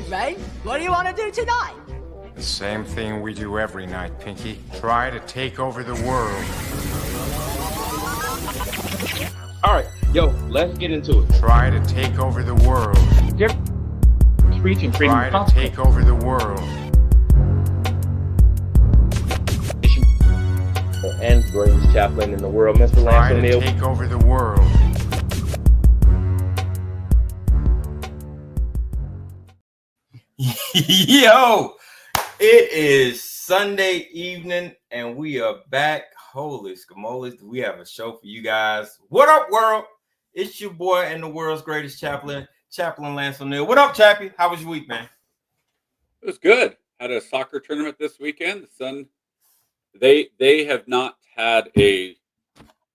Ray, what do you want to do tonight? The same thing we do every night, Pinky. Try to take over the world. All right, yo, let's get into it. Try to take over the world. Preaching freedom. Try to take over the world. And greatest chaplain in the world, Mr. Try Lance to O'Neill. take over the world. Yo, it is Sunday evening and we are back. Holy scamolas, we have a show for you guys. What up, world? It's your boy and the world's greatest chaplain, Chaplain Lance O'Neill. What up, Chappie? How was your week, man? It was good. Had a soccer tournament this weekend. The Sun, they have not had a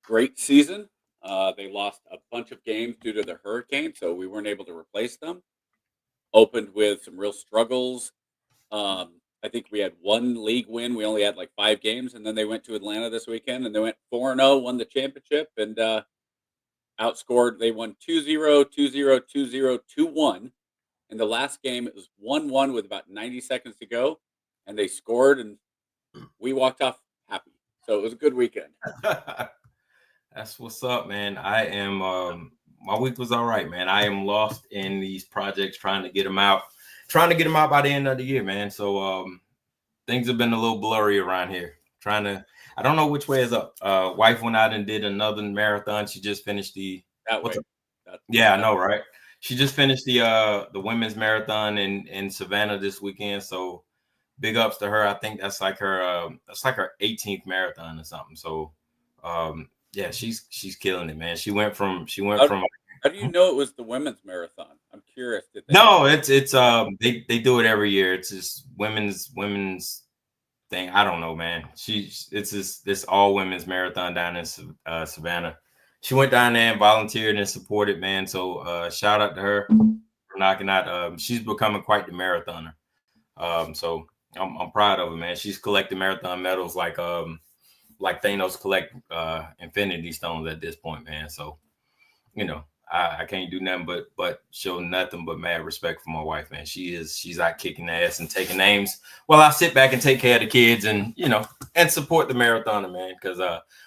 great season. They lost a bunch of games due to the hurricane, so we weren't able to replace them. Opened with some real struggles. I think we had one league win. We only had like 5 games, and then they went to Atlanta this weekend, and they went 4-0, won the championship, and outscored. They won 2-0, 2-0, 2-0, 2-1. In the last game, it was 1-1 with about 90 seconds to go, and they scored, and we walked off happy. So it was a good weekend. That's what's up, man. I am, my week was all right, man. I am lost in these projects, trying to get them out by the end of the year, man. So things have been a little blurry around here. I don't know which way is up. Wife went out and did another marathon. She just finished I know, right? She just finished the women's marathon in Savannah this weekend. So big ups to her. I think that's like her 18th marathon or something. So yeah, she's killing it, man. She went from How do you know it was the women's marathon? I'm curious. No, it's they do it every year. It's just women's thing. I don't know, man. It's this all women's marathon down in Savannah. She went down there and volunteered and supported, man. So shout out to her for knocking out. She's becoming quite the marathoner. So I'm proud of her, man. She's collecting marathon medals like Thanos collect Infinity Stones at this point, man. So you know. I can't do nothing but show nothing but mad respect for my wife, man. She's out kicking ass and taking names while I sit back and take care of the kids and and support the marathoner, man. Because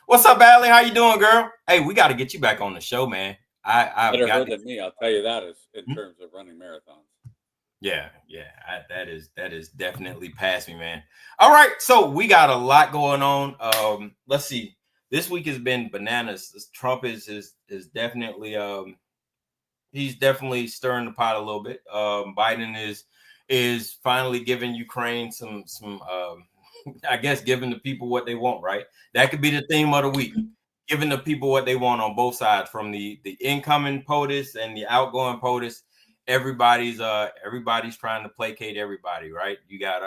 what's up, Allie? How you doing, girl? Hey, we got to get you back on the show, man. Better her than me, I'll tell you that is in terms of running marathons. Yeah, that is definitely past me, man. All right, so we got a lot going on. Let's see. This week has been bananas. Trump is definitely he's definitely stirring the pot a little bit. Biden is finally giving Ukraine some I guess giving the people what they want, right? That could be the theme of the week. Giving the people what they want on both sides, from the incoming POTUS and the outgoing POTUS. Everybody's trying to placate everybody, right? You got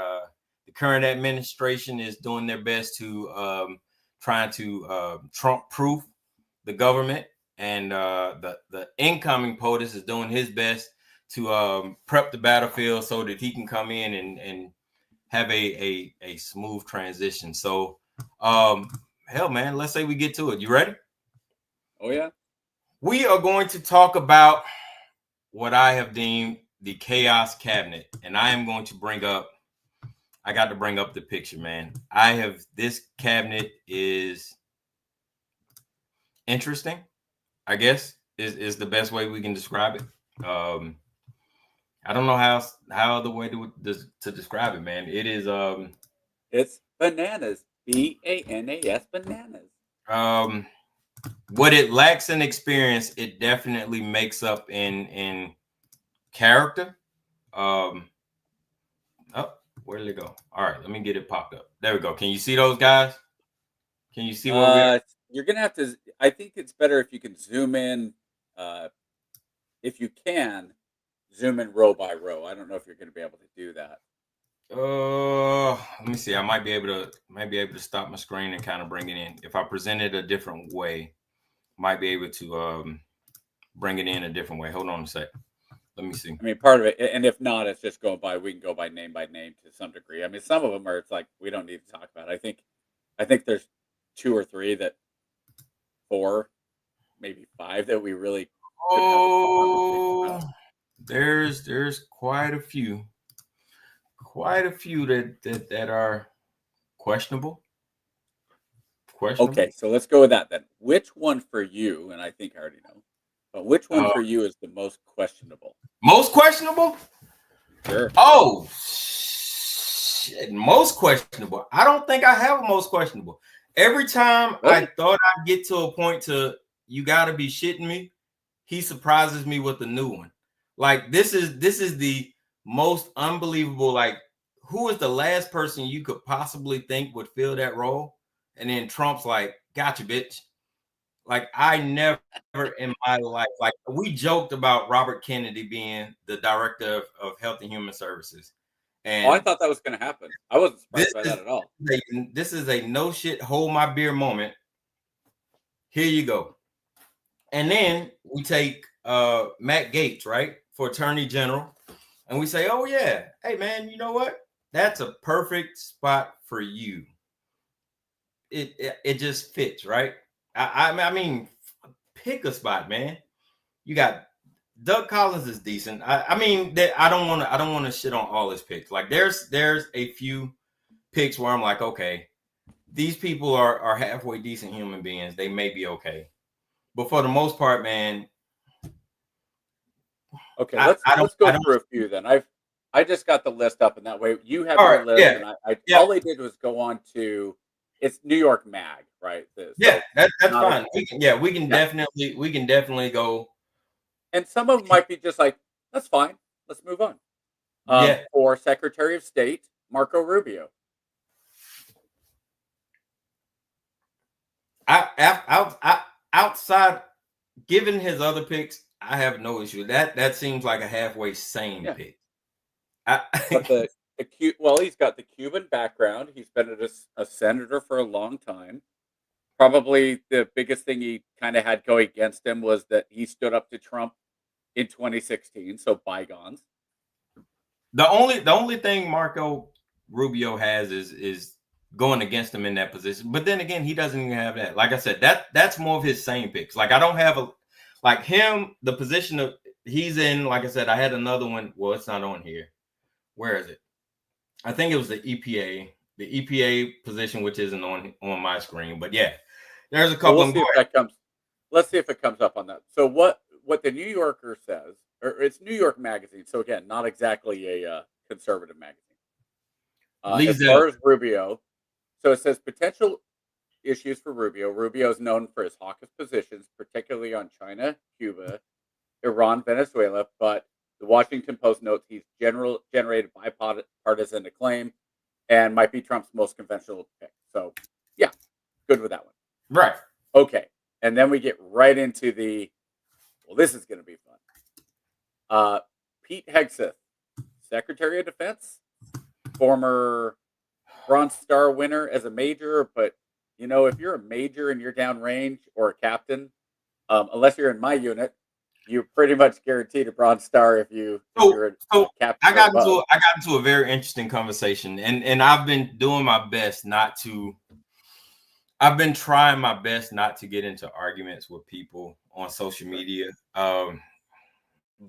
the current administration is doing their best to trying to Trump-proof the government, and the incoming POTUS is doing his best to prep the battlefield so that he can come in and have a smooth transition. So, hell, man, let's say we get to it. You ready? Oh, yeah. We are going to talk about what I have deemed the chaos cabinet, and I am going to I got to bring up the picture, man. This cabinet is interesting, I guess, is the best way we can describe it. I don't know how other way to describe it, man. It is it's bananas. BANAS, bananas. What it lacks in experience, it definitely makes up in character. Where did it go? All right, let me get it popped up. There we go. Can you see those guys? Can you see where we are? You're gonna have to. I think it's better if you can zoom in. If you can zoom in row by row. I don't know if you're going to be able to do that. Let me see. I might be able to stop my screen and kind of bring it in. If I present it a different way, might be able to bring it in a different way. Hold on a sec. Let me see. I mean, part of it, and if not, it's just we can go by name to some degree. I mean, some of them are, it's like, we don't need to talk about it. I think there's 2 or 3 4, maybe 5 that we really. Oh, there's quite a few that are questionable. Okay, so let's go with that then. Which one for you, and I think I already know, but which one for you is the most questionable? Most questionable? Sure. Oh, shit. Most questionable. I don't think I have a most questionable. Every time I thought I'd get to a point to you gotta be shitting me, he surprises me with a new one. Like this is the most unbelievable. Like, who is the last person you could possibly think would fill that role? And then Trump's like, gotcha, bitch. Like, I never in my life, like, we joked about Robert Kennedy being the director of Health and Human Services. And I thought that was going to happen. I wasn't surprised by that at all. This is a no shit, hold my beer moment. Here you go. And then we take Matt Gaetz, right, for Attorney General. And we say, oh, yeah, hey, man, you know what? That's a perfect spot for you. It just fits, right? I mean, pick a spot, man. You got Doug Collins is decent. I mean, I don't want to shit on all his picks. Like, there's a few picks where I'm like, okay, these people are halfway decent human beings. They may be okay, but for the most part, man. Okay, let's go through a few then. I just got the list up, and that way you have your list, and all I did was go on to it's New York Mag, right? That's fine. We can definitely go. And some of them might be just like, that's fine. Let's move on. For Secretary of State, Marco Rubio. Outside, given his other picks, I have no issue. That seems like a halfway sane pick. But he's got the Cuban background. He's been a senator for a long time. Probably the biggest thing he kind of had going against him was that he stood up to Trump in 2016. So bygones. The only thing Marco Rubio has is going against him in that position. But then again, he doesn't even have that. Like I said, that's more of his same picks. Like, I don't have like him, the position of he's in. Like I said, I had another one. Well, it's not on here. Where is it? I think it was the EPA position, which isn't on my screen. But yeah, there's a couple. Let's see if it comes up on that. So what the New Yorker says, or it's New York Magazine. So again, not exactly a conservative magazine. As far as Rubio, so it says potential issues for Rubio. Rubio is known for his hawkish positions, particularly on China, Cuba, Iran, Venezuela. But the Washington Post notes he's generated bipartisan acclaim and might be Trump's most conventional pick. So, yeah, good with that one. Right. Okay. And then we get right into this is going to be fun. Pete Hegseth, Secretary of Defense, former Bronze Star winner as a major. But, if you're a major and you're downrange or a captain, unless you're in my unit, you're pretty much guaranteed a Bronze Star if you're a captain. I got into a very interesting conversation, and I've been doing my best I've been trying my best not to get into arguments with people on social media. But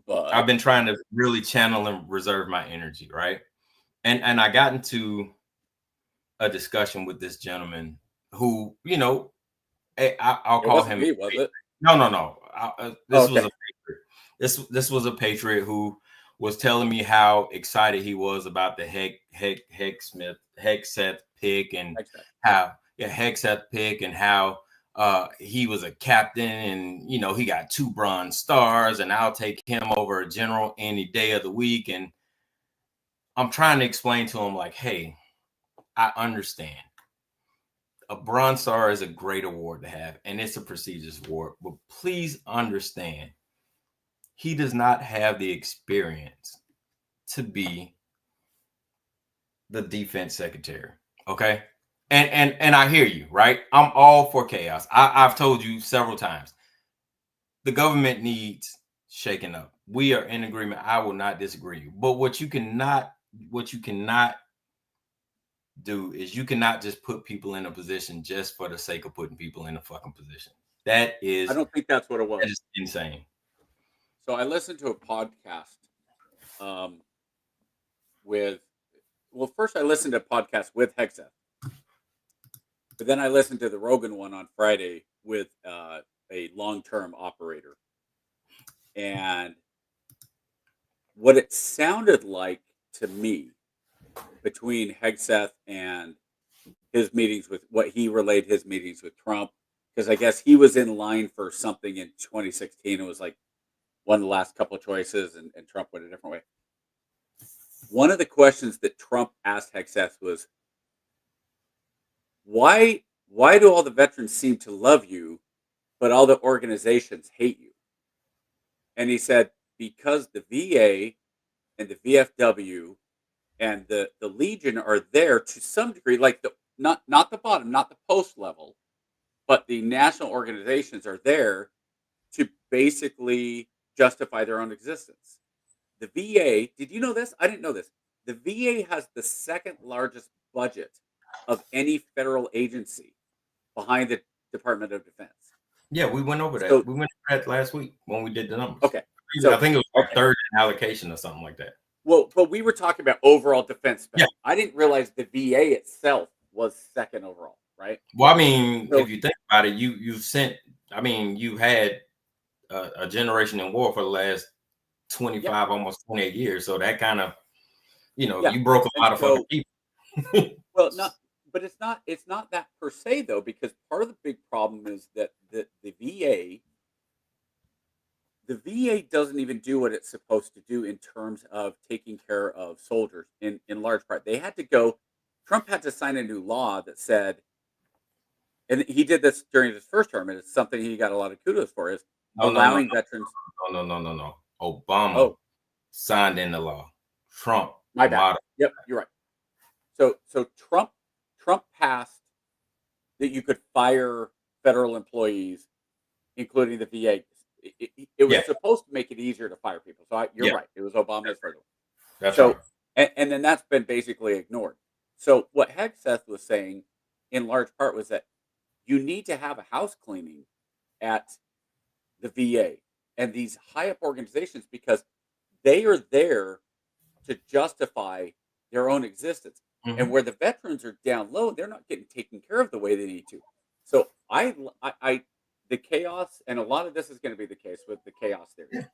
I've been trying to really channel and reserve my energy, right? And I got into a discussion with this gentleman who, I'll call him. Me, was it? No. This was a patriot. This was a patriot who was telling me how excited he was about the Hegseth pick and Hegseth pick and how he was a captain and he got 2 Bronze Stars and I'll take him over a general any day of the week. And I'm trying to explain to him like, hey, I understand. A Bronze Star is a great award to have, and it's a prestigious award. But please understand, he does not have the experience to be the defense secretary. Okay, and I hear you, right? I'm all for chaos. I've told you several times. The government needs shaking up. We are in agreement. I will not disagree. But what you cannot do is you cannot just put people in a position just for the sake of putting people in a fucking position. That is, I don't think that's what it was. That is insane. So I listened to a podcast with. Well, first I listened to a podcast with Hegseth, but then I listened to the Rogan one on Friday with a long-term operator, and what it sounded like to me between Hegseth and his meetings with what he relayed his meetings with Trump, because I guess he was in line for something in 2016. It was like one of the last couple of choices, and Trump went a different way. One of the questions that Trump asked Hegseth was, why do all the veterans seem to love you, but all the organizations hate you? And he said, because the VA and the VFW and the Legion are there to some degree, like not the bottom, not the post level, but the national organizations are there to basically justify their own existence. The VA, did you know this? I didn't know this. The VA has the second largest budget of any federal agency behind the Department of Defense. Yeah, we went over that. So, We went over that last week when we did the numbers. Okay. I think it was like third in allocation or something like that. Well, but we were talking about overall defense spending. Yeah. I didn't realize the VA itself was second overall, right? Well, I mean, So- if you think about it, you had a generation in war for the last 25, almost 28 years. So that kind of, you broke a lot of fucking people. Well, it's not that per se though, because part of the big problem is that the VA doesn't even do what it's supposed to do in terms of taking care of soldiers in large part. Trump had to sign a new law that said, and he did this during his first term, and it's something he got a lot of kudos for, is allowing veterans. No. Obama signed in the law. Trump. My bad. Yep, you're right. So Trump passed that you could fire federal employees, including the VA. It was supposed to make it easier to fire people. So you're right. It was Obama's first one. That's right. And then that's been basically ignored. So what Hegseth was saying, in large part, was that you need to have a house cleaning at the VA and these high up organizations, because they are there to justify their own existence. Mm-hmm. And where the veterans are down low, they're not getting taken care of the way they need to. So the chaos, and a lot of this is going to be the case with the chaos theory,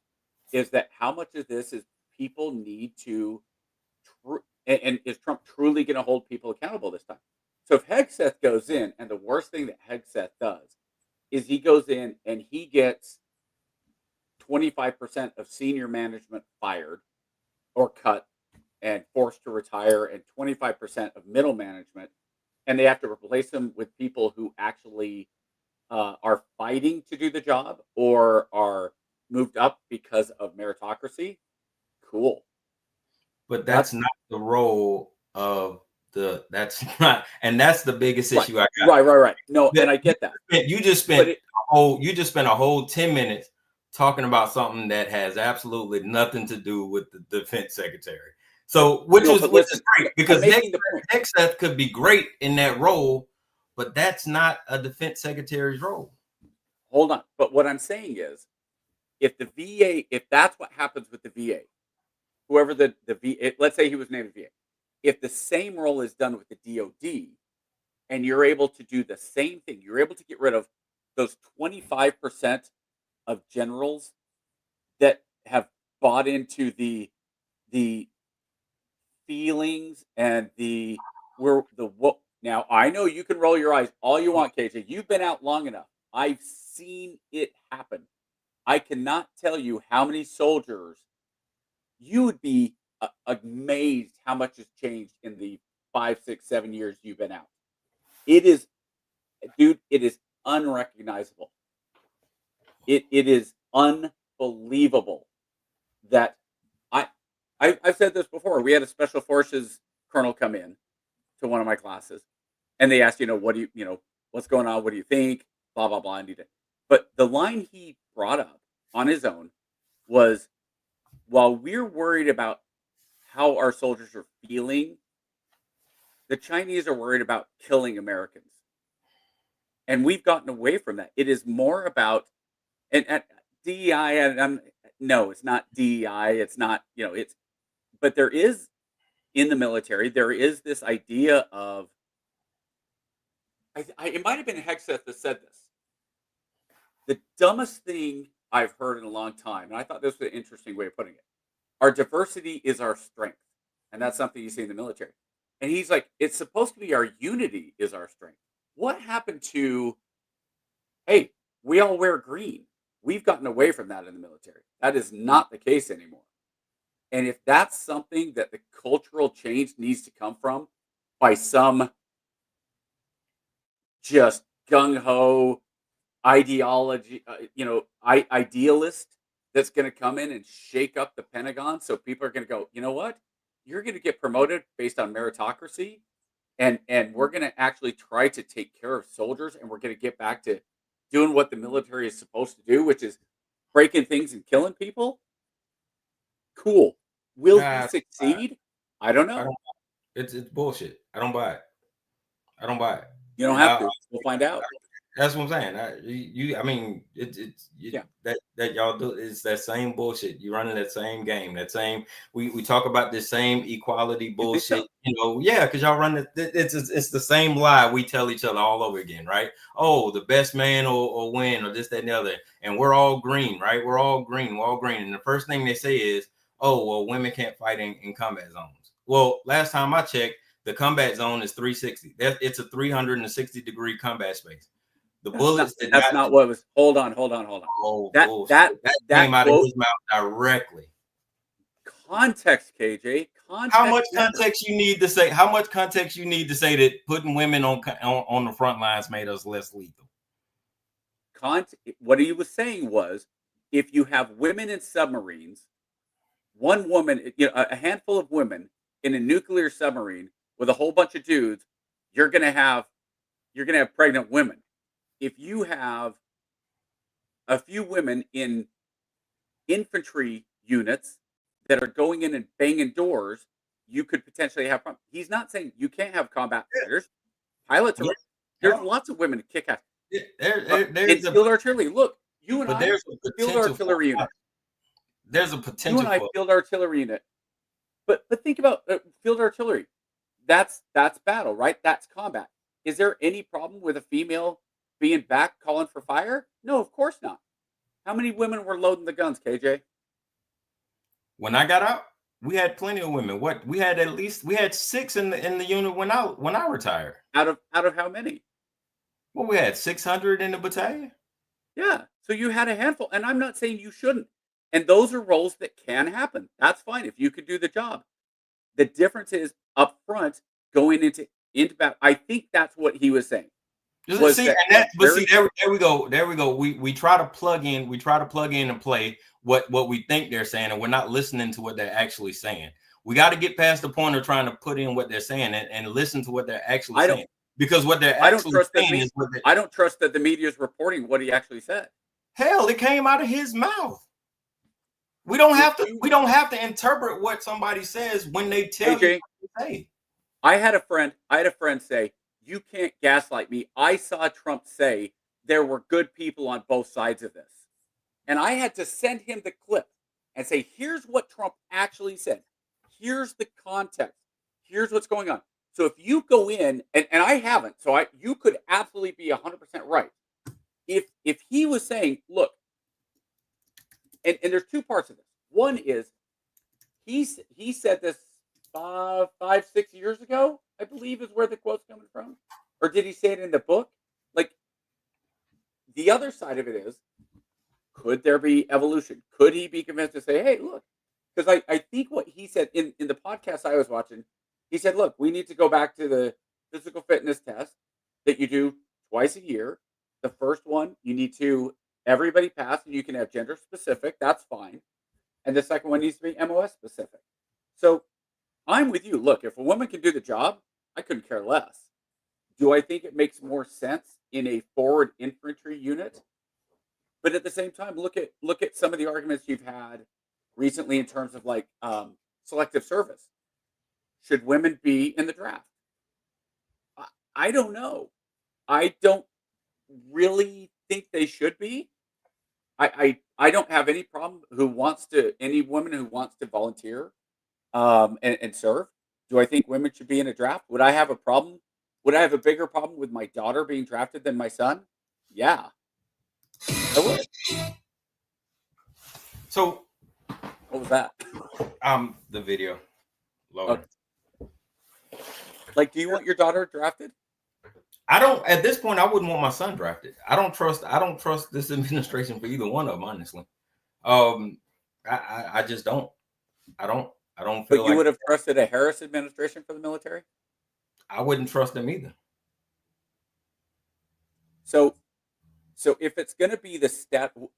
is that how much of this is people need to, and is Trump truly going to hold people accountable this time? So if Hegseth goes in, and the worst thing that Hegseth does is he goes in and he gets 25% of senior management fired or cut and forced to retire, and 25% of middle management, and they have to replace them with people who actually are fighting to do the job or are moved up because of meritocracy. Cool. But that's not the role of that's the biggest issue I got. Right. No, and I get that. You just spent a whole 10 minutes talking about something that has absolutely nothing to do with the defense secretary. So, which is great, because Hegseth could be great in that role, but that's not a defense secretary's role. Hold on. But what I'm saying is, if the VA, if that's what happens with the VA, whoever the VA, let's say he was named VA, if the same role is done with the DOD, and you're able to do the same thing, you're able to get rid of those 25% of generals that have bought into the feelings and now I know you can roll your eyes all you want, KJ. You've been out long enough. I've seen it happen. I cannot tell you how many soldiers. You would be amazed how much has changed in the 5, 6, 7 years you've been out. It is, dude, it is unrecognizable. It is unbelievable that I've said this before. We had a special forces colonel come in to one of my classes, and they asked, what do you, what's going on? What do you think? Blah, blah, blah. But the line he brought up on his own was, while we're worried about how our soldiers are feeling, the Chinese are worried about killing Americans. And we've gotten away from that. It is more about, and at DEI, and no, it's not DEI. It's not, but there is in the military, there is this idea of, it might have been Hegseth that said this. The dumbest thing I've heard in a long time, and I thought this was an interesting way of putting it. Our diversity is our strength. And that's something you see in the military. And he's like, it's supposed to be our unity is our strength. What happened to, hey, we all wear green? We've gotten away from that in the military. That is not the case anymore. And if that's something that the cultural change needs to come from by some just gung-ho ideology, idealist that's going to come in and shake up the Pentagon, so people are going to go, you know what? You're going to get promoted based on meritocracy, and we're going to actually try to take care of soldiers, and we're going to get back to doing what the military is supposed to do, which is breaking things and killing people. Cool. Will he succeed? I don't know. It's bullshit. I don't buy it. I don't buy it. You don't have to. We'll find out. That's what I'm saying. I mean, that y'all do. It's that same bullshit. You're running that same game. That same. We talk about this same equality bullshit. Because y'all run it. It's the same lie we tell each other all over again, right? Oh, the best man or win or this, that, and the other. And we're all green, right? We're all green. We're all green. And the first thing they say is, oh, well, women can't fight in combat zones. Well, last time I checked, the combat zone is 360. It's a 360-degree combat space. The bullets. That's not what was. Hold on. Oh, that came out of his mouth directly. Context, KJ. How much context you need to say? How much context you need to say that putting women on the front lines made us less lethal? What he was saying was, if you have women in submarines, one woman, a handful of women in a nuclear submarine with a whole bunch of dudes, you're gonna have pregnant women. If you have a few women in infantry units that are going in and banging doors, you could potentially have problems. He's not saying you can't have combat fighters. Pilots are. There's lots of women to kick ass. There's field artillery. Look, you and I field artillery unit. There's a potential. You and I field artillery unit. But think about field artillery. That's battle, right? That's combat. Is there any problem with a female being back calling for fire? No, of course not. How many women were loading the guns, KJ? When I got out, we had plenty of women. We had 6 in the unit when I retired. Out of how many? Well, we had 600 in the battalion. Yeah. So you had a handful, and I'm not saying you shouldn't. And those are roles that can happen. That's fine if you could do the job. The difference is up front going into battle. I think that's what he was saying. There we go. We try to plug in and play what we think they're saying, and we're not listening to what they're actually saying. We got to get past the point of trying to put in what they're saying and listen to what they're actually saying. Because what they're actually saying is what I don't trust that the media is reporting what he actually said. Hell, it came out of his mouth. We don't have to interpret what somebody says when they tell you what to say. I had a friend say, "You can't gaslight me. I saw Trump say there were good people on both sides of this." And I had to send him the clip and say, "Here's what Trump actually said. Here's the context. Here's what's going on." So if you go in, and I haven't, so you could absolutely be 100% right. If he was saying, look, and there's two parts of this. One is he said this 5-6 years ago, I believe is where the quote's coming from. Or did he say it in the book? Like, the other side of it is, could there be evolution? Could he be convinced to say, hey, look, because I think what he said in the podcast I was watching, he said, look, we need to go back to the physical fitness test that you do twice a year. The first one, you need to everybody pass, and you can have gender specific. That's fine. And the second one needs to be MOS specific. So I'm with you. Look, if a woman can do the job, I couldn't care less. Do I think it makes more sense in a forward infantry unit? But at the same time, look at some of the arguments you've had recently in terms of like selective service. Should women be in the draft? I don't know. I don't really think they should be. I don't have any problem any woman who wants to volunteer and serve. Do I think women should be in a draft? Would I have a problem? Would I have a bigger problem with my daughter being drafted than my son? Yeah, I would. So, what was that? The video. Lower. Okay. Like, do you want your daughter drafted? I don't. At this point, I wouldn't want my son drafted. I don't trust this administration for either one of them, honestly. I just don't. I don't feel. But you would have trusted a Harris administration for the military? I wouldn't trust them either. So if it's going to be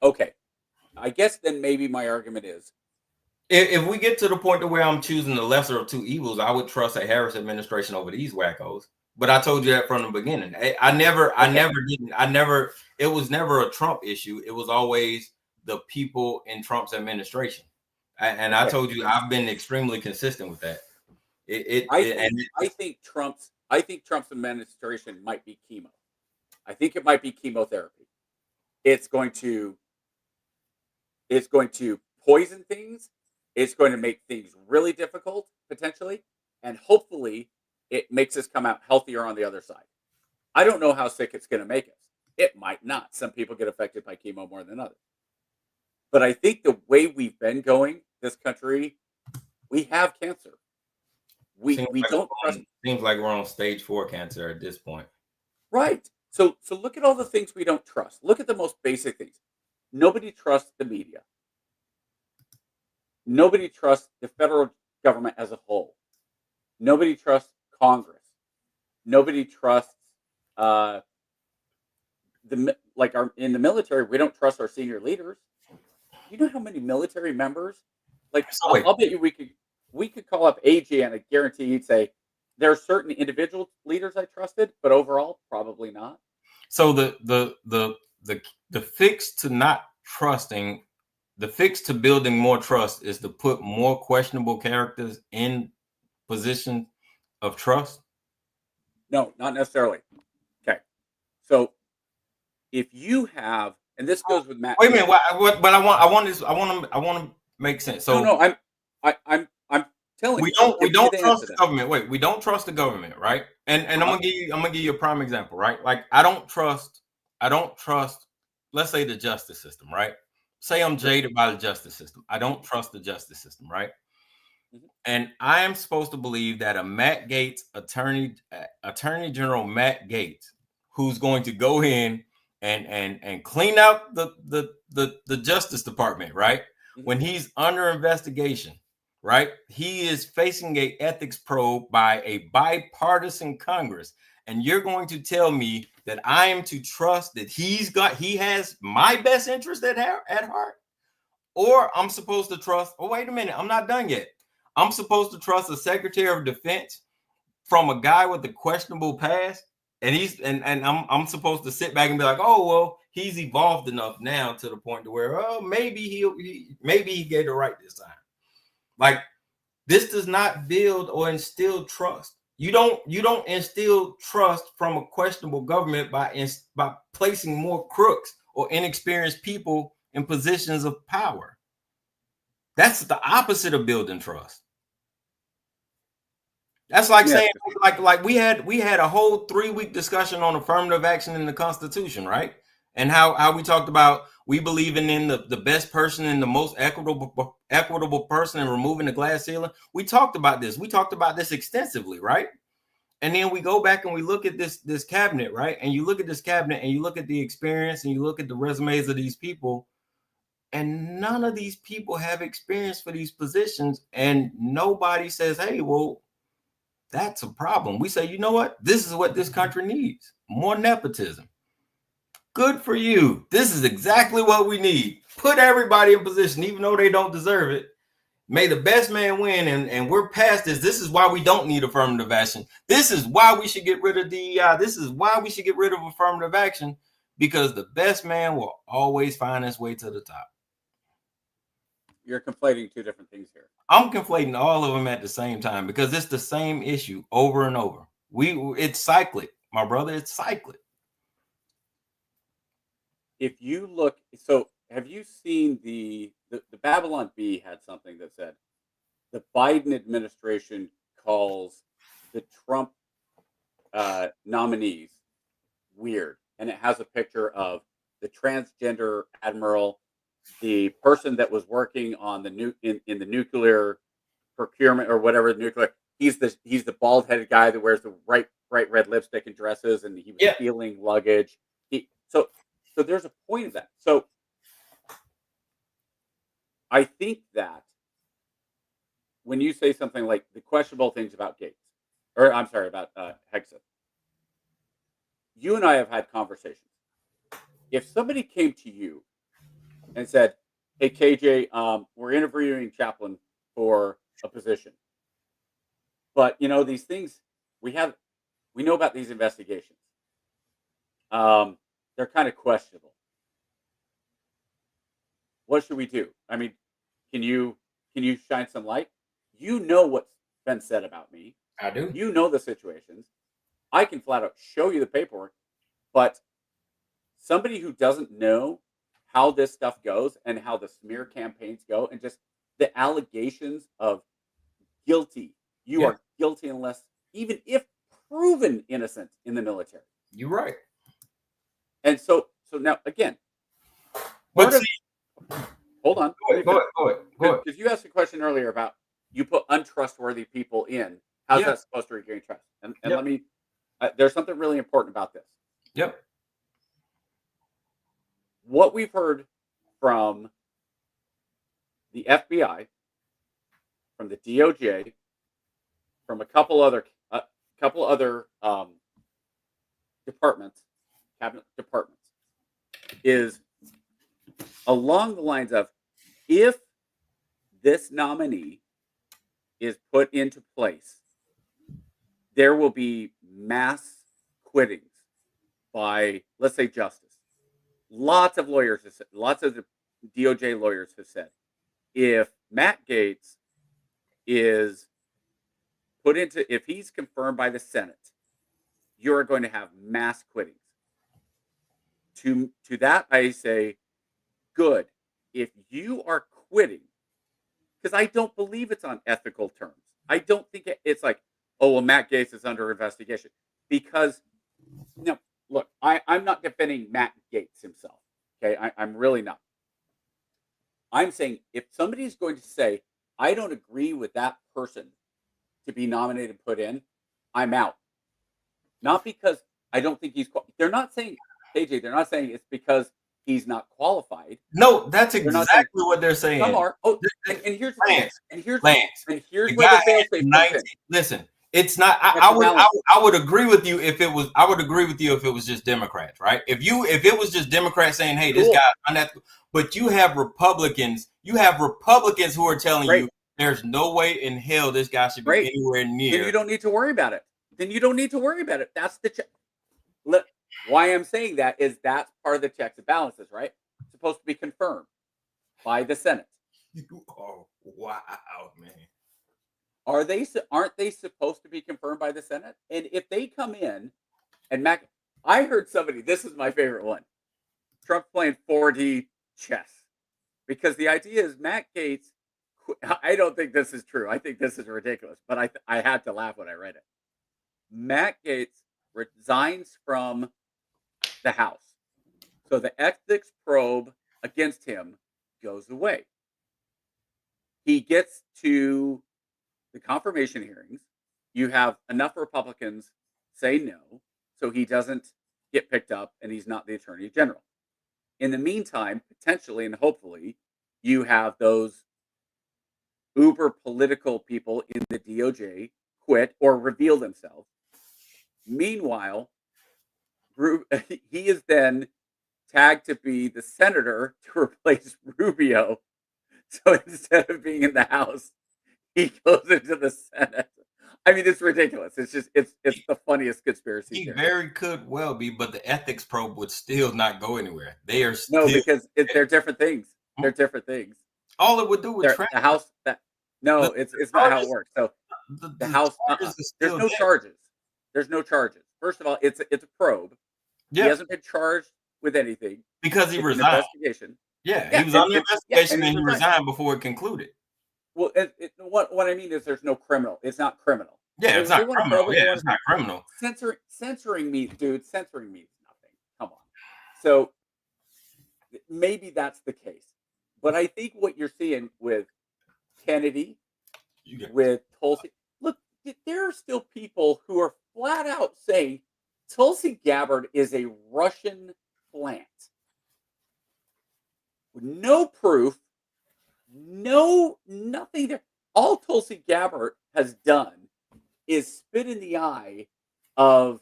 okay, I guess then maybe my argument is, if we get to the point to where I'm choosing the lesser of two evils, I would trust a Harris administration over these wackos. But I told you that from the beginning. It was never a Trump issue. It was always the people in Trump's administration. I told you I've been extremely consistent with that. I think Trump's administration might be chemo. I think it might be chemotherapy. It's going to poison things. It's going to make things really difficult potentially, and hopefully it makes us come out healthier on the other side. I don't know how sick it's going to make us. It might not. Some people get affected by chemo more than others. But I think the way we've been going, this country, we have cancer. We don't trust. Seems like we're on stage 4 cancer at this point. Right. So look at all the things we don't trust. Look at the most basic things. Nobody trusts the media. Nobody trusts the federal government as a whole. Nobody trusts Congress. Nobody trusts in the military. We don't trust our senior leaders. You know how many military members? I'll bet you we could call up AG and I guarantee you'd say there are certain individual leaders I trusted, but overall probably not. So the fix to not trusting, the fix to building more trust is to put more questionable characters in position of trust. No, not necessarily. Okay, so if you have, and this goes with Matt. Wait a minute, but I want to make sense. So no, I'm telling you, we don't trust the government. Wait, we don't trust the government, right? And I'm gonna give you a prime example, right? Like I don't trust. Let's say the justice system, right? Say I'm jaded by the justice system. I don't trust the justice system, right? Mm-hmm. And I am supposed to believe that a Matt Gaetz Attorney General Matt Gaetz, who's going to go in and clean out the Justice Department, right? Mm-hmm. When he's under investigation, right? He is facing a ethics probe by a bipartisan Congress. And you're going to tell me that I am to trust that he has my best interest at heart? Or I'm supposed to trust, oh, wait a minute, I'm not done yet. I'm supposed to trust the Secretary of Defense from a guy with a questionable past. And I'm supposed to sit back and be like, oh, well, he's evolved enough now to the point to where, oh, maybe he gave it right this time. Like, this does not build or instill trust. You don't instill trust from a questionable government by placing more crooks or inexperienced people in positions of power. That's the opposite of building trust. That's like saying like we had a whole 3-week discussion on affirmative action in the Constitution, right? And how we talked about we believe in the best person and the most equitable person and removing the glass ceiling. We talked about this. We talked about this extensively, right? And then we go back and we look at this cabinet, right? And you look at this cabinet and you look at the experience and you look at the resumes of these people, and none of these people have experience for these positions. And nobody says, hey, well, that's a problem. We say, you know what? This is what this country needs. More nepotism. Good for you. This is exactly what we need. Put everybody in position, even though they don't deserve it. May the best man win. And we're past this. This is why we don't need affirmative action. This is why we should get rid of DEI. This is why we should get rid of affirmative action, because the best man will always find his way to the top. You're conflating two different things here. I'm conflating all of them at the same time because it's the same issue over and over. It's cyclic, my brother. It's cyclic. If you look, so have you seen the Babylon Bee had something that said the Biden administration calls the Trump nominees weird, and it has a picture of the transgender admiral, the person that was working on the in the nuclear procurement or whatever nuclear. He's the bald headed guy that wears the bright red lipstick and dresses, and he was stealing luggage. So there's a point of that. So I think that when you say something like the questionable things about Gates, or I'm sorry, about Hegseth, you and I have had conversations. If somebody came to you and said, "Hey, KJ, we're interviewing Chaplin for a position, but these things we know about these investigations. They're kind of questionable. What should we do? I mean, can you shine some light? You know what's been said about me. I do. You know the situations. I can flat out show you the paperwork, but somebody who doesn't know how this stuff goes and how the smear campaigns go and just the allegations of guilty, you are guilty unless, even if proven innocent in the military. You're right. And so now, again, hold on. Go ahead. Because you asked a question earlier about you put untrustworthy people in. How's that supposed to regain trust? And let me, there's something really important about this. Yep. What we've heard from the FBI, from the DOJ, from a couple other departments, cabinet departments, is along the lines of, if this nominee is put into place, there will be mass quittings by, let's say, justice. Lots of lawyers have said, lots of the DOJ lawyers have said, if Matt Gaetz is put into, if he's confirmed by the Senate, you're going to have mass quittings. To that, I say, good. If you are quitting, because I don't believe it's on ethical terms. I don't think it's like, oh, well, Matt Gaetz is under investigation. Because, look, I'm not defending Matt Gaetz himself. Okay, I'm really not. I'm saying if somebody is going to say, I don't agree with that person to be nominated and put in, I'm out. Not because I don't think he's. They're not saying, AJ, they're not saying it's because he's not qualified. No, that's exactly what they're saying. Some are. Oh, and here's Lance, where the the fail-safe. Listen, it's not. I would agree with you if it was. I would agree with you if it was just Democrats, right? If it was just Democrats saying, "Hey, this guy unethical," but you have Republicans. You have Republicans who are telling you there's no way in hell this guy should be anywhere near. Then you don't need to worry about it. That's the check. Look, why I'm saying that is that's part of the checks and balances, right? It's supposed to be confirmed by the Senate. Oh, wow, man. Aren't they supposed to be confirmed by the Senate? And if they come in and I heard somebody, this is my favorite one. Trump playing 4D chess. Because the idea is Matt Gaetz, I don't think this is true. I think this is ridiculous, but I had to laugh when I read it. Matt Gaetz resigns from the House. So the ethics probe against him goes away. He gets to the confirmation hearings. You have enough Republicans say no, so he doesn't get picked up and he's not the Attorney General. In the meantime, potentially and hopefully, you have those uber political people in the DOJ quit or reveal themselves. Meanwhile, he is then tagged to be the senator to replace Rubio. So instead of being in the House, he goes into the Senate. I mean, it's ridiculous. It's just it's the funniest conspiracy. He very could well be, but the ethics probe would still not go anywhere. They are because they're different things. They're different things. All it would do was the House. It's not how it works. So the House. There's no charges. There's no charges. First of all, it's a probe. Yeah. He hasn't been charged with anything because he resigned. Investigation. Yeah, Yeah, he was under and investigation and he resigned. resigned before it concluded. Well, what I mean is there's no criminal. It's not criminal. Yeah, it's They not want to criminal. probe it. Yeah, They want it's to not criminal. censoring me, dude. Censoring means nothing. Come on. So maybe that's the case. But I think what you're seeing with Kennedy, You got with Tulsi, look, there are still people who are flat out saying Tulsi Gabbard is a Russian plant. With no proof, nothing there. All Tulsi Gabbard has done is spit in the eye of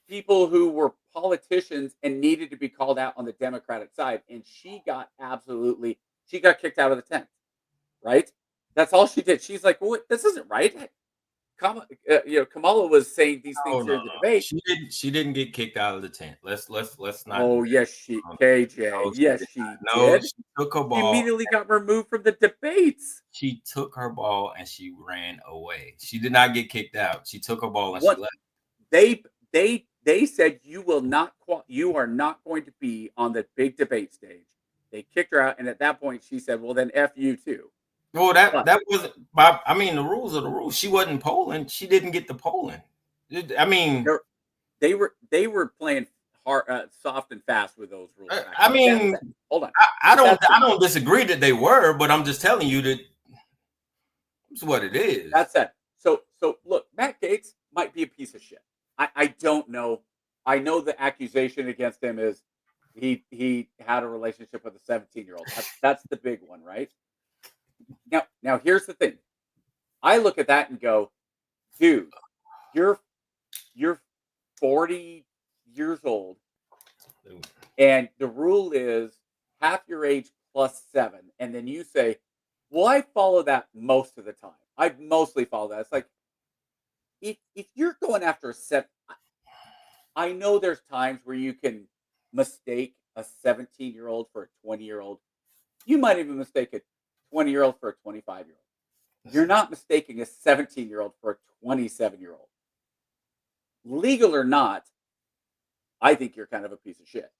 people who were politicians and needed to be called out on the Democratic side, and she got kicked out of the tent. Right? That's all she did. She's like, "Well, this isn't right." Kamala was saying these Oh things no, during the debate. she didn't get kicked out of the tent. Let's not. Oh yes, KJ. No, Yes, she No, did. she took her She ball. immediately got removed from the debates. She took her ball and she ran away. She did not get kicked out. She took her ball and What she left. they said you are not going to be on the big debate stage. They kicked her out, and at that point she said, "Well, then F you too." Well, that wasn't. I mean, the rules are the rules. She wasn't polling. She didn't get the polling. I mean, they were playing hard, soft and fast with those rules. I mean, hold on. I don't disagree that they were, but I'm just telling you that it's what it is. That's it. So look, Matt Gaetz might be a piece of shit. I don't know. I know the accusation against him is he had a relationship with a 17-year-old. That's the big one, right? Now here's the thing. I look at that and go, dude, you're 40 years old, and the rule is half your age plus 7, and then you say, well, I follow that most of the time. I mostly follow that. It's like, if you're going after a set, I know there's times where you can mistake a 17-year-old for a 20-year-old. You might even mistake a 20-year-old for a 25-year-old. You're not mistaking a 17-year-old for a 27-year-old. Legal or not, I think you're kind of a piece of shit.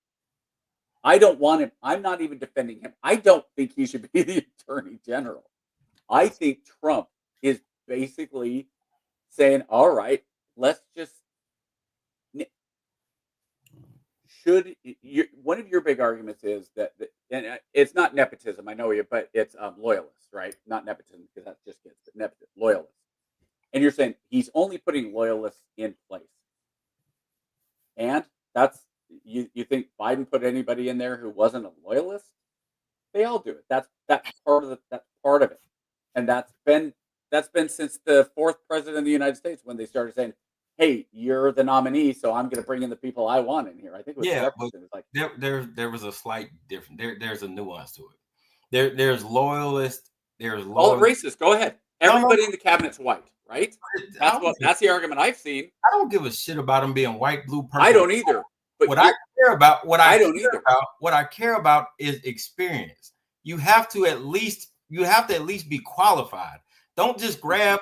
I don't want him. I'm not even defending him. I don't think he should be the attorney general. I think Trump is basically saying, all right, let's just. One of your big arguments is that and it's not nepotism, I know you, but it's loyalists, right? Not nepotism, because that just gets nepotism, loyalists. And you're saying he's only putting loyalists in place. And that's you think Biden put anybody in there who wasn't a loyalist? They all do it. That's part of it. And that's been since the 4th president of the United States, when they started saying, hey, you're the nominee, so I'm going to bring in the people I want in here. I think it was Jefferson. It was like there was a slight difference. There's a nuance to it. There's loyalists. There's all racist. Go ahead. Everybody in the cabinet's white, right? That's the argument I've seen. I don't give a shit about them being white, blue, purple. I don't either. But what I care about is experience. You have to at least be qualified. Don't just grab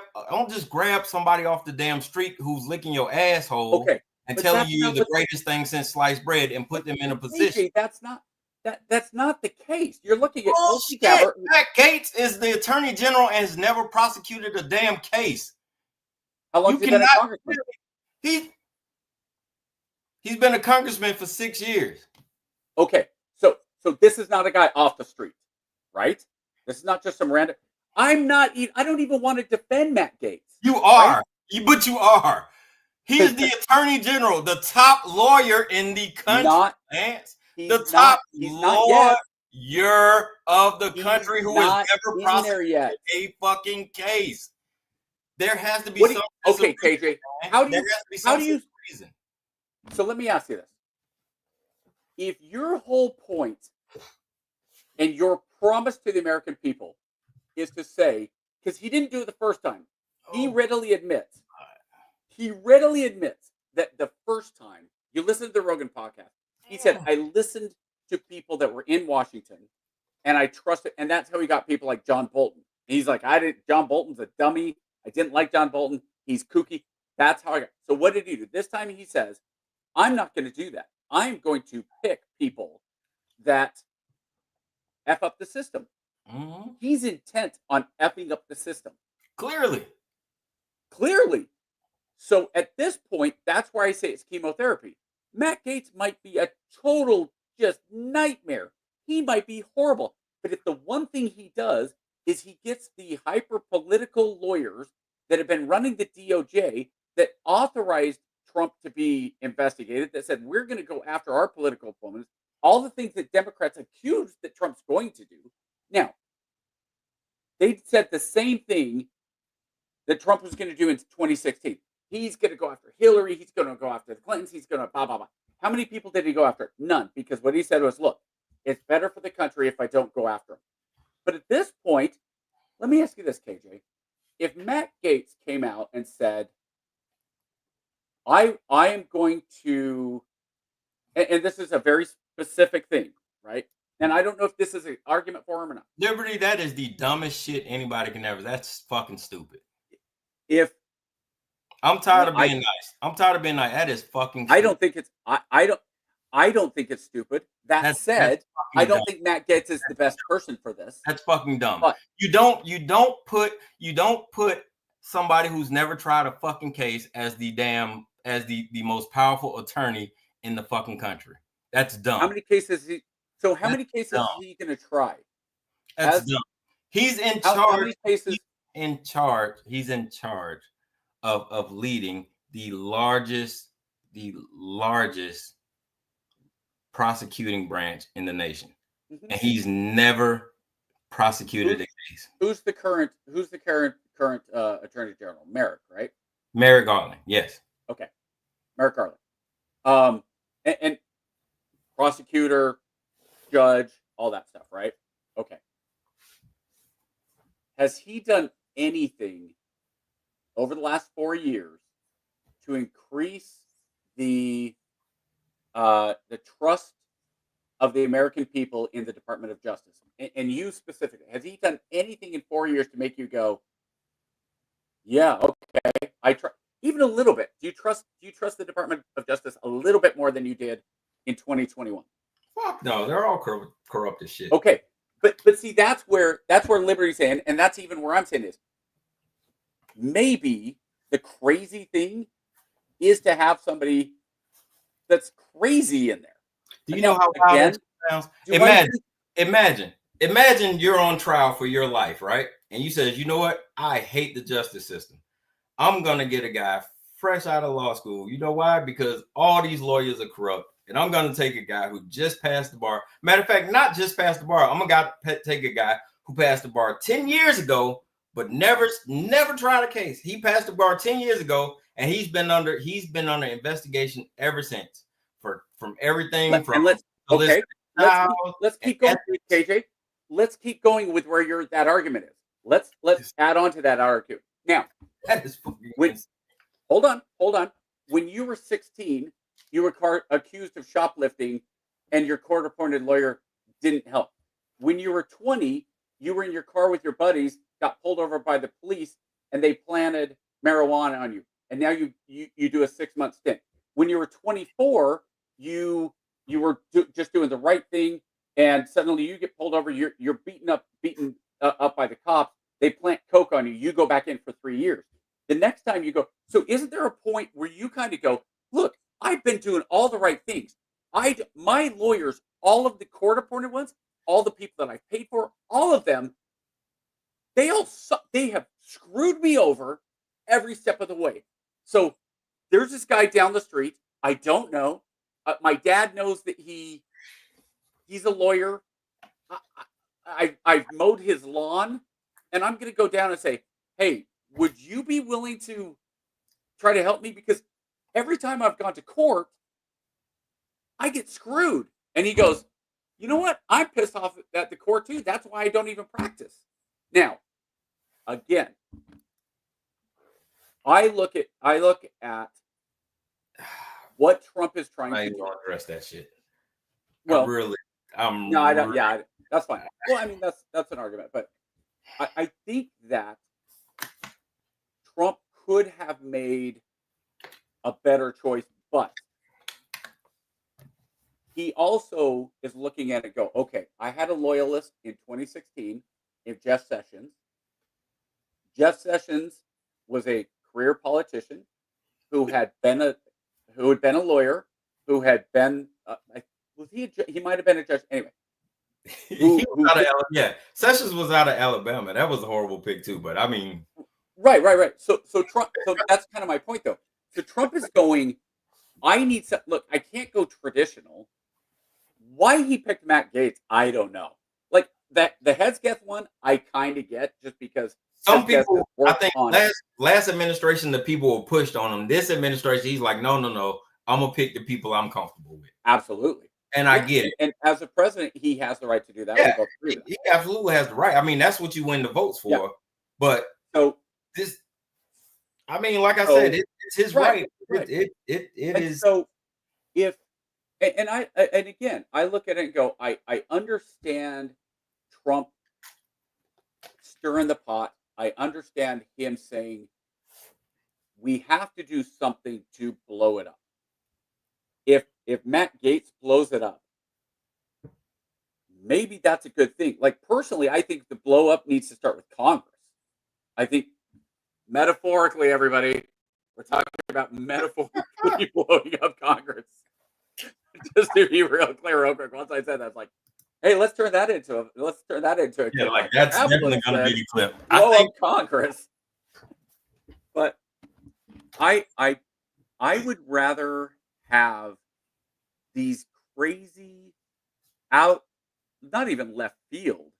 somebody off the damn street who's licking your asshole and telling you you're the greatest thing since sliced bread and put them in a position. That's not the case. You're looking at Tulsi Gabbard. Matt Gaetz is the attorney general and has never prosecuted a damn case. How long has he been a congressman? He's been a congressman for 6 years. Okay, so this is not a guy off the street, right? This is not just some random. I don't even want to defend Matt Gaetz. You are, right? But you are. He is the attorney general, the top lawyer in the country. The top lawyer of the country who has never prosecuted a fucking case. There has to be some. Okay, KJ. How do you reason? So let me ask you this: if your whole point and your promise to the American people is to say, because he didn't do it the first time, he readily admits that the first time you listened to the Rogan podcast, he said, I listened to people that were in Washington and I trusted, and that's how he got people like John Bolton. He's like, John Bolton's a dummy. I didn't like John Bolton. He's kooky. That's how I got. So what did he do? This time he says, I'm not going to do that. I'm going to pick people that F up the system. Mhm. He's intent on effing up the system. Clearly. So at this point, that's why I say it's chemotherapy. Matt Gaetz might be a total just nightmare. He might be horrible. But if the one thing he does is he gets the hyper political lawyers that have been running the DOJ that authorized Trump to be investigated, that said, we're going to go after our political opponents, all the things that Democrats accused that Trump's going to do. Now, they said the same thing that Trump was going to do in 2016. He's going to go after Hillary. He's going to go after the Clintons. He's going to blah, blah, blah. How many people did he go after? None. Because what he said was, look, it's better for the country if I don't go after him. But at this point, let me ask you this, KJ. If Matt Gaetz came out and said, I am going to, and this is a very specific thing, right? And I don't know if this is an argument for him or not. Liberty, that is the dumbest shit anybody can ever. That's fucking stupid. If I'm tired of being nice. I'm tired of being nice. That is fucking stupid. I don't think it's I don't think it's stupid. That said, I don't think Matt Gaetz is the best person for this. That's fucking dumb. But you don't put somebody who's never tried a fucking case as the most powerful attorney in the fucking country. That's dumb. How many cases is he going to try? That's dumb. He's in charge. How many cases? He's in charge of leading the largest prosecuting branch in the nation. Mm-hmm. And he's never prosecuted a case. Who's the current attorney general? Merrick, right? Merrick Garland, yes. Okay. Merrick Garland. And prosecutor, judge, all that stuff, right? Okay. Has he done anything over the last 4 years to increase the trust of the American people in the Department of Justice? And you specifically, has he done anything in 4 years to make you go, yeah, okay, I trust, even a little bit? Do you trust the Department of Justice a little bit more than you did in 2021? Fuck no, they're all corrupt as shit. Okay, but see, that's where Liberty's saying, and that's even where I'm saying is, maybe the crazy thing is to have somebody that's crazy in there. Do you know how wild that sounds? Imagine you're on trial for your life, right? And you says, you know what? I hate the justice system. I'm gonna get a guy fresh out of law school. You know why? Because all these lawyers are corrupt. And I'm gonna take a guy who just passed the bar. Matter of fact, not just passed the bar. I'm gonna take a guy who passed the bar 10 years ago, but never tried a case. He passed the bar 10 years ago, and he's been under investigation ever since. From everything. Let's keep going, KJ. Let's keep going with where that argument is. Let's add on to that argument. Now, that is hold on. When you were 16, you were accused of shoplifting, and your court-appointed lawyer didn't help. When you were 20, you were in your car with your buddies, got pulled over by the police, and they planted marijuana on you. And now you do a 6-month stint. When you were 24, you were just doing the right thing, and suddenly you get pulled over. You're beaten up by the cops. They plant coke on you. You go back in for 3 years. The next time you go. So isn't there a point where you kind of go, look, I've been doing all the right things. My lawyers, all of the court-appointed ones, all the people that I paid for, all of them, they have screwed me over every step of the way. So there's this guy down the street. I don't know. My dad knows that he's a lawyer. I've mowed his lawn, and I'm going to go down and say, hey, would you be willing to try to help me? Because every time I've gone to court, I get screwed. And he goes, you know what? I'm pissed off at the court too. That's why I don't even practice. Now, again, I look at what Trump is trying to do. Address that shit. Well, I don't. Yeah, that's fine. Well, I mean, that's an argument, but I think that Trump could have made a better choice, but he also is looking at it. Go, okay, I had a loyalist in 2016 in Jeff Sessions. Jeff Sessions was a career politician who had been a lawyer, who had been was he he might have been a judge anyway. He was out of Alabama. Yeah, Sessions was out of Alabama. That was a horrible pick too. But I mean, right. So Trump. So that's kind of my point, though. So Trump is going. I need some. Look, I can't go traditional. Why he picked Matt Gaetz, I don't know. Like that, the Hedseth one, I kind of get just because some people. I think last administration, the people were pushed on him. This administration, he's like, no. I'm gonna pick the people I'm comfortable with. Absolutely. And I get it. And as a president, he has the right to do that. Yeah, he absolutely has the right. I mean, that's what you win the votes for. Yeah. But so this, I mean, like I said, it's his right. It is. So if and again, I look at it and go, I understand Trump stirring the pot. I understand him saying we have to do something to blow it up. If Matt Gaetz blows it up, maybe that's a good thing. Like personally, I think the blow up needs to start with Congress. I think metaphorically, everybody, we're talking about metaphorically blowing up Congress. Just to be real clear, real quick. Once I said that, I was like, hey, let's turn that into a yeah, like that's definitely gonna be the clip. Blow up Congress. But I would rather have these crazy out, not even left field.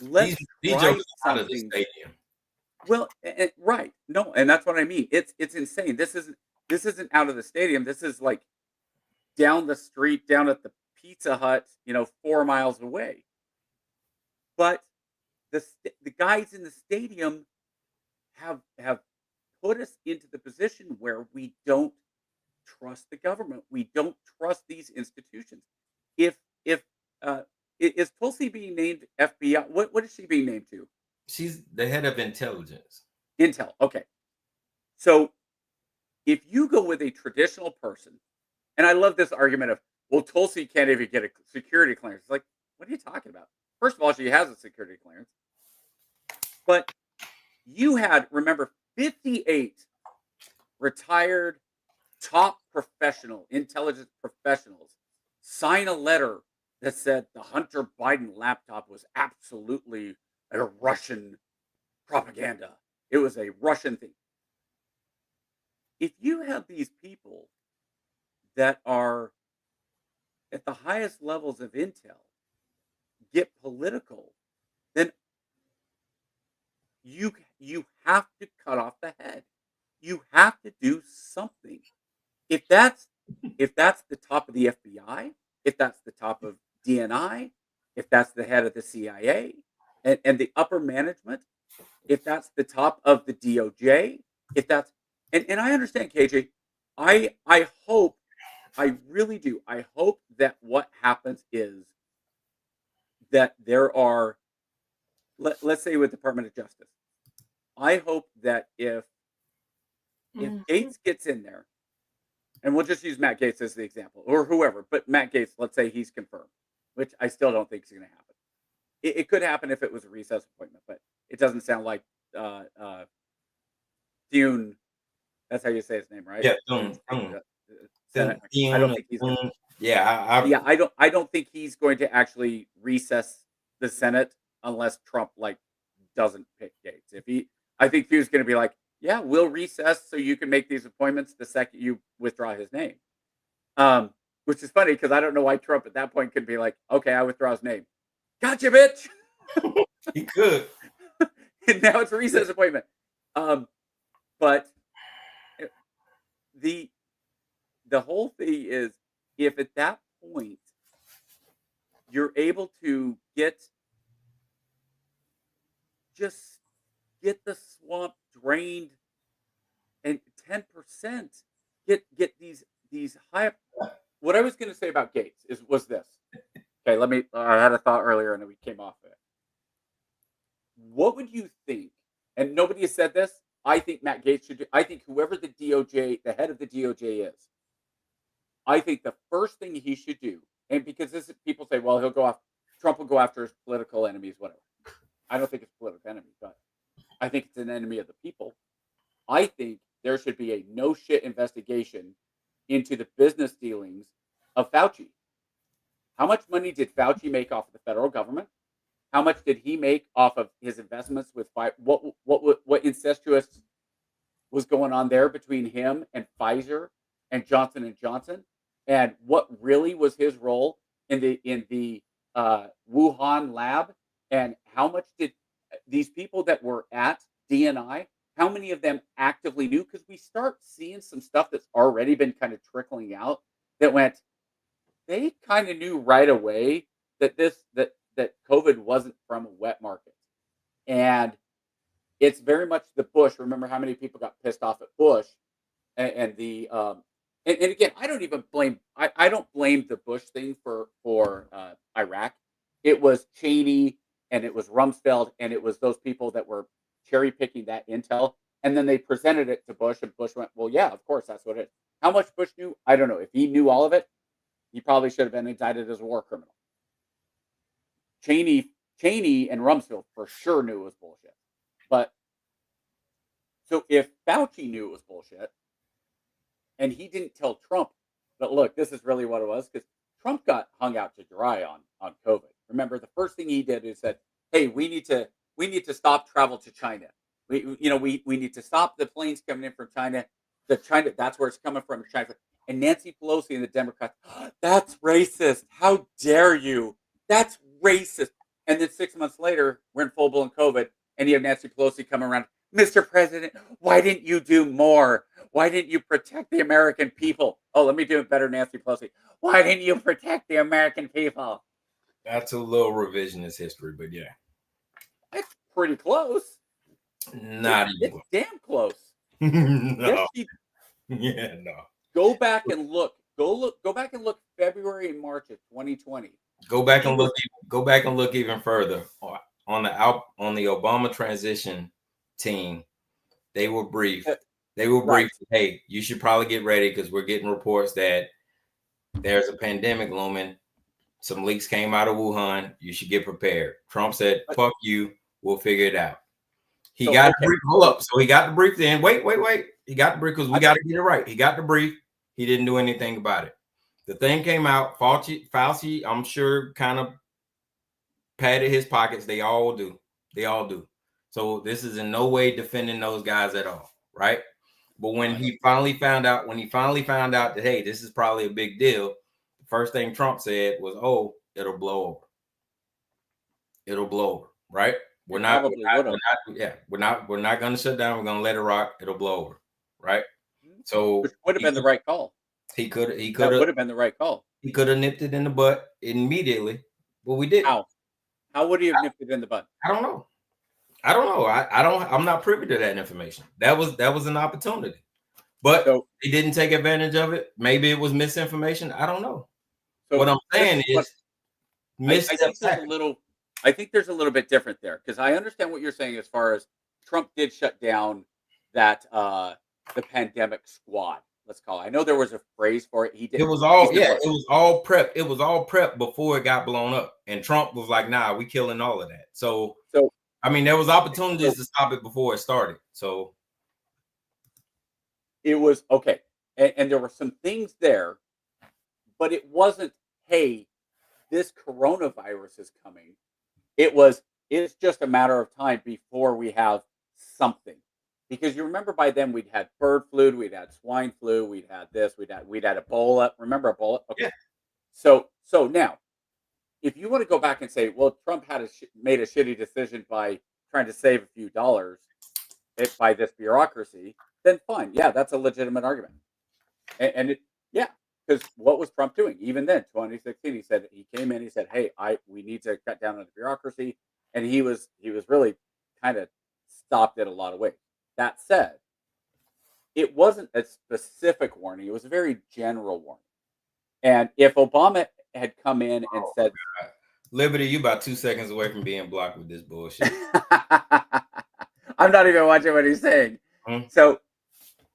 Let's try out of the stadium. Well, right, no, and that's what I mean. It's insane. This isn't out of the stadium. This is like down the street, down at the Pizza Hut, 4 miles away. But the guys in the stadium have put us into the position where we don't trust the government. We don't trust these institutions. If is Tulsi being named FBI? What is she being named to? She's the head of intelligence. Intel. Okay. So if you go with a traditional person, and I love this argument of, well, Tulsi can't even get a security clearance. It's like, what are you talking about? First of all, she has a security clearance. But you had, remember, 58 retired top intelligence professionals sign a letter that said the Hunter Biden laptop was absolutely a Russian propaganda. It was a Russian thing. If you have these people that are at the highest levels of intel get political, then you have to cut off the head. You have to do something. If that's the top of the FBI, if that's the top of DNI, if that's the head of the CIA and the upper management, if that's the top of the DOJ, if that's and I understand, KJ. I hope, I really do. I hope that what happens is that there are, let's say with Department of Justice, I hope that if Gaetz gets in there, and we'll just use Matt Gaetz as the example, or whoever, but Matt Gaetz, let's say he's confirmed, which I still don't think is going to happen. It could happen if it was a recess appointment, but it doesn't sound like Thune. That's how you say his name, right? Yeah, I don't think he's gonna, I don't think he's going to actually recess the Senate unless Trump doesn't pick Gaetz. I think Thune's going to be like, yeah, we'll recess so you can make these appointments the second you withdraw his name. Which is funny because I don't know why Trump at that point could be like, okay, I withdraw his name. Gotcha, bitch. He could. And now it's a recess appointment. But the whole thing is, if at that point you're able to get the swamp drained and 10% get these high. What I was going to say about Gaetz was this. Okay, I had a thought earlier and we came off of it. What would you think? And nobody has said this. I think Matt Gaetz should do. I think whoever the head of the DOJ is, I think the first thing he should do, and because this is, people say, well, Trump will go after his political enemies, whatever. I don't think it's political enemy, but I think it's an enemy of the people. I think there should be a no shit investigation into the business dealings of Fauci. How much money did Fauci make off of the federal government? How much did he make off of his investments with what incestuous was going on there between him and Pfizer and Johnson and Johnson? And what really was his role in the Wuhan lab? And how much did these people that were at DNI, how many of them actively knew? Because we start seeing some stuff that's already been kind of trickling out that they kind of knew right away that that COVID wasn't from a wet market. And it's very much the Bush. Remember how many people got pissed off at Bush and again, I don't even blame, I don't blame the Bush thing for Iraq. It was Cheney and it was Rumsfeld and it was those people that were cherry picking that intel. And then they presented it to Bush and Bush went, well, yeah, of course, that's what it is. How much Bush knew? I don't know. If he knew all of it, he probably should have been indicted as a war criminal. Cheney and Rumsfeld for sure knew it was bullshit. But so if Fauci knew it was bullshit and he didn't tell Trump, but look, this is really what it was, because Trump got hung out to dry on COVID. Remember, the first thing he did is said, hey, we need to stop travel to China. We need to stop the planes coming in from China. China, that's where it's coming from, China. And Nancy Pelosi and the Democrats, that's racist. How dare you? That's racist. And then 6 months later, we're in full-blown COVID, and you have Nancy Pelosi coming around, Mr. President, why didn't you do more? Why didn't you protect the American people? Oh, let me do it better, Nancy Pelosi. Why didn't you protect the American people? That's a little revisionist history, but yeah. It's pretty close. Not even. It's damn close. No. Yeah, no. Go back and look. Go back and look February and March of 2020. Go back and look even further. On the Obama transition team, they were briefed. Right. Hey, you should probably get ready because we're getting reports that there's a pandemic looming. Some leaks came out of Wuhan. You should get prepared. Trump said, fuck you. We'll figure it out. He got the brief. Hold up. So he got the brief then. Wait. He got the brief because we got to get it right. He got the brief. He didn't do anything about it. The thing came out. Fauci, I'm sure, kind of padded his pockets. They all do. So this is in no way defending those guys at all, right? But when he finally found out that, hey, this is probably a big deal, the first thing Trump said was, oh, it'll blow over, right? We're not going to shut down. We're going to let it rock. It'll blow over, right? So which would have been the right call. He could would have been the right call. He could have nipped it in the butt immediately, but we didn't. How would he have nipped it in the butt? I don't know. I'm not privy to that information. That was an opportunity, but he didn't take advantage of it. Maybe it was misinformation. I don't know. So what I'm saying is, I think there's a little bit different there, because I understand what you're saying as far as Trump did shut down that the pandemic squad. Let's call it. I know there was a phrase for it. He did. It was all prep. It was all prep before it got blown up. And Trump was like, "Nah, we killing all of that." So I mean, there was opportunities to stop it before it started. So it was okay, and there were some things there, but it wasn't, hey, this coronavirus is coming. It's just a matter of time before we have something. Because you remember by then we'd had bird flu, we'd had swine flu, we'd had this, we'd had Ebola. Remember Ebola? Okay. Yeah. So now, if you want to go back and say, well, Trump made a shitty decision by trying to save a few dollars by this bureaucracy, then fine. Yeah, that's a legitimate argument. Because what was Trump doing? Even then, 2016, he came in, he said, hey, we need to cut down on the bureaucracy. And he was really kind of stopped it a lot of ways. That said, it wasn't a specific warning. It was a very general warning. And if Obama had come in and said, God. Liberty, you about 2 seconds away from being blocked with this bullshit. I'm not even watching what he's saying. So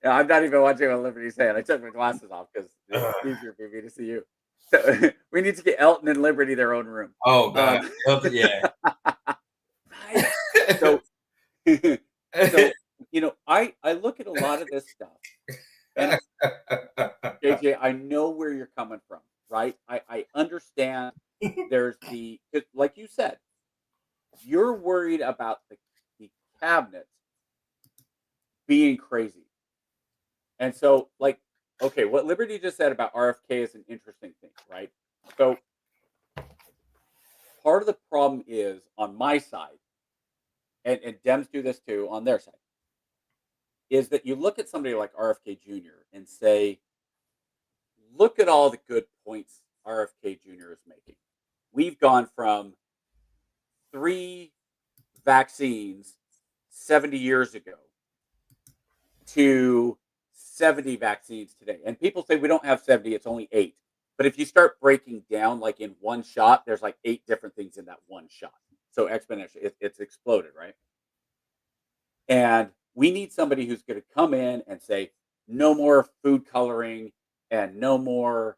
I'm not even watching what Liberty's saying. I took my glasses off because It's easier for me to see you. So we need to get Elton and Liberty their own room. Oh God. Yeah. Right. So, so I look at a lot of this stuff, and JJ, I know where you're coming from, right? I understand. There's like you said, you're worried about the cabinet being crazy, and so like, okay, what Liberty just said about RFK is an interesting thing, right? So part of the problem is on my side, and Dems do this too on their side, is that you look at somebody like RFK Jr. and say, look at all the good points RFK Jr. is making. We've gone from 3 vaccines 70 years ago to 70 vaccines today. And people say we don't have 70, it's only 8. But if you start breaking down, like in one shot, there's like 8 different things in that one shot. So exponentially, it's exploded, right? And we need somebody who's going to come in and say, no more food coloring and no more,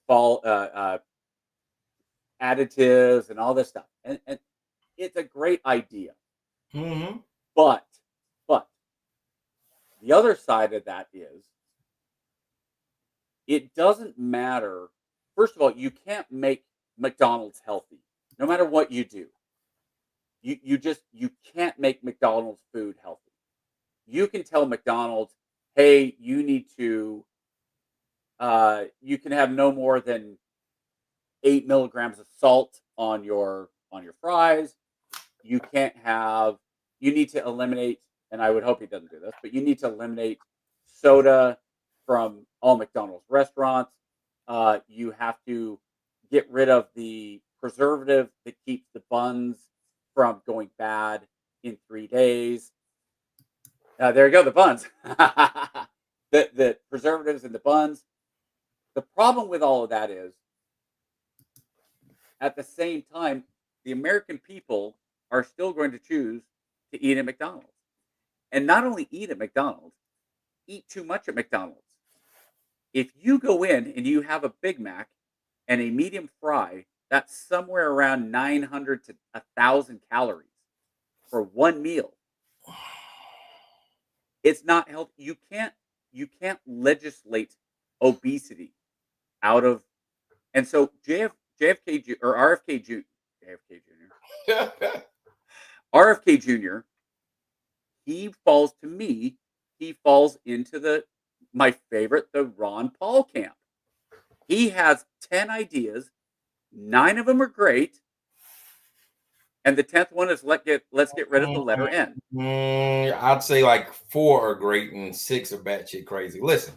fall additives and all this stuff. And it's a great idea. Mm-hmm. But the other side of that is it doesn't matter. First of all, you can't make McDonald's healthy, no matter what you do. You can't make McDonald's food healthy. You can tell McDonald's, hey, you need to, you can have no more than 8 milligrams of salt on your fries. You need to eliminate, and I would hope he doesn't do this, but you need to eliminate soda from all McDonald's restaurants. You have to get rid of the preservative that keeps the buns from going bad in 3 days. There you go, the buns. the preservatives in the buns. The problem with all of that is, at the same time, the American people are still going to choose to eat at McDonald's. And not only eat at McDonald's, eat too much at McDonald's. If you go in and you have a Big Mac and a medium fry, that's somewhere around 900 to 1,000 calories for one meal. It's not healthy. You can't legislate obesity out of, and so JFK or RFK Jr. RFK Jr. He falls into my favorite, the Ron Paul camp. He has 10 ideas, 9 of them are great, and the 10th one is let's get rid of the letter N. I'd say like 4 are great and 6 are batshit crazy. Listen,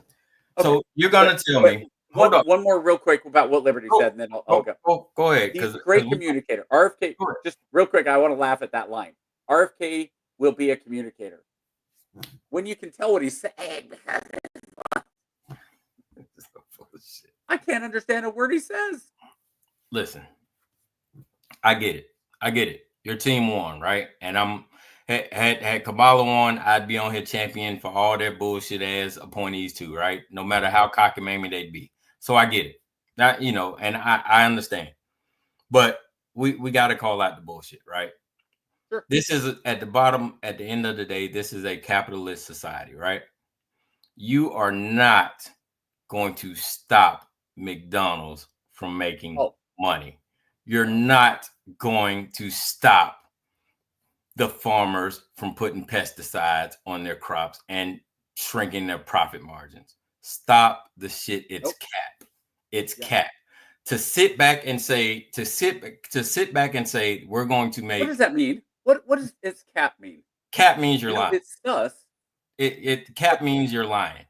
okay. So you're gonna tell me one more real quick about what Liberty said, and then I'll go. Go ahead. He's a great communicator. RFK, just real quick, I want to laugh at that line. RFK will be a communicator. When you can tell what he's saying, I can't understand a word he says. Listen, I get it. Your team won, right? And had Kabbalah won, I'd be on here champion for all their bullshit ass appointees too, right? No matter how cockamamie they'd be. So I get it. That, and I understand. But we got to call out the bullshit, right? Sure. This is at the end of the day, this is a capitalist society, right? You are not going to stop McDonald's from making money. You're not going to stop the farmers from putting pesticides on their crops and shrinking their profit margins. Stop the shit. It's cap. It's cap. To sit back and say we're going to make. What does that mean? What does its cap mean? Cap means you're lying. It's us. It cap means you're lying.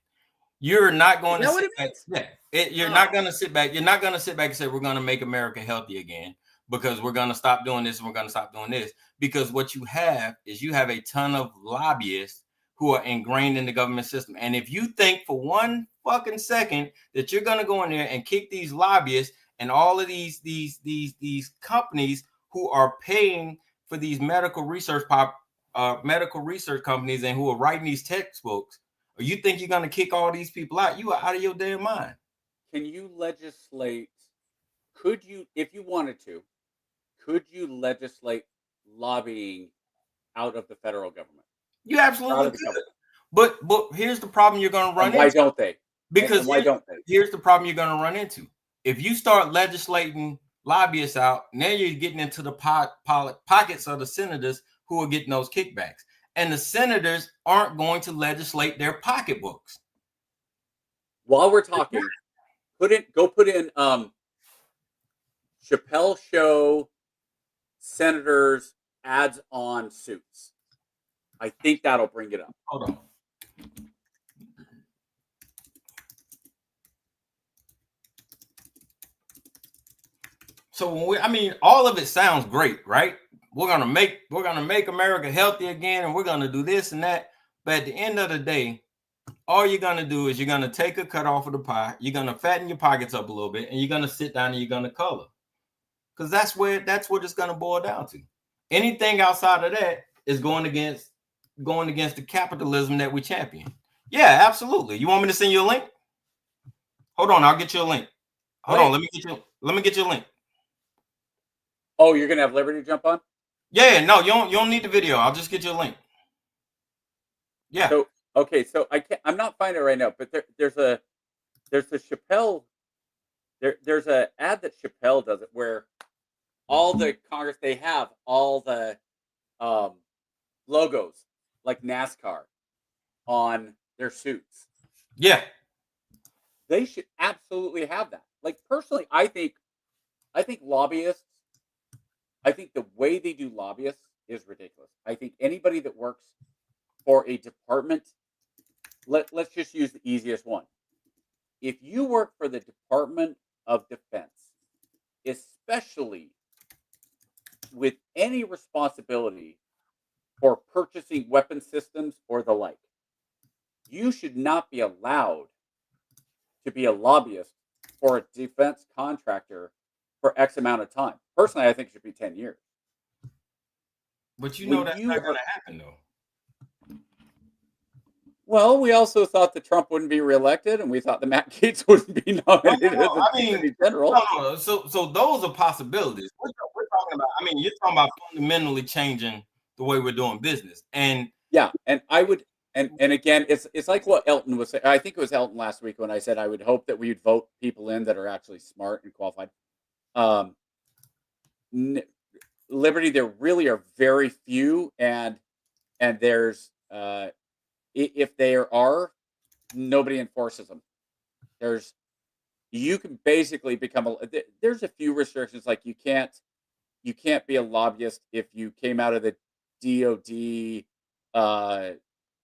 You're not going to sit back. You're not going to sit back. You're not going to sit back and say we're going to make America healthy again because we're going to stop doing this and we're going to stop doing this. Because what you have is a ton of lobbyists who are ingrained in the government system. And if you think for one fucking second that you're going to go in there and kick these lobbyists and all of these companies who are paying for these medical research companies and who are writing these textbooks, or you think you're going to kick all these people out, you are out of your damn mind. can you legislate? Could you, if you wanted to, could you legislate lobbying out of the federal government, You out absolutely of the could. government? But here's the problem you're going to run And why into. don't they? Because And why don't they? here's the problem you're going to run into. If you start legislating lobbyists out, now you're getting into the pockets of the senators who are getting those kickbacks. And the senators aren't going to legislate their pocketbooks. While we're talking, put in Chappelle Show senators ads on suits. I think that'll bring it up. Hold on. So all of it sounds great, right? We're gonna make America healthy again, and we're gonna do this and that. But at the end of the day, all you're gonna do is you're gonna take a cut off of the pie, you're gonna fatten your pockets up a little bit, and you're gonna sit down and you're gonna color. Because that's what it's gonna boil down to. Anything outside of that is going against the capitalism that we champion. Yeah, absolutely. You want me to send you a link? Hold on, I'll get you a link. Hold on, let me get you a link. Oh, you're gonna have Liberty jump on? Yeah, no, you don't need the video. I'll just get you a link. Yeah. So I'm not finding it right now, but there's a Chappelle. There's a ad that Chappelle does it where all the Congress, they have all the logos like NASCAR on their suits. Yeah. They should absolutely have that. Like, personally, I think lobbyists, I think the way they do lobbyists is ridiculous. I think anybody that works for a department, let's just use the easiest one. If you work for the Department of Defense, especially with any responsibility for purchasing weapon systems or the like, you should not be allowed to be a lobbyist for a defense contractor for X amount of time. Personally, I think it should be 10 years. But that's not going to happen, though. Well, we also thought that Trump wouldn't be reelected, and we thought that Matt Gaetz wouldn't be nominated as Attorney General. No. So those are possibilities. We're talking about. You're talking about fundamentally changing the way we're doing business, and yeah, and I would, and again, it's like what Elton was saying. I think it was Elton last week when I said I would hope that we'd vote people in that are actually smart and qualified. Liberty, there really are very few, and there's if there are, nobody enforces them. You can basically become there's a few restrictions, like you can't be a lobbyist if you came out of the DOD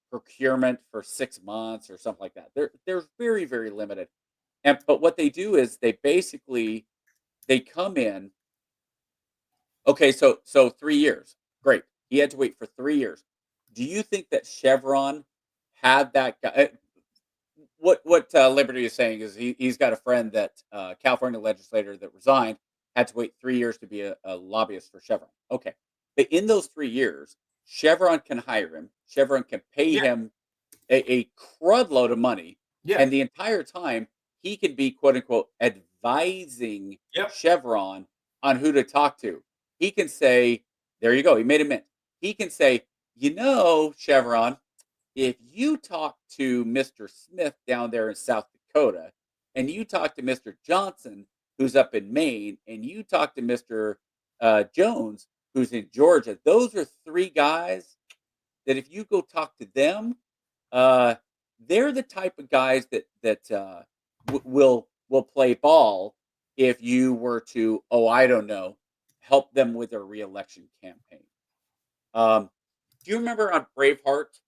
procurement for 6 months or something like that. They're very, very limited. But what they do is they come in. Okay, so 3 years. Great. He had to wait for 3 years. Do you think that Chevron had that guy? What Liberty is saying is he's got a friend that California legislator that resigned had to wait 3 years to be a lobbyist for Chevron. Okay, but in those 3 years, Chevron can hire him. Chevron can pay him a crud load of money, and the entire time he can be quote unquote advising Chevron on who to talk to. He can say, "There you go." He made a mint. He can say, Chevron, if you talk to Mr. Smith down there in South Dakota, and you talk to Mr. Johnson, who's up in Maine, and you talk to Mr. Jones, who's in Georgia, those are 3 guys that if you go talk to them, they're the type of guys that will play ball if you were to, help them with their reelection campaign. Do you remember on Braveheart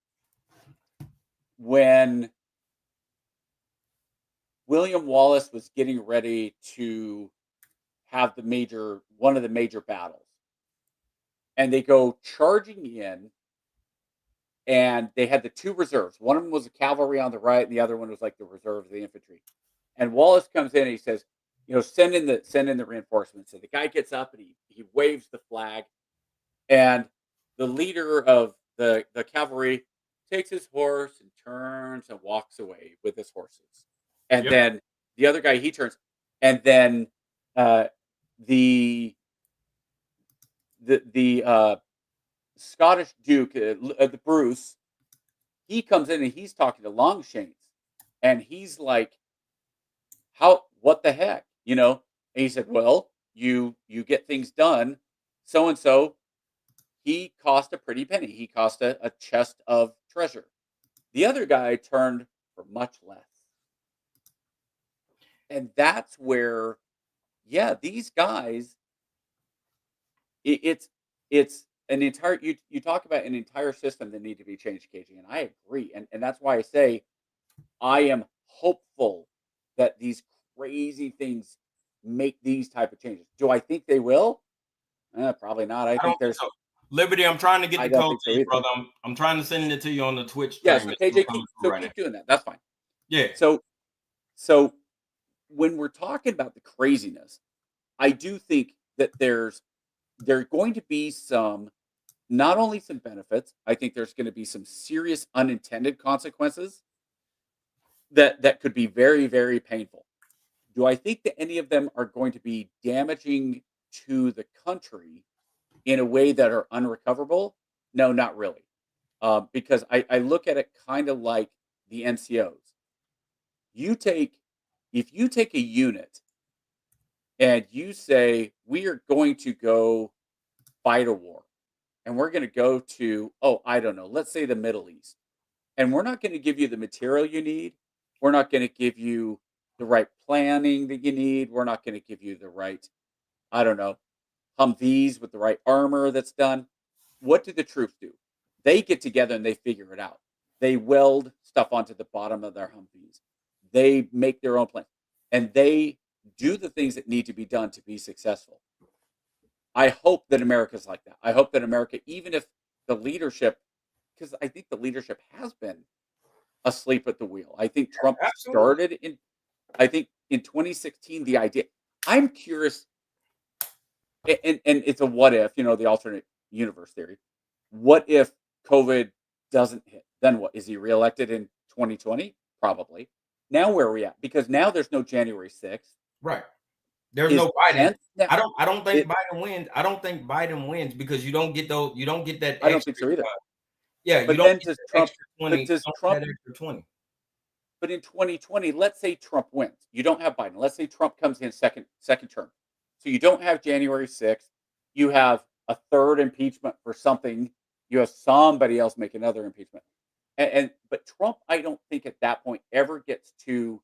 when William Wallace was getting ready to have one of the major battles, and they go charging in, and they had the 2 reserves. One of them was the cavalry on the right, and the other one was like the reserve of the infantry. And Wallace comes in and he says, send in the reinforcements. So the guy gets up and he waves the flag, and the leader of the cavalry takes his horse and turns and walks away with his horses. And then The other guy, he turns, and then the Scottish Duke, the Bruce, he comes in and he's talking to Longshanks, and he's like, what the heck, you know? And he said, well, you get things done. So and so, he cost a pretty penny. He cost a chest of treasure. The other guy turned for much less. And that's where, yeah, these guys, it's an entire, you talk about an entire system that need to be changed, KG, and I agree. And that's why I say I am hopeful that these crazy things make these type of changes. Do I think they will? Probably not. I think there's so. Liberty, I'm trying to get the code to you, brother. either. I'm trying to send it to you on the Twitch stream. Yeah, so KJ, keep doing that. That's fine. Yeah. So when we're talking about the craziness, I do think that there's going to be not only some benefits, I think there's going to be some serious unintended consequences that could be very, very painful. Do I think that any of them are going to be damaging to the country in a way that are unrecoverable? No, not really. Because I look at it kind of like the NCOs. If you take a unit and you say, we are going to go fight a war, and we're going to go to, I don't know, let's say the Middle East, and we're not going to give you the material you need. We're not going to give you the right planning that you need. We're not going to give you the right, I don't know, Humvees with the right armor that's done. What do the troops do? They get together and they figure it out. They weld stuff onto the bottom of their Humvees. They make their own plans, and they do the things that need to be done to be successful. I hope that America's like that. I hope that America, even if the leadership, because I think the leadership has been asleep at the wheel. I think Trump started in 2016, the idea. I'm curious, and it's a what if, the alternate universe theory. What if COVID doesn't hit? Then what? Is he reelected in 2020? Probably. Now where are we at? Because now there's no January 6th. Right. There's no Biden. I don't think Biden wins. I don't think Biden wins because you don't get those. You don't get that. I don't think so either. Yeah, but you don't get that extra 20. Does Trump extra 20? But in 2020, let's say Trump wins. You don't have Biden. Let's say Trump comes in second term. So you don't have January 6th. You have a third impeachment for something. You have somebody else make another impeachment. But Trump, I don't think at that point ever gets to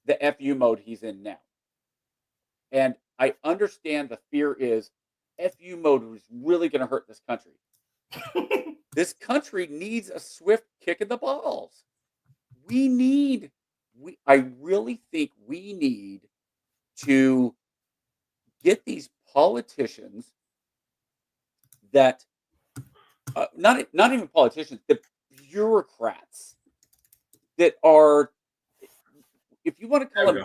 the FU mode he's in now. And I understand the fear is FU mode is really going to hurt this country. This country needs a swift kick in the balls. I really think we need to get these politicians that, not even politicians, the bureaucrats that are, if you want to call them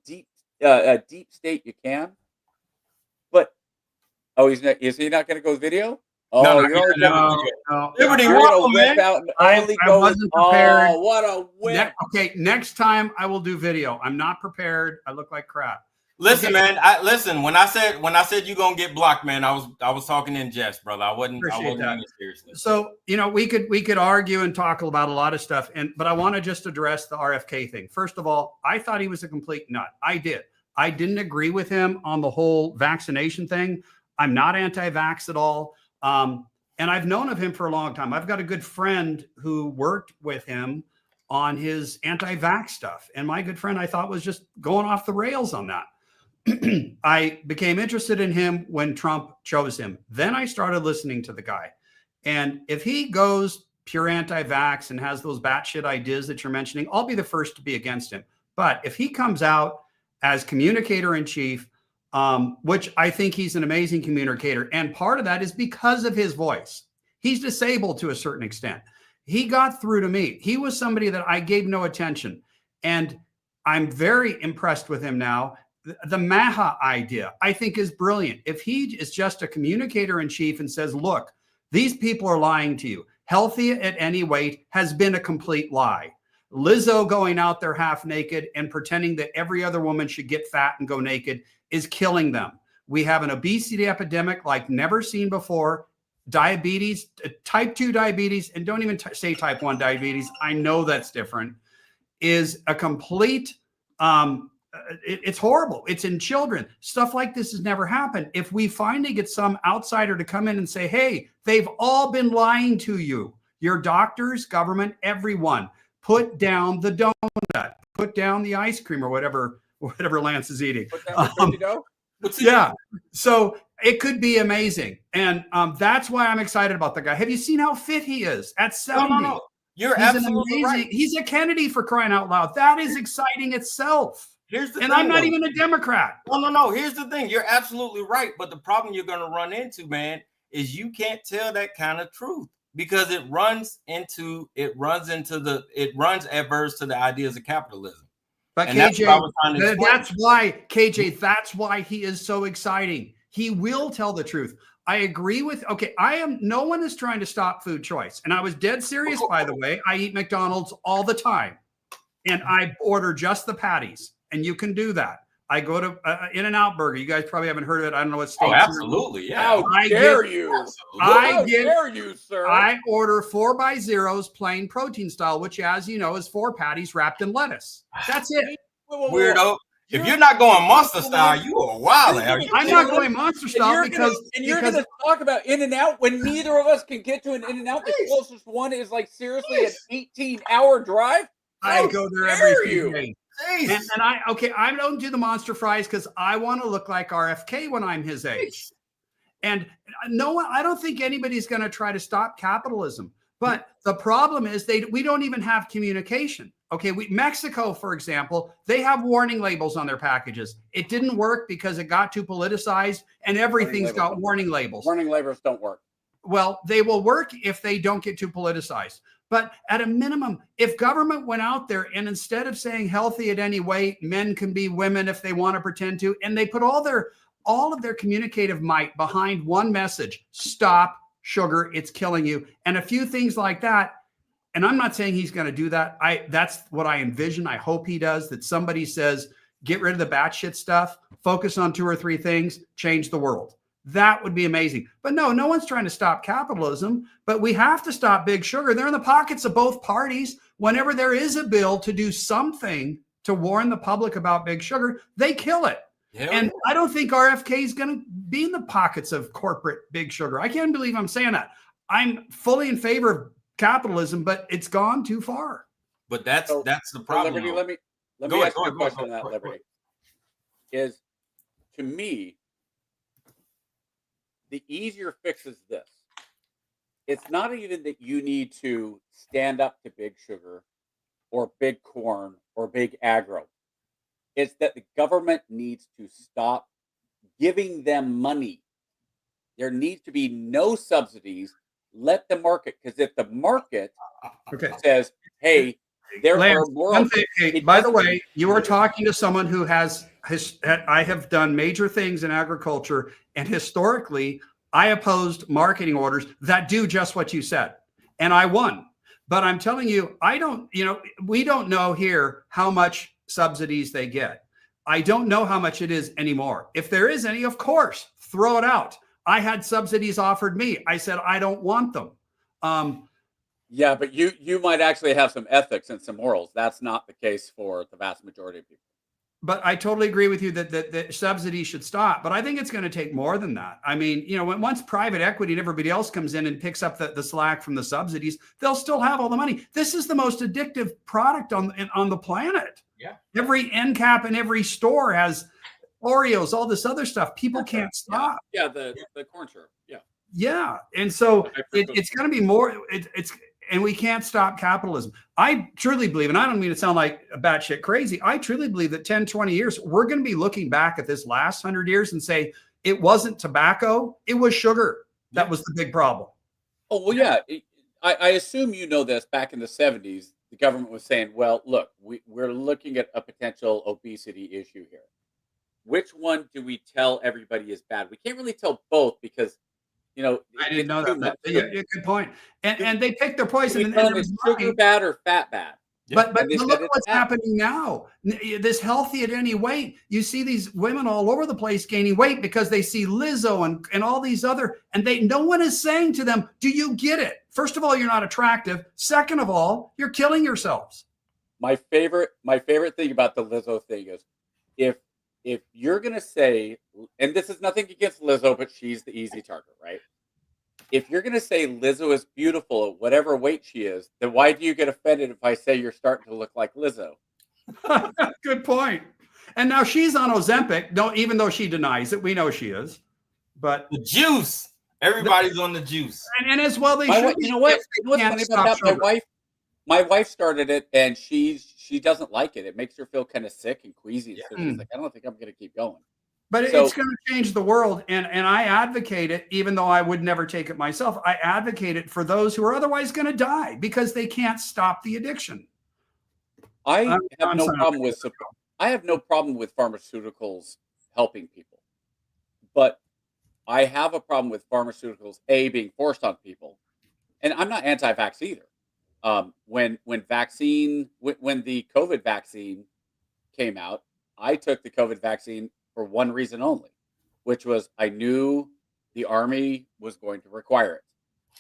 deep, deep state, you can. But is he not going to go video? No. Liberty, welcome, man. I wasn't prepared. Oh, what a win! Okay, next time I will do video. I'm not prepared. I look like crap. Listen, man. Listen. When I said you're gonna get blocked, man, I was talking in jest, brother. I wasn't taking it seriously. So we could argue and talk about a lot of stuff, but I want to just address the RFK thing. First of all, I thought he was a complete nut. I did. I didn't agree with him on the whole vaccination thing. I'm not anti-vax at all. And I've known of him for a long time. I've got a good friend who worked with him on his anti-vax stuff. And my good friend, I thought, was just going off the rails on that. I became interested in him when Trump chose him. Then I started listening to the guy. And if he goes pure anti-vax and has those batshit ideas that you're mentioning, I'll be the first to be against him. But if he comes out as communicator in chief, which I think he's an amazing communicator. And part of that is because of his voice. He's disabled to a certain extent. He got through to me. He was somebody that I gave no attention. And I'm very impressed with him now. The Maha idea, I think, is brilliant. If he is just a communicator in chief and says, look, these people are lying to you. Healthy at any weight has been a complete lie. Lizzo going out there half naked and pretending that every other woman should get fat and go naked is killing them. We have an obesity epidemic like never seen before. Diabetes, type 2 diabetes, and don't even say type 1 diabetes. I know that's different, is a complete, it's horrible. It's in children. Stuff like this has never happened. If we finally get some outsider to come in and say, hey, they've all been lying to you, your doctors, government, everyone, put down the donut, put down the ice cream or whatever Lance is eating. Put down the cookie dough? Yeah. So it could be amazing. And that's why I'm excited about the guy. Have you seen how fit he is at 70? No. You're absolutely right. He's a Kennedy, for crying out loud. That is exciting itself. Here's the and thing, I'm not even a Democrat. No. Here's the thing. You're absolutely right. But the problem you're going to run into, man, is you can't tell that kind of truth because it runs adverse to the ideas of capitalism. But and KJ, that's why he is so exciting. He will tell the truth. I agree with, no one is trying to stop food choice. And I was dead serious, by the way. I eat McDonald's all the time and I order just the patties, and you can do that. I go to In-N-Out Burger. You guys probably haven't heard of it. I don't know what state. Oh, absolutely. Yeah. How dare you, sir? I order 4x0s plain protein style, which, as you know, is 4 patties wrapped in lettuce. That's it. Weirdo. If you're not going monster style, you are wild. I'm not going monster style because you're going to talk about In-N-Out when neither of us can get to an In-N-Out. The closest one is like seriously an 18-hour drive. I go there every few days. And I don't do the monster fries because I want to look like RFK when I'm his age. And I don't think anybody's going to try to stop capitalism. But the problem is we don't even have communication. Mexico, for example, they have warning labels on their packages. It didn't work because it got too politicized and everything's got warning labels. Warning labels don't work. Well, they will work if they don't get too politicized. But at a minimum, if government went out there and instead of saying healthy at any weight, men can be women if they want to pretend to, and they put all of their communicative might behind one message: stop sugar, it's killing you, and a few things like that. And I'm not saying he's going to do that. That's what I envision. I hope he does, that somebody says, get rid of the batshit stuff, focus on 2 or 3 things, change the world. That would be amazing. But no one's trying to stop capitalism, but we have to stop big sugar. They're in the pockets of both parties. Whenever there is a bill to do something to warn the public about big sugar, they kill it. Yeah. And I don't think RFK is going to be in the pockets of corporate big sugar. I can't believe I'm saying that. I'm fully in favor of capitalism, but it's gone too far. But that's the problem. Liberty, let me ask you a question on that, Liberty. Is, to me, the easier fix is this. It's not even that you need to stand up to big sugar or big corn or big agro. It's that the government needs to stop giving them money. There needs to be no subsidies. Let the market, because if the market says, hey, there are more. By the way, you are talking to someone who I have done major things in agriculture, and historically, I opposed marketing orders that do just what you said, and I won. But I'm telling you, we don't know here how much subsidies they get. I don't know how much it is anymore. If there is any, of course, throw it out. I had subsidies offered me. I said, I don't want them. Yeah, but you might actually have some ethics and some morals. That's not the case for the vast majority of people. But I totally agree with you that subsidies should stop. But I think it's going to take more than that. I mean, once private equity and everybody else comes in and picks up the slack from the subsidies, they'll still have all the money. This is the most addictive product on the planet. Yeah. Every end cap in every store has Oreos, all this other stuff. People can't stop. Yeah, the corn syrup. Yeah. Yeah. And so it's going to be more. And we can't stop capitalism. I truly believe, and I don't mean to sound like a batshit crazy, I truly believe that 10, 20 years, we're going to be looking back at this last 100 years and say, it wasn't tobacco, it was sugar. That was the big problem. Oh, well, yeah. I assume you know this. Back in the 70s, the government was saying, well, look, we're looking at a potential obesity issue here. Which one do we tell everybody is bad? We can't really tell both because, I didn't know that. Yeah, good point. And they pick their poison. Is sugar bad or fat bad? But And they look said at it's what's bad. happening now. This healthy at any weight. You see these women all over the place gaining weight because they see Lizzo and all these other, and no one is saying to them, do you get it? First of all, you're not attractive. Second of all, you're killing yourselves. My favorite thing about the Lizzo thing is if you're gonna say, and this is nothing against Lizzo, but she's the easy target, right? If you're gonna say Lizzo is beautiful at whatever weight she is, then why do you get offended if I say you're starting to look like Lizzo? Good point. And now she's on Ozempic, even though she denies it. We know she is. But The juice. Everybody's on the juice. and as well they My should wife, be. you know what? If they You know what's can't funny stop about that? sugar. My wife started it, and she doesn't like it. It makes her feel kind of sick and queasy. So she's Mm. like, I don't think I'm going to keep going. But So- it's going to change the world. And I advocate it, even though I would never take it myself. I advocate it for those who are otherwise going to die because they can't stop the addiction. I have I'm no sorry. problem with I have no problem with pharmaceuticals helping people, but I have a problem with pharmaceuticals being forced on people, and I'm not anti-vax either. When the COVID vaccine came out, I took the COVID vaccine for one reason only, which was I knew the Army was going to require it.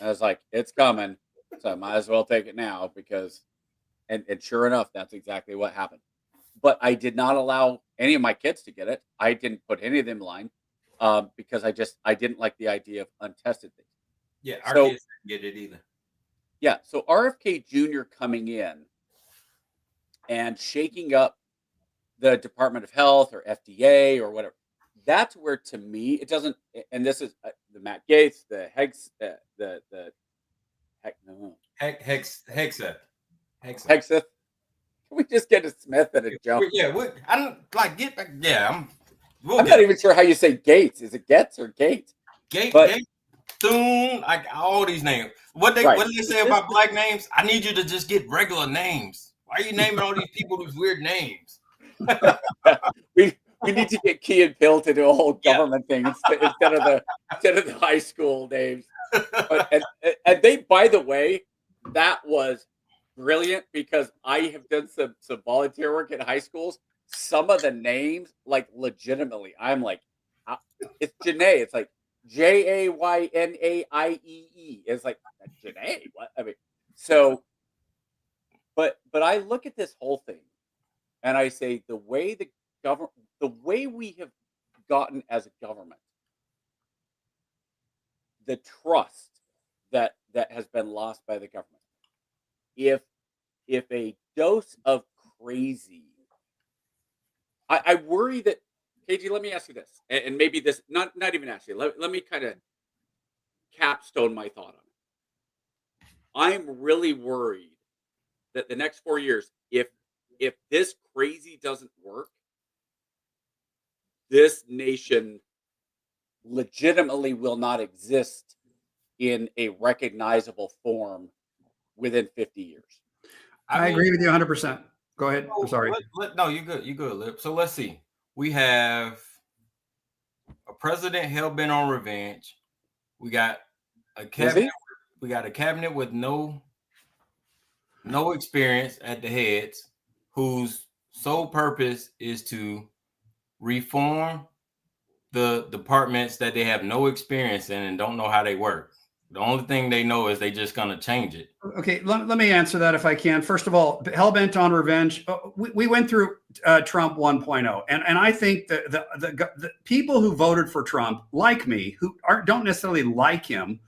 And I was like, it's coming, so I might as well take it now because, and sure enough, that's exactly what happened. But I did not allow any of my kids to get it. I didn't put any of them in line because I didn't like the idea of untested things. Yeah, our So- kids didn't get it either. Yeah, so RFK Jr. coming in and shaking up the Department of Health or FDA or whatever, that's where, to me, it doesn't. And this is the Matt Gaetz, the Hex, the heck, no, Hexeth. Hexeth. Can we just get a Smith and a Jones? Yeah, I don't like get back. Yeah, I'm not even sure how you say Gates. Is it Getz or Gates? Gate, but- Gate, Thune, like all these names. What do they say about black names? I need you to just get regular names. Why are you naming all these people these weird names? we need to get Key and Pill to do a whole government thing instead of the high school names. But, and they, by the way, that was brilliant because I have done some volunteer work in high schools. Some of the names, like legitimately, I'm like, it's Janae. It's like Jaynaie. It's like Janae. What? I mean, so, but I look at this whole thing, and I say the way we have gotten as a government, the trust that has been lost by the government. If a dose of crazy, I worry that, KG, let me ask you this, and maybe this, not even ask you, let me kind of capstone my thought on it. I'm really worried that the next 4 years, if this crazy doesn't work, this nation legitimately will not exist in a recognizable form within 50 years. I agree with you 100%. Go ahead. I'm sorry. No, you're good. You're good, Lip. So let's see. We have a president hell bent on revenge. We got a cabinet. We got a cabinet with no experience at the heads, whose sole purpose is to reform the departments that they have no experience in and don't know how they work. The only thing they know is they just gonna change it. Okay, let me answer that if I can. First of all, hell-bent on revenge. We went through Trump 1.0, and I think that the people who voted for Trump, like me, who don't necessarily like him,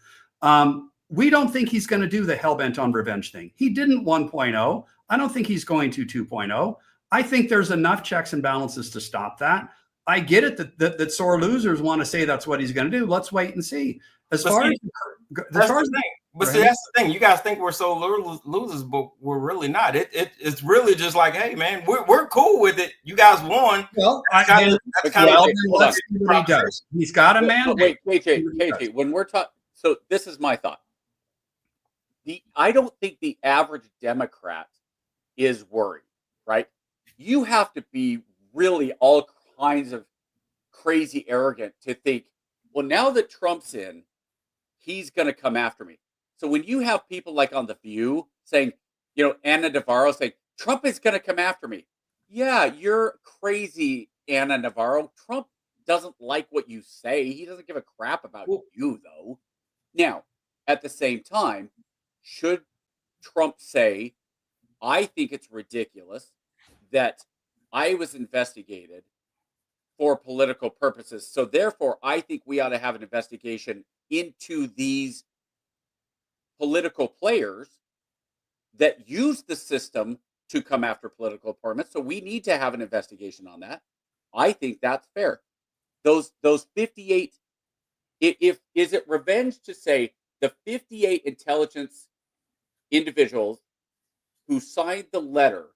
we don't think he's going to do the hell-bent on revenge thing. He didn't 1.0. I don't think he's going to 2.0. I think there's enough checks and balances to stop that. I get it that sore losers want to say that's what he's going to do. Let's wait and see. That's the thing. But see, that's the thing. You guys think we're so losers, but we're really not. It's really just like, hey, man, we're cool with it. You guys won. Well, that's kind of let's see what he does. He's got a mandate. Wait, KJ, when we're talking, so this is my thought. I don't think the average Democrat is worried, right? You have to be really all kinds of crazy arrogant to think, well, now that Trump's in, he's going to come after me. So when you have people like on The View saying, Anna Navarro saying, Trump is going to come after me. Yeah, you're crazy, Anna Navarro. Trump doesn't like what you say. He doesn't give a crap about you, though. Now, at the same time, should Trump say, I think it's ridiculous that I was investigated for political purposes. So therefore, I think we ought to have an investigation into these political players that use the system to come after political appointments. So we need to have an investigation on that. I think that's fair. Those 58, if is it revenge to say the 58 intelligence individuals who signed the letter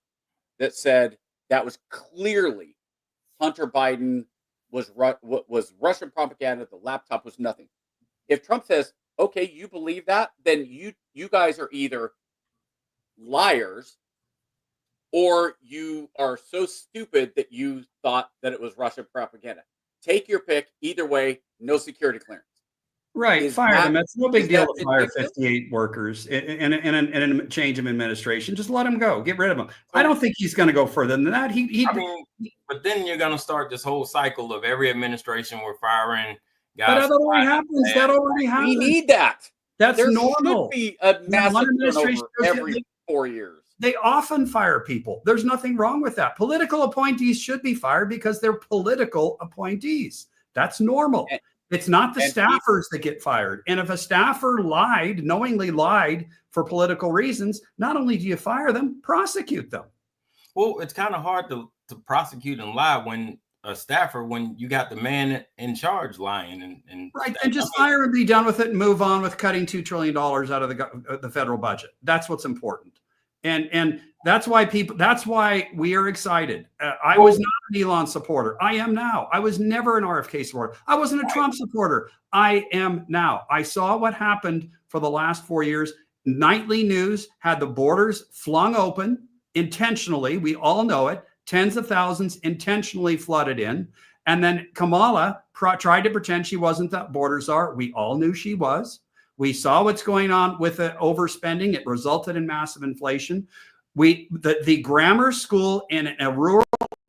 that said that was clearly Hunter Biden was Russian propaganda, the laptop was nothing. If Trump says, okay, you believe that, then you guys are either liars or you are so stupid that you thought that it was Russian propaganda. Take your pick. Either way, no security clearance. Right, fire them. It's no big deal to fire 58 workers in a change of administration. Just let them go. Get rid of them. I don't think he's going to go further than that. But then you're going to start this whole cycle of every administration we're firing guys. But that already happens. That already happens. We need that. That's there normal. Should be a massive turnover every 4 years. They often fire people. There's nothing wrong with that. Political appointees should be fired because they're political appointees. That's normal. It's not the staffers that get fired. And if a staffer knowingly lied for political reasons, not only do you fire them, prosecute them. Well, it's kind of hard to prosecute and lie when you got the man in charge lying. And right, and just fire and be done with it and move on with cutting $2 trillion out of the federal budget. That's what's important. And that's why we are excited. I was not an Elon supporter. I am now. I was never an RFK supporter. I wasn't a Trump supporter. I am now. I saw what happened for the last 4 years. Nightly news had the borders flung open intentionally. We all know it. Tens of thousands intentionally flooded in. And then Kamala tried to pretend she wasn't the border czar. We all knew she was. We saw what's going on with the overspending. It resulted in massive inflation. The grammar school in a rural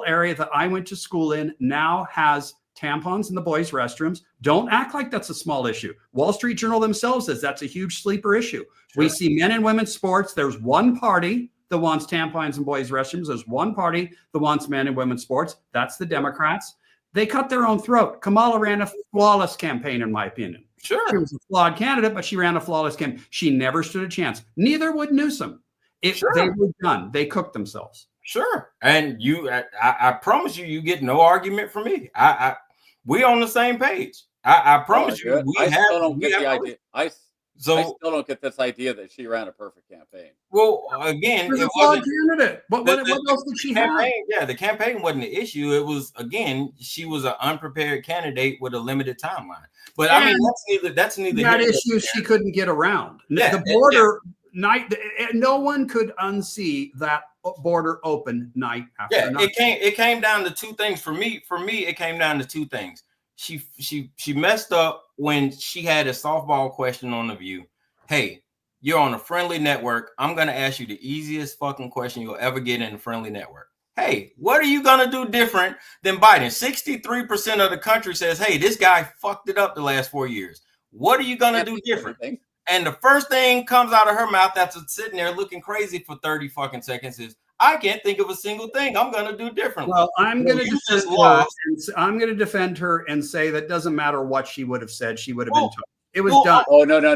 area that I went to school in now has tampons in the boys' restrooms. Don't act like that's a small issue. Wall Street Journal themselves says that's a huge sleeper issue. Sure. We see men and women's sports. There's one party that wants tampons in boys' restrooms. There's one party that wants men and women's sports. That's the Democrats. They cut their own throat. Kamala ran a flawless campaign, in my opinion. Sure. She was a flawed candidate, but she ran a flawless campaign. She never stood a chance. Neither would Newsom. They were done. They cooked themselves. Sure. And I promise you get no argument from me. We on the same page. I promise you. I still don't get this idea that she ran a perfect campaign. Well, again, it was a flawed candidate. What else did she have? Yeah, the campaign wasn't the issue. It was, again, she was an unprepared candidate with a limited timeline. But I mean, that's neither. That issue she couldn't get around. Yeah, the border night. No one could unsee that border open night after night. It came down to two things for me. It came down to two things. She messed up when she had a softball question on The View. Hey, you're on a friendly network. I'm going to ask you the easiest fucking question you'll ever get in a friendly network. Hey, what are you going to do different than Biden? 63% of the country says, hey, this guy fucked it up the last 4 years. What are you going to do different? And the first thing comes out of her mouth after sitting there looking crazy for 30 fucking seconds is, I can't think of a single thing I'm going to do differently. Well, I'm going to defend her and say that doesn't matter what she would have said. She would have been told. It was done. Oh, no. No,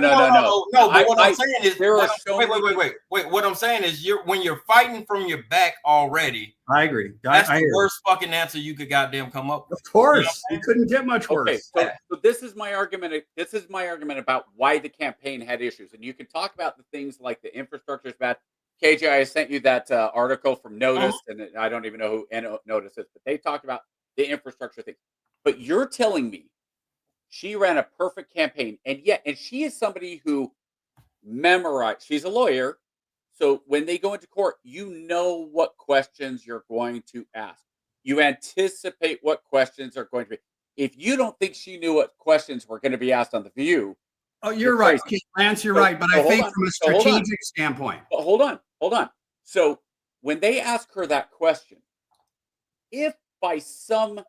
but what I'm saying is, wait. What I'm saying is, when you're fighting from your back already. I agree. That's the worst fucking answer you could goddamn come up with. Of course, you couldn't get much worse. Okay, so this is my argument. This is my argument about why the campaign had issues, and you can talk about the things like the infrastructure is bad. KJ, I sent you that article from Notice, and I don't even know who Notice is, but they talked about the infrastructure thing. But you're telling me she ran a perfect campaign, and she is somebody who memorized. She's a lawyer, so when they go into court, you know what questions you're going to ask. You anticipate what questions are going to be. If you don't think she knew what questions were going to be asked on The View, oh, you're right, Lance. You're right, but I think from a strategic standpoint. But hold on. So when they ask her that question, if by some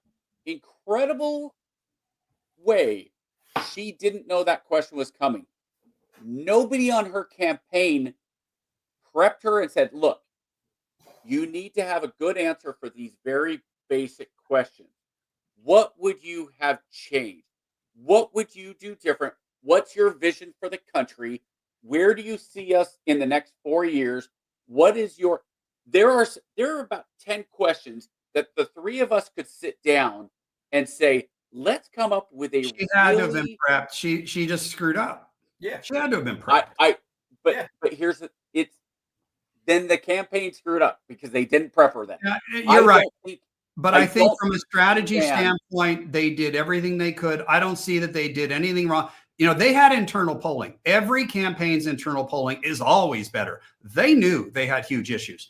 incredible way she didn't know that question was coming, nobody on her campaign prepped her and said, look, you need to have a good answer for these very basic questions. What would you have changed? What would you do different? What's your vision for the country? Where do you see us in the next 4 years? What is your... There are about 10 questions that the three of us could sit down and say, let's come up with a... She had to have been prepped. She just screwed up. Yeah. She had to have been prepped. But here's the... Then the campaign screwed up because they didn't prep her then. Yeah, you're right. But I think from a think strategy standpoint, they did everything they could. I don't see that they did anything wrong. You know, they had internal polling. Every campaign's internal polling is always better. They knew they had huge issues.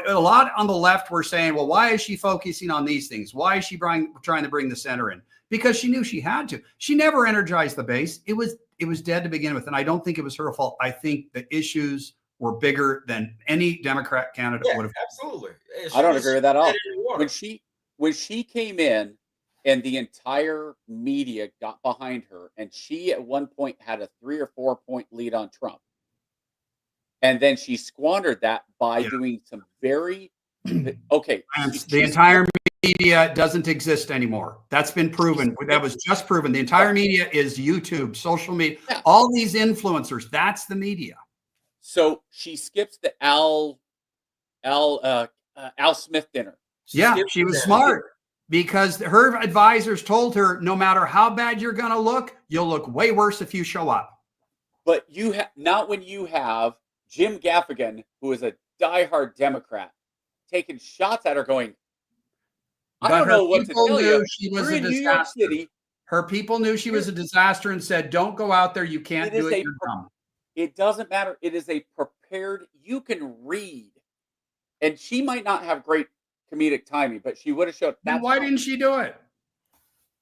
A lot on the left were saying, well, why is she focusing on these things? Why is she trying to bring the center in? Because she knew she had to. She never energized the base. It was dead to begin with. And I don't think it was her fault. I think the issues were bigger than any Democrat candidate would have. Absolutely. I don't agree with that at all. When she came in and the entire media got behind her, and she at one point had a 3 or 4 point lead on Trump. And then she squandered that by doing some very okay. The entire media doesn't exist anymore. That's been proven. That was just proven. The entire media is YouTube, social media, all these influencers. That's the media. So she skips the Al Smith dinner. She was smart because her advisors told her, no matter how bad you're going to look, you'll look way worse if you show up. But not when you have Jim Gaffigan, who is a diehard Democrat, taking shots at her going, I don't know what to tell you. She was a disaster. Her people knew she was a disaster and said, don't go out there. You can't do it. You're dumb. It doesn't matter. It is a prepared, you can read. And she might not have great comedic timing, but she would have showed. Why didn't she do it?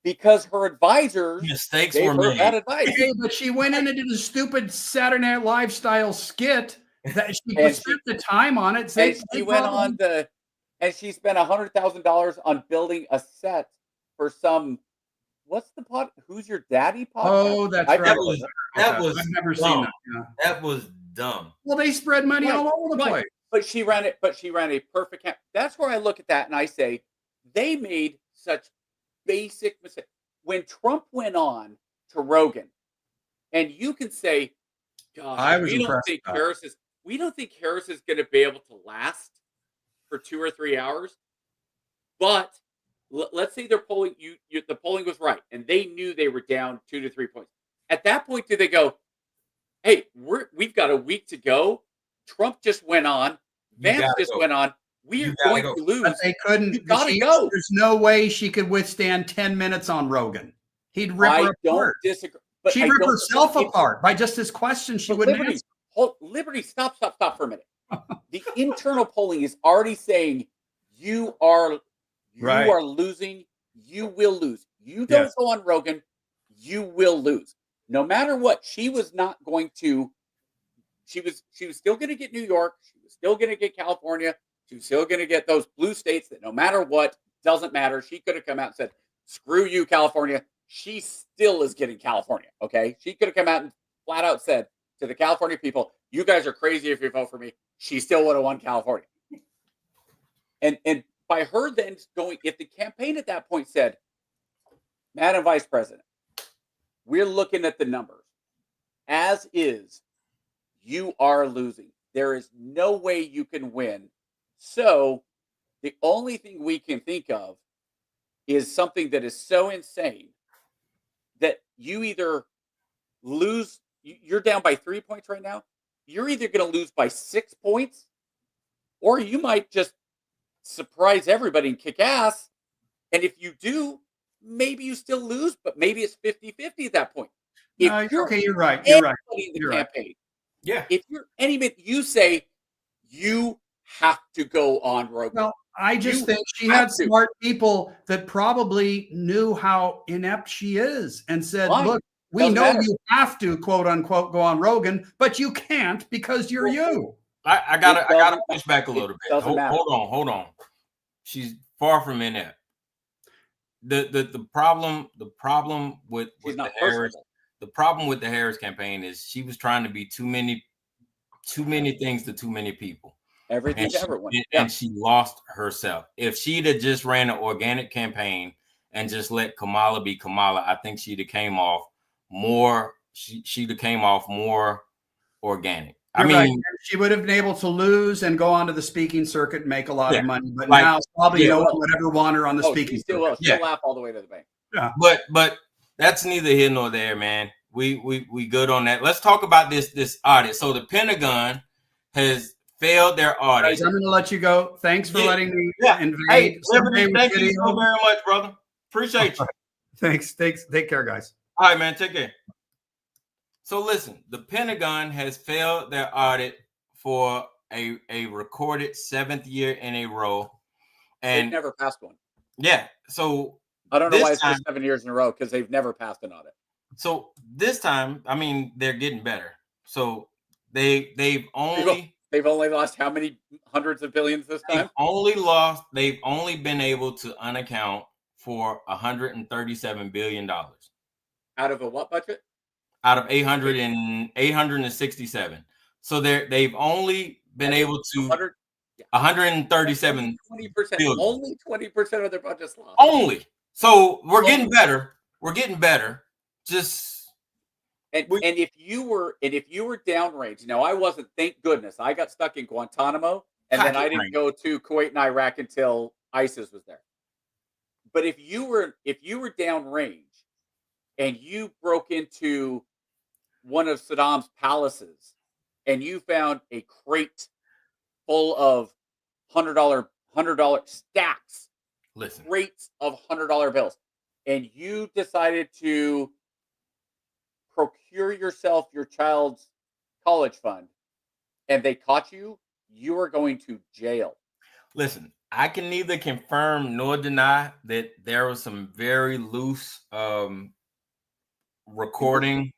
Because her advisors mistakes gave were her made. bad advice. Okay, but she went in and did a stupid Saturday Night Live style skit that she spent the time on it. And she went on and she spent $100,000 on building a set for some. What's the pod? Who's Your Daddy podcast? Oh, that's right. That was I've never dumb. seen that. Yeah. That was dumb. Well, they spread money all over the place. But she ran it. But she ran a perfect. That's where I look at that and I say they made such basic mistakes. When Trump went on to Rogan, and you can say, "God, we don't think Harris is going to be able to last for 2 or 3 hours." But let's say they're polling you. The polling was right, and they knew they were down 2 to 3 points. At that point, do they go, "Hey, we've got a week to go. Trump just went on. Vance just went on. We are going to lose." But they couldn't. You gotta go. There's no way she could withstand 10 minutes on Rogan. He'd rip her apart. I don't disagree. But She'd rip herself apart by just his questions. She wouldn't answer. Liberty, stop for a minute. The internal polling is already saying you are losing. You will lose. You don't go on Rogan, you will lose. No matter what, she was not going to. She was still going to get New York. She was still going to get California. She was still going to get those blue states that no matter what, doesn't matter. She could have come out and said, screw you, California. She still is getting California, okay? She could have come out and flat out said to the California people, you guys are crazy if you vote for me. She still would have won California. And by her then going, if the campaign at that point said, Madam Vice President, we're looking at the numbers. As is, you are losing. There is no way you can win. So the only thing we can think of is something that is so insane that you either lose, you're down by 3 points right now. You're either going to lose by 6 points, or you might just surprise everybody and kick ass. And if you do, maybe you still lose, but maybe it's 50-50 at that point. You're right. You're right. You're campaign, right. Yeah. If you're anybody, you say you have to go on Rogan. Well, I just think she had smart people that probably knew how inept she is and said, look, we know you have to, quote unquote, go on Rogan, but you can't because you're you. I gotta push back a little bit. Doesn't matter. Hold on. She's far from inept. The problem with the Harris, the problem with the Harris campaign is she was trying to be too many things to too many people. Everything to everyone. And she lost herself. If she'd have just ran an organic campaign and just let Kamala be Kamala, I think she'd have came off more. She'd have came off more organic. You're right. She would have been able to lose and go onto the speaking circuit and make a lot of money. But now probably no one would ever want her on the speaking circuit. She'll laugh all the way to the bank. Yeah. But that's neither here nor there, man. We good on that. Let's talk about this audit. So the Pentagon has failed their audit. Guys, I'm going to let you go. Thanks for letting me invade. Hey, thank you so very much, brother. Appreciate you. Thanks. Take care, guys. All right, man. Take care. So listen, the Pentagon has failed their audit for a recorded 7th year in a row. And they've never passed one. Yeah. So I don't know why it's been 7 years in a row, because they've never passed an audit. So this time, I mean, they're getting better. So they've only lost how many hundreds of billions this time? They've only been able to unaccount for $137 billion. Out of a what budget? Out of 867. So they've only been able to 137 20%. Only 20% of their budget's lost. Only. So we're getting better. We're getting better. And if you were downrange, now I wasn't, thank goodness. I got stuck in Guantanamo, and then I didn't go to Kuwait and Iraq until ISIS was there. But if you were downrange and you broke into one of Saddam's palaces and you found a crate full of $100 stacks, crates of $100 bills, and you decided to procure yourself your child's college fund, and they caught you, you are going to jail. Listen, I can neither confirm nor deny that there was some very loose recording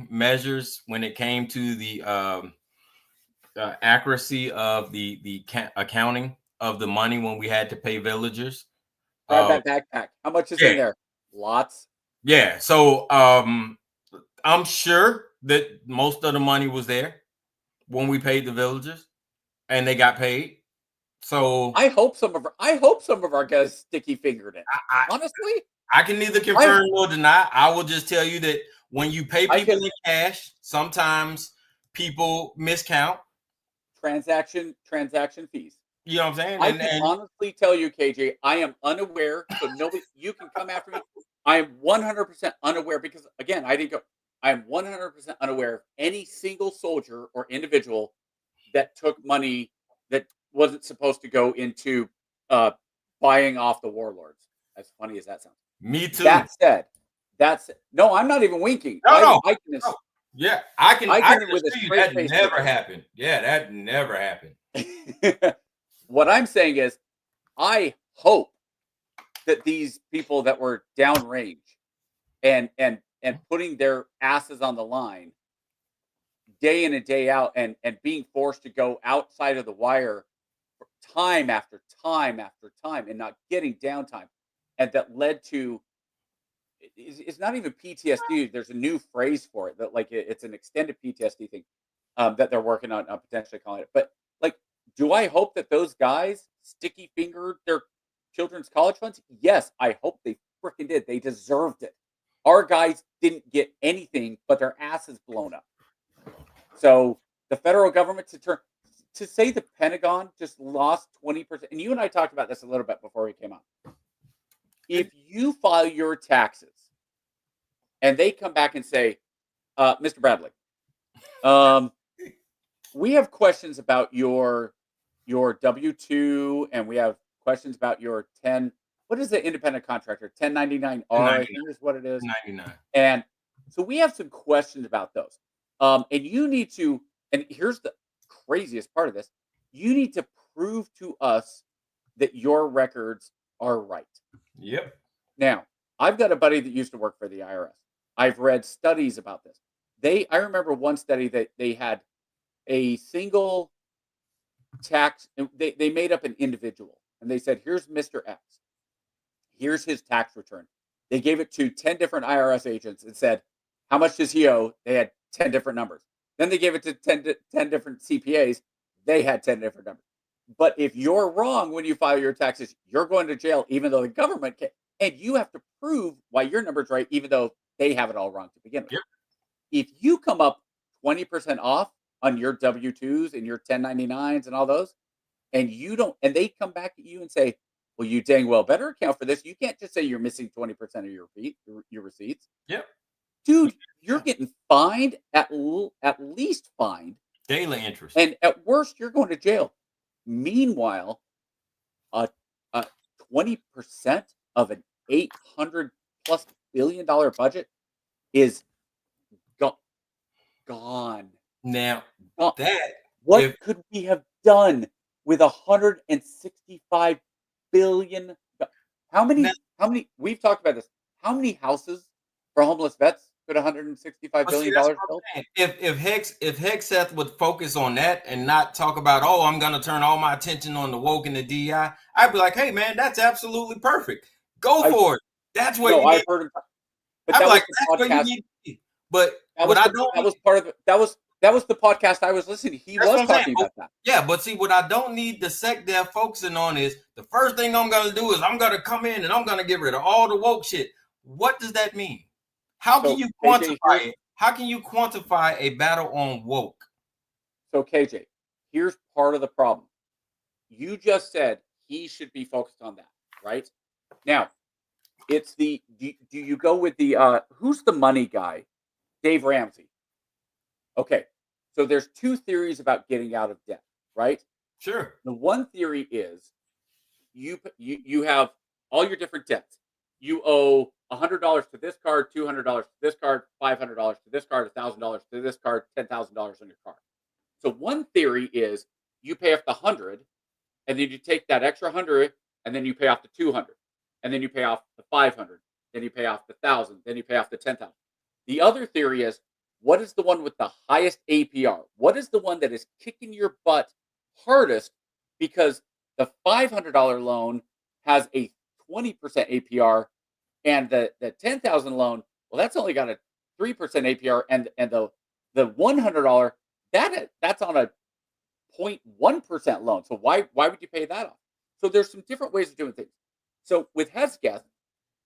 measures when it came to the accuracy of the accounting of the money when we had to pay villagers. Grab that backpack. How much is in there? Lots. Yeah. So I'm sure that most of the money was there when we paid the villagers, and they got paid. So I hope some of our guys sticky fingered it. Honestly, I can neither confirm nor deny. I will just tell you that when you pay people in cash, sometimes people miscount transaction fees. You know what I'm saying? I can honestly tell you, KJ, I am unaware. So nobody, you can come after me. I am 100% unaware because, again, I didn't go. I am 100% unaware of any single soldier or individual that took money that wasn't supposed to go into buying off the warlords. As funny as that sounds. Me too. That said, no, I'm not even winking. Yeah, I can with a straight that face. Never happened. Yeah, that never happened. What I'm saying is, I hope that these people that were downrange and putting their asses on the line day in and day out and being forced to go outside of the wire time after time after time and not getting downtime, and that led to it's not even PTSD. There's a new phrase for it that it's an extended PTSD thing that they're working on potentially calling it. But do I hope that those guys sticky fingered their children's college funds? Yes, I hope they freaking did. They deserved it. Our guys didn't get anything but their asses blown up. So the federal government to say the Pentagon just lost 20%, and you and I talked about this a little bit before we came on. If you file your taxes and they come back and say, Mr. Bradley, we have questions about your W-2, and we have questions about your 10. What is the independent contractor? 1099R, I think is what it is. 99. And so we have some questions about those. And you need to, and here's the craziest part of this, you need to prove to us that your records are right. Yep. Now, I've got a buddy that used to work for the IRS. I've read studies about this. I remember one study that they had a single tax. They made up an individual, and they said, "Here's Mr. X. Here's his tax return." They gave it to 10 different IRS agents and said, "How much does he owe?" They had 10 different numbers. Then they gave it to 10 different CPAs. They had 10 different numbers. But if you're wrong when you file your taxes, you're going to jail, even though the government can. And you have to prove why your number's right, even though they have it all wrong to begin with. Yep. If you come up 20% off on your W-2s and your 1099s and all those, and you don't, and they come back at you and say, "Well, you dang well better account for this." You can't just say you're missing 20% of your receipts. Yep. Dude, you're getting fined, at least fined. Daily interest. And at worst, you're going to jail. Meanwhile, a 20% of an $800+ billion budget is gone. Now, Gone. that What could we have done with $165 billion? How many? We've talked about this. How many houses for homeless vets could $165 billion build? If Hegseth would focus on that and not talk about, "Oh, I'm going to turn all my attention on the woke and the DEI," I'd be like, "Hey, man, that's absolutely perfect. Go for it. That's what you need." Heard him, but I'm that like, was "That's what you need to be." But that what was I don't that was part of it. That was the podcast I was listening to. He That's what was I'm talking saying. about that. Yeah, but see, what I don't need the sect they're focusing on is the first thing I'm going to do is I'm going to come in and I'm going to get rid of all the woke shit. What does that mean? How can you quantify it? How can you quantify a battle on woke? So, KJ, here's part of the problem. You just said he should be focused on that, right? Now, it's the do you go with the who's the money guy? Dave Ramsey. Okay, so there's two theories about getting out of debt, right? Sure. The one theory is you have all your different debts. You owe $100 to this card, $200 to this card, $500 to this card, $1,000 to this card, $10,000 on your card. So one theory is you pay off the 100, and then you take that extra 100, and then you pay off the 200, and then you pay off the 500, then you pay off the 1,000, then you pay off the 10,000. The other theory is, what is the one with the highest APR? What is the one that is kicking your butt hardest? Because the $500 loan has a 20% APR, and the 10,000 loan, well, that's only got a 3% APR, and the $100 that's on a 0.1% loan. So why would you pay that off? So there's some different ways of doing things. So with Hesketh,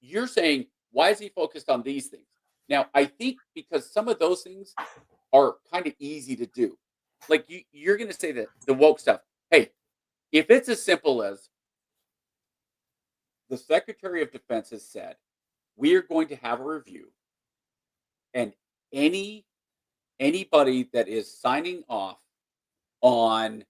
you're saying, why is he focused on these things? Now, I think because some of those things are kind of easy to do. Like you're going to say that the woke stuff. Hey, if it's as simple as the Secretary of Defense has said, we are going to have a review, and anybody that is signing off on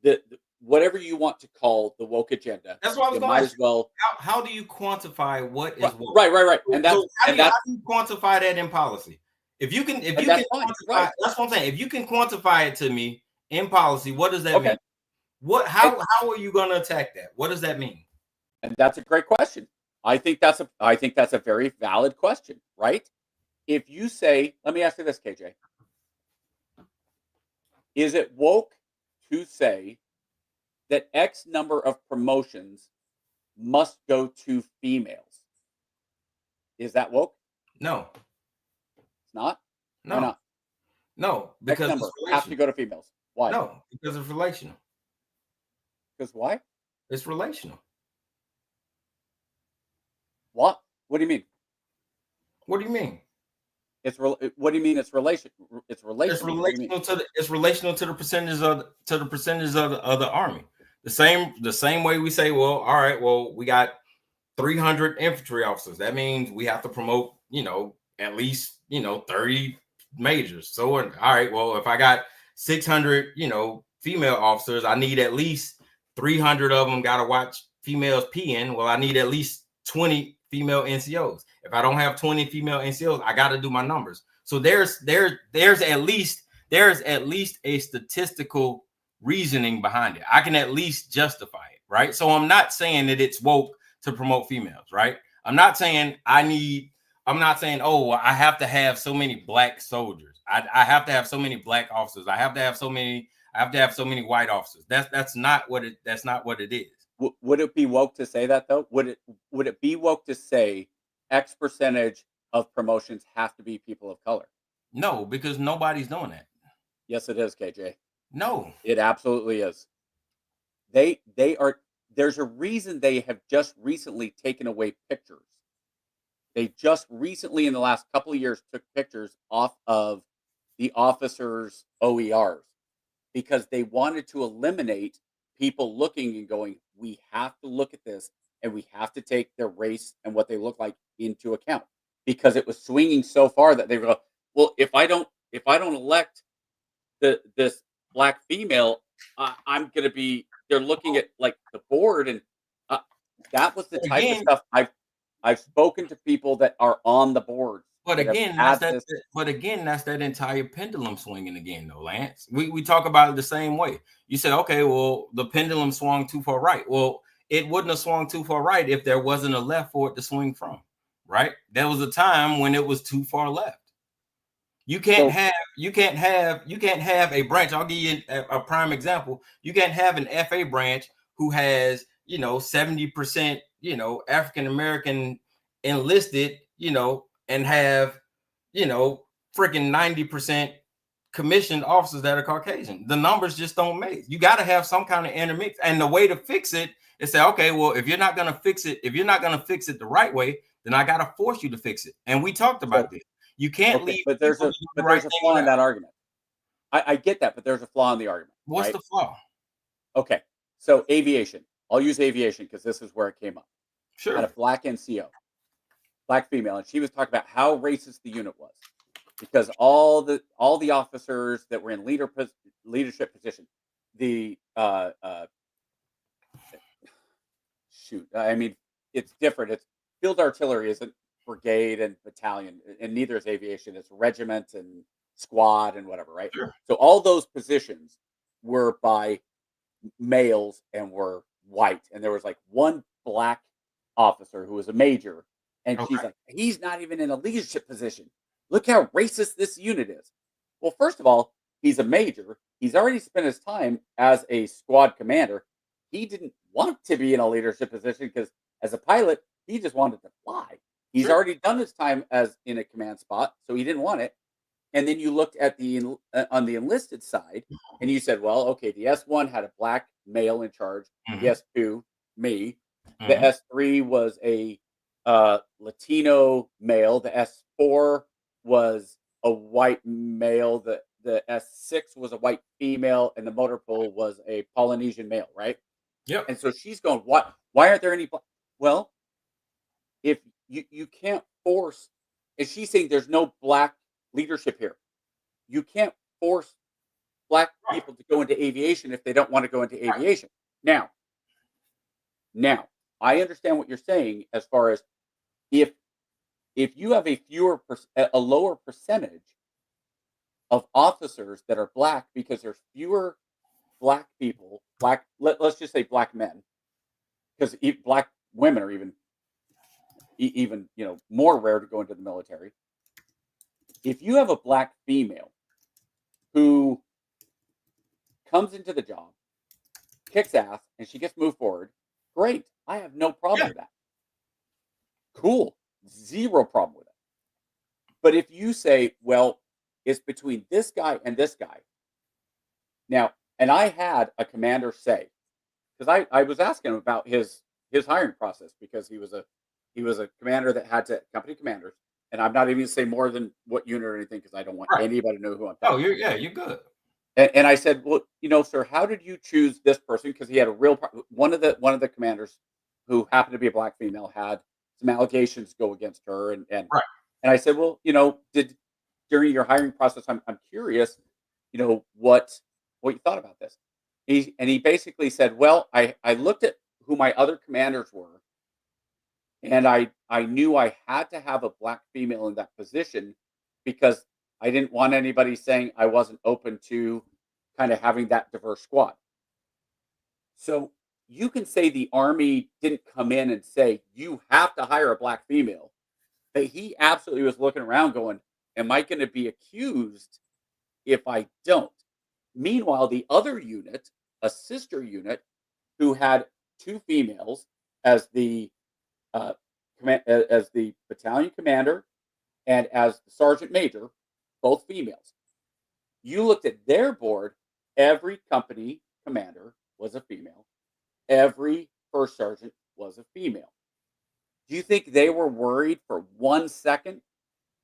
the whatever you want to call the woke agenda, that's what I was you going might to as well. How do you quantify what is woke? Right. And that's how do you quantify that in policy? If you can quantify, right. That's what I'm saying. If you can quantify it to me in policy, what does that mean? How are you going to attack that? What does that mean? And that's a great question. I think that's a very valid question, right? If you say, let me ask you this, KJ. Is it woke to say that X number of promotions must go to females? Is that woke? No. It's not? No. Why not? No, because X number has to go to females. Why? No, because it's relational. Because why? It's relational. What? What do you mean? What do you mean? What do you mean? It's relational. It's relational. It's relational to the percentages of the army. The same way we say, well, all right, well, we got 300 infantry officers. That means we have to promote, at least 30 majors. So all right, well, if I got 600, female officers, I need at least 300 of them got to watch females peeing. Well, I need at least 20 female NCOs. If I don't have 20 female NCOs, I got to do my numbers. So there's at least a statistical reasoning behind it. I can at least justify it, right? So I'm not saying that it's woke to promote females, right? I'm not saying I need I'm not saying, oh, I have to have so many black soldiers. I have to have so many black officers. I have to have so many white officers. That's not what it is. Would it be woke to say that though? Would it be woke to say X percentage of promotions have to be people of color? No, because nobody's doing that. Yes, it is, KJ. No. It absolutely is. They are. There's a reason they have just recently taken away pictures. They just recently, in the last couple of years, took pictures off of the officers' OERs because they wanted to eliminate people looking and going, we have to look at this and we have to take their race and what they look like into account because it was swinging so far that they were, well, if I don't elect this black female, I'm going to be, they're looking at like the board. And that was the type of stuff I've spoken to people that are on the board. But again, that's that entire pendulum swinging again, though, Lance. We talk about it the same way. You say, okay, well, the pendulum swung too far right. Well, it wouldn't have swung too far right if there wasn't a left for it to swing from, right? There was a time when it was too far left. You can't have a branch. I'll give you a prime example. You can't have an FA branch who has, 70%, African American enlisted, and have, freaking 90% commissioned officers that are Caucasian. The numbers just don't make. You got to have some kind of intermix. And the way to fix it is say, okay, well, if you're not going to fix it the right way, then I got to force you to fix it. And we talked about this. You can't leave. But there's a flaw in that argument. I get that, but there's a flaw in the argument. What's the flaw? Okay. So aviation. I'll use aviation because this is where it came up. Sure. Had a black NCO, black female, and she was talking about how racist the unit was because all the officers that were in leadership position, it's different. It's field artillery isn't brigade and battalion, and neither is aviation. It's regiment and squad and whatever, right? Sure. So all those positions were by males and were white, and there was like one black officer who was a major, and she's like, he's not even in a leadership position. Look how racist this unit is. Well, first of all, he's a major. He's already spent his time as a squad commander. He didn't want to be in a leadership position because as a pilot, he just wanted to fly. He's already done his time as in a command spot, so he didn't want it. And then you looked at on the enlisted side, and you said, well, okay, the S1 had a black male in charge. The S2, me. The S3 was a Latino male. The S4 was a white male. The S6 was a white female, and the motor pool was a Polynesian male, right? Yep. And so she's going, why aren't there any? Well, if you can't force, and she's saying there's no black leadership here. You can't force black people to go into aviation if they don't want to go into aviation. Now, I understand what you're saying as far as if you have a lower percentage of officers that are black because there's fewer black people, let's just say black men, because black women are even more rare to go into the military. If you have a black female who comes into the job, kicks ass, and she gets moved forward, great. I have no problem with that. Cool. Zero problem with it. But if you say, well, it's between this guy and this guy. Now, and I had a commander say, because I was asking him about his hiring process because he was a commander that had company commanders. And I'm not even going to say more than what unit or anything because I don't want anybody to know who I'm talking about. You're good. And I said, well, sir, how did you choose this person? Because he had a real one of the commanders who happened to be a black female had some allegations go against her, and I said, well, did during your hiring process, I'm curious, what you thought about this. He basically said, well, I looked at who my other commanders were. And I knew I had to have a black female in that position because I didn't want anybody saying I wasn't open to kind of having that diverse squad. So you can say the Army didn't come in and say, you have to hire a black female. that he absolutely was looking around going, am I going to be accused if I don't? Meanwhile, the other unit, a sister unit, who had 2 females as the as the battalion commander and as the sergeant major, both females. You looked at their board, every company commander was a female. Every first sergeant was a female. Do you think they were worried for 1 second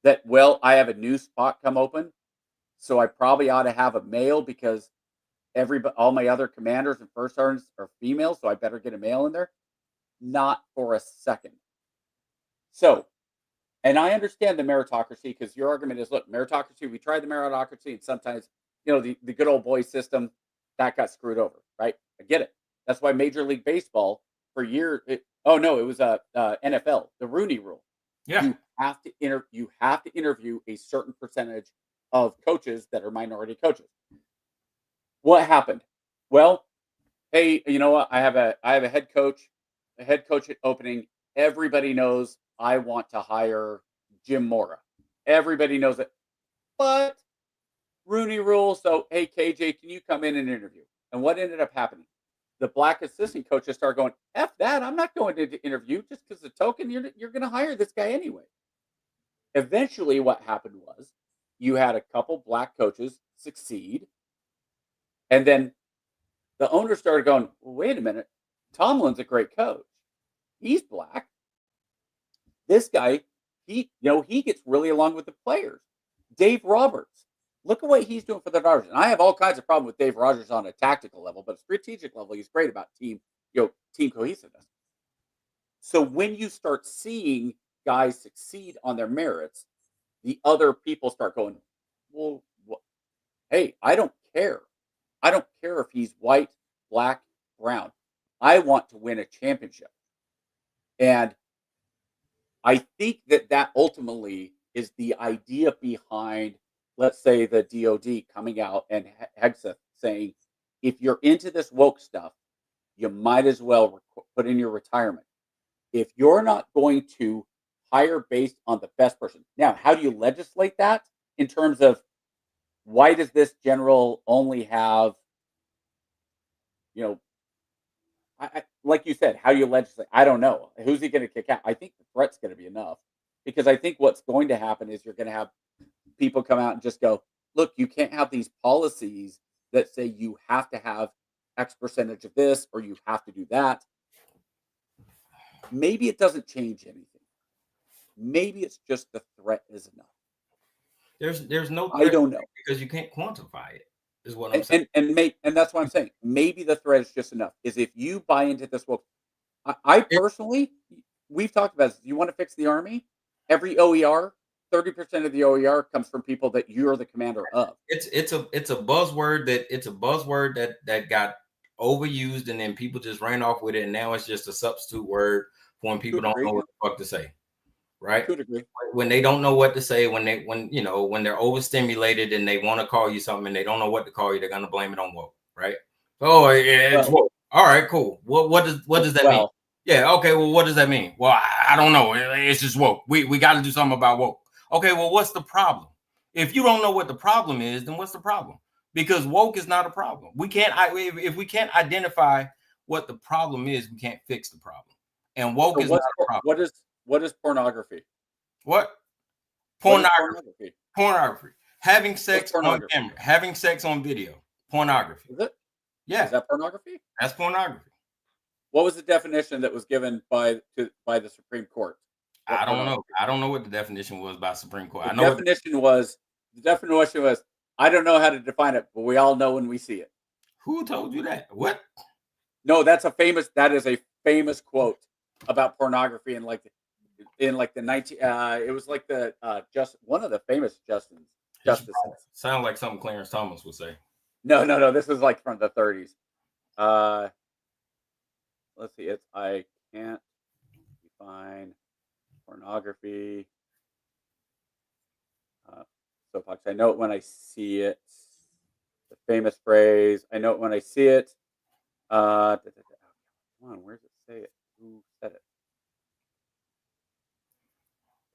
that, well, I have a new spot come open, so I probably ought to have a male because all my other commanders and first sergeants are female, so I better get a male in there? Not for a second. So, and I understand the meritocracy, because your argument is, look, meritocracy, we tried the meritocracy, and sometimes, the good old boy system, that got screwed over, right? I get it. That's why Major League Baseball for years, it was NFL, the Rooney Rule. Yeah. You have to interview a certain percentage of coaches that are minority coaches. What happened? Well, hey, you know what? I have a head coach opening. Everybody knows I want to hire Jim Mora. Everybody knows it. But Rooney Rule, so hey, KJ, can you come in and interview? And what ended up happening? The black assistant coaches started going, F that, I'm not going to interview just because the token, you're going to hire this guy anyway. Eventually what happened was you had a couple black coaches succeed, and then the owner started going, well, wait a minute, Tomlin's a great coach. He's black. This guy, he gets really along with the players. Dave Roberts, look at what he's doing for the Dodgers. And I have all kinds of problems with Dave Rogers on a tactical level, but strategic level, he's great about team cohesiveness. So when you start seeing guys succeed on their merits, the other people start going, well, hey, I don't care. I don't care if he's white, black, brown. I want to win a championship. And I think that ultimately is the idea behind, let's say, the DOD coming out and Hegseth saying, if you're into this woke stuff, you might as well put in your retirement. If you're not going to hire based on the best person. Now, how do you legislate that in terms of why does this general only have, like you said, how do you legislate? I don't know. Who's he going to kick out? I think the threat's going to be enough, because I think what's going to happen is you're going to have people come out and just go, look, you can't have these policies that say you have to have X percentage of this or you have to do that. Maybe it doesn't change anything. Maybe it's just the threat is enough. There's no threat, I don't know, because you can't quantify it, is what I'm saying. And that's what I'm saying. Maybe the threat is just enough. Is if you buy into this, well, I personally, we've talked about this. You want to fix the Army? Every OER, 30% of the OER comes from people that you're the commander of. It's a buzzword that got overused, and then people just ran off with it, and now it's just a substitute word for when people don't know what the fuck to say. Right? To a degree. When they don't know what to say, when they're overstimulated and they want to call you something and they don't know what to call you, they're gonna blame it on woke, right? Oh, yeah, it's woke. All right, cool. What does that mean? Yeah, okay. Well, what does that mean? Well, I don't know. It's just woke. We got to do something about woke. Okay, well, what's the problem? If you don't know what the problem is, then what's the problem? Because woke is not a problem. We can't. If we can't identify what the problem is, we can't fix the problem. And woke is not a problem. What is pornography? What? Pornography. Pornography. Having sex on camera. Having sex on video. Pornography. Is it? Yeah. Is that pornography? That's pornography. What was the definition that was given by the Supreme Court? I don't know. I don't know what the definition was by Supreme Court. The definition was, I don't know how to define it, but we all know when we see it. Who told you that? What? No, that is a famous quote about pornography in the 19 it was like the just one of the famous justices. Sound like something Clarence Thomas would say. No, this is like from the 30s. Let's see, I can't define pornography. Soapbox. I know it when I see it. The famous phrase. I know it when I see it. Come on, where does it say it? Who said it?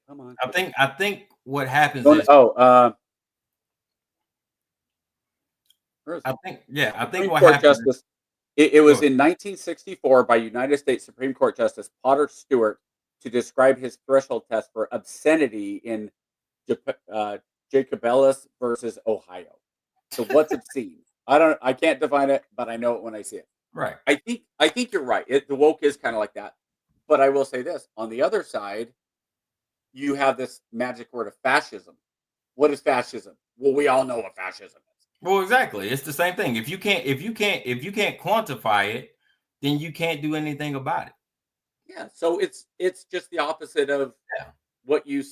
Come on. I think what happens Where is is I it? think Supreme what Court happens is, Justice. It was go ahead. in 1964 by United States Supreme Court Justice Potter Stewart to describe his threshold test for obscenity in Jacobellis versus Ohio. So what's obscene? I can't define it, but I know it when I see it. Right. I think you're right. The woke is kind of like that. But I will say this: on the other side, you have this magic word of fascism. What is fascism? Well, we all know what fascism is. Well, exactly. It's the same thing. If you can't quantify it, then you can't do anything about it. Yeah. So it's just the opposite of what you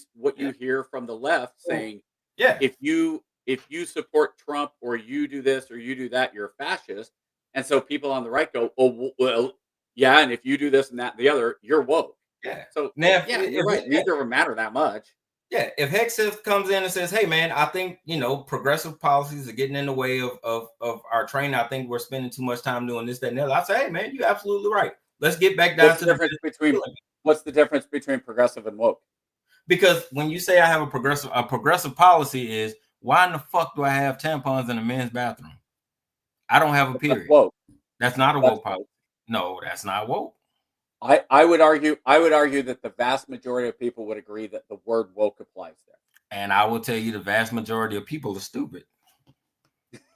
hear from the left saying. Yeah. If you support Trump or you do this or you do that, you're a fascist. And so people on the right go, oh well, yeah, and if you do this and that and the other, you're woke. Yeah. So Now, you're right. Neither of them matter that much. Yeah, if Hex comes in and says, "Hey, man, I think progressive policies are getting in the way of our training. I think we're spending too much time doing this, that, and the other," I say, "Hey, man, you're absolutely right. Let's get back down to What's the difference between progressive and woke? Because when you say I have a progressive policy is, why in the fuck do I have tampons in a men's bathroom? I don't have a period. That's woke. That's not a woke policy. No, that's not woke. I would argue that the vast majority of people would agree that the word woke applies there. And I will tell you the vast majority of people are stupid.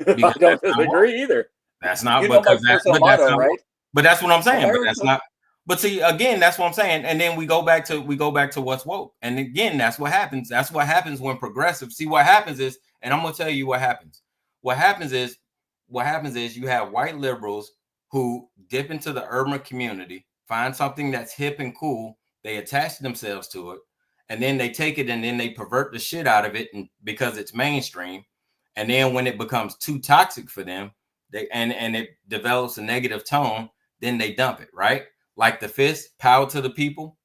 I don't disagree either. That's not because that's motto, right? But that's what I'm saying. But that's not. But see, again, that's what I'm saying. And then we go back to what's woke. And again, that's what happens. That's what happens when progressive. See, what happens is, and I'm gonna tell you what happens. What happens is you have white liberals who dip into the urban community, find something that's hip and cool, they attach themselves to it, and then they take it and then they pervert the shit out of it, and because it's mainstream. And then when it becomes too toxic for them, and it develops a negative tone, then they dump it, right? Like the fist, power to the people.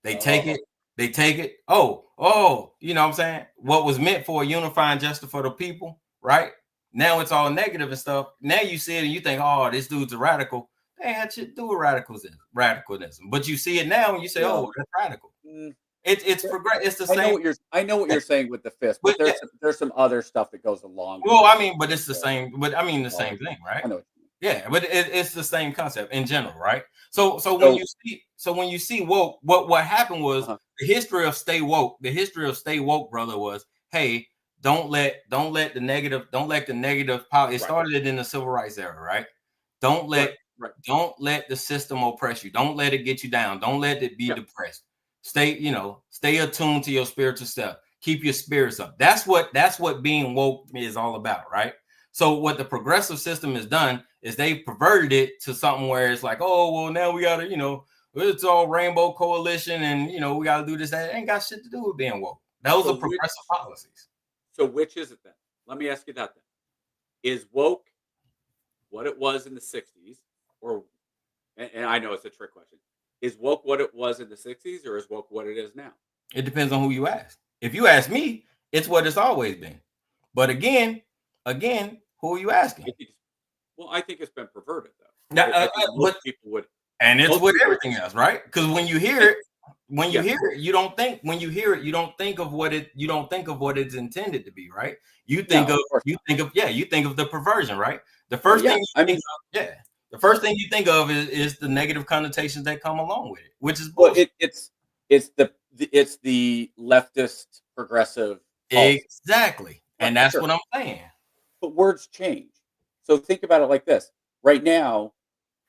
They take it. Oh, you know what I'm saying? What was meant for a unifying justice for the people, right? Now it's all negative and stuff. Now you see it and you think, oh, this dude's a radical. They had shit to do with radicalism. But you see it now and you say, oh, that's radical. It's the same. I know what you're saying with the fist, but there's some other stuff that goes along. Well, I mean, but it's the same. But I mean, the same thing, right? I know. Yeah, but it's the same concept in general, right? So when you see woke, what happened was the history of stay woke. The history of stay woke, brother, was, hey, don't let the negative power. It started in the civil rights era, right? Don't let the system oppress you. Don't let it get you down. Don't let it be depressed. Stay attuned to your spiritual self. Keep your spirits up. That's what being woke is all about, right? So what the progressive system has done is they perverted it to something where it's like, oh, well, now we got to, it's all rainbow coalition and, we got to do this. That ain't got shit to do with being woke. Those are progressive policies. So which is it then? Let me ask you that then. Is woke what it was in the 60s? And I know it's a trick question. Is woke what it was in the 60s or is woke what it is now? It depends on who you ask. If you ask me, it's what it's always been. But again, who are you asking? I think it's been perverted though. Now, most people would, and it's with everything else, right? Because when you hear it, you don't think of what it's intended to be, right? You think of the perversion, right? The first thing you think of is the negative connotations that come along with it, which is bullshit. It's the leftist progressive policy. Exactly, and that's what I'm saying. But words change. So think about it like this. Right now,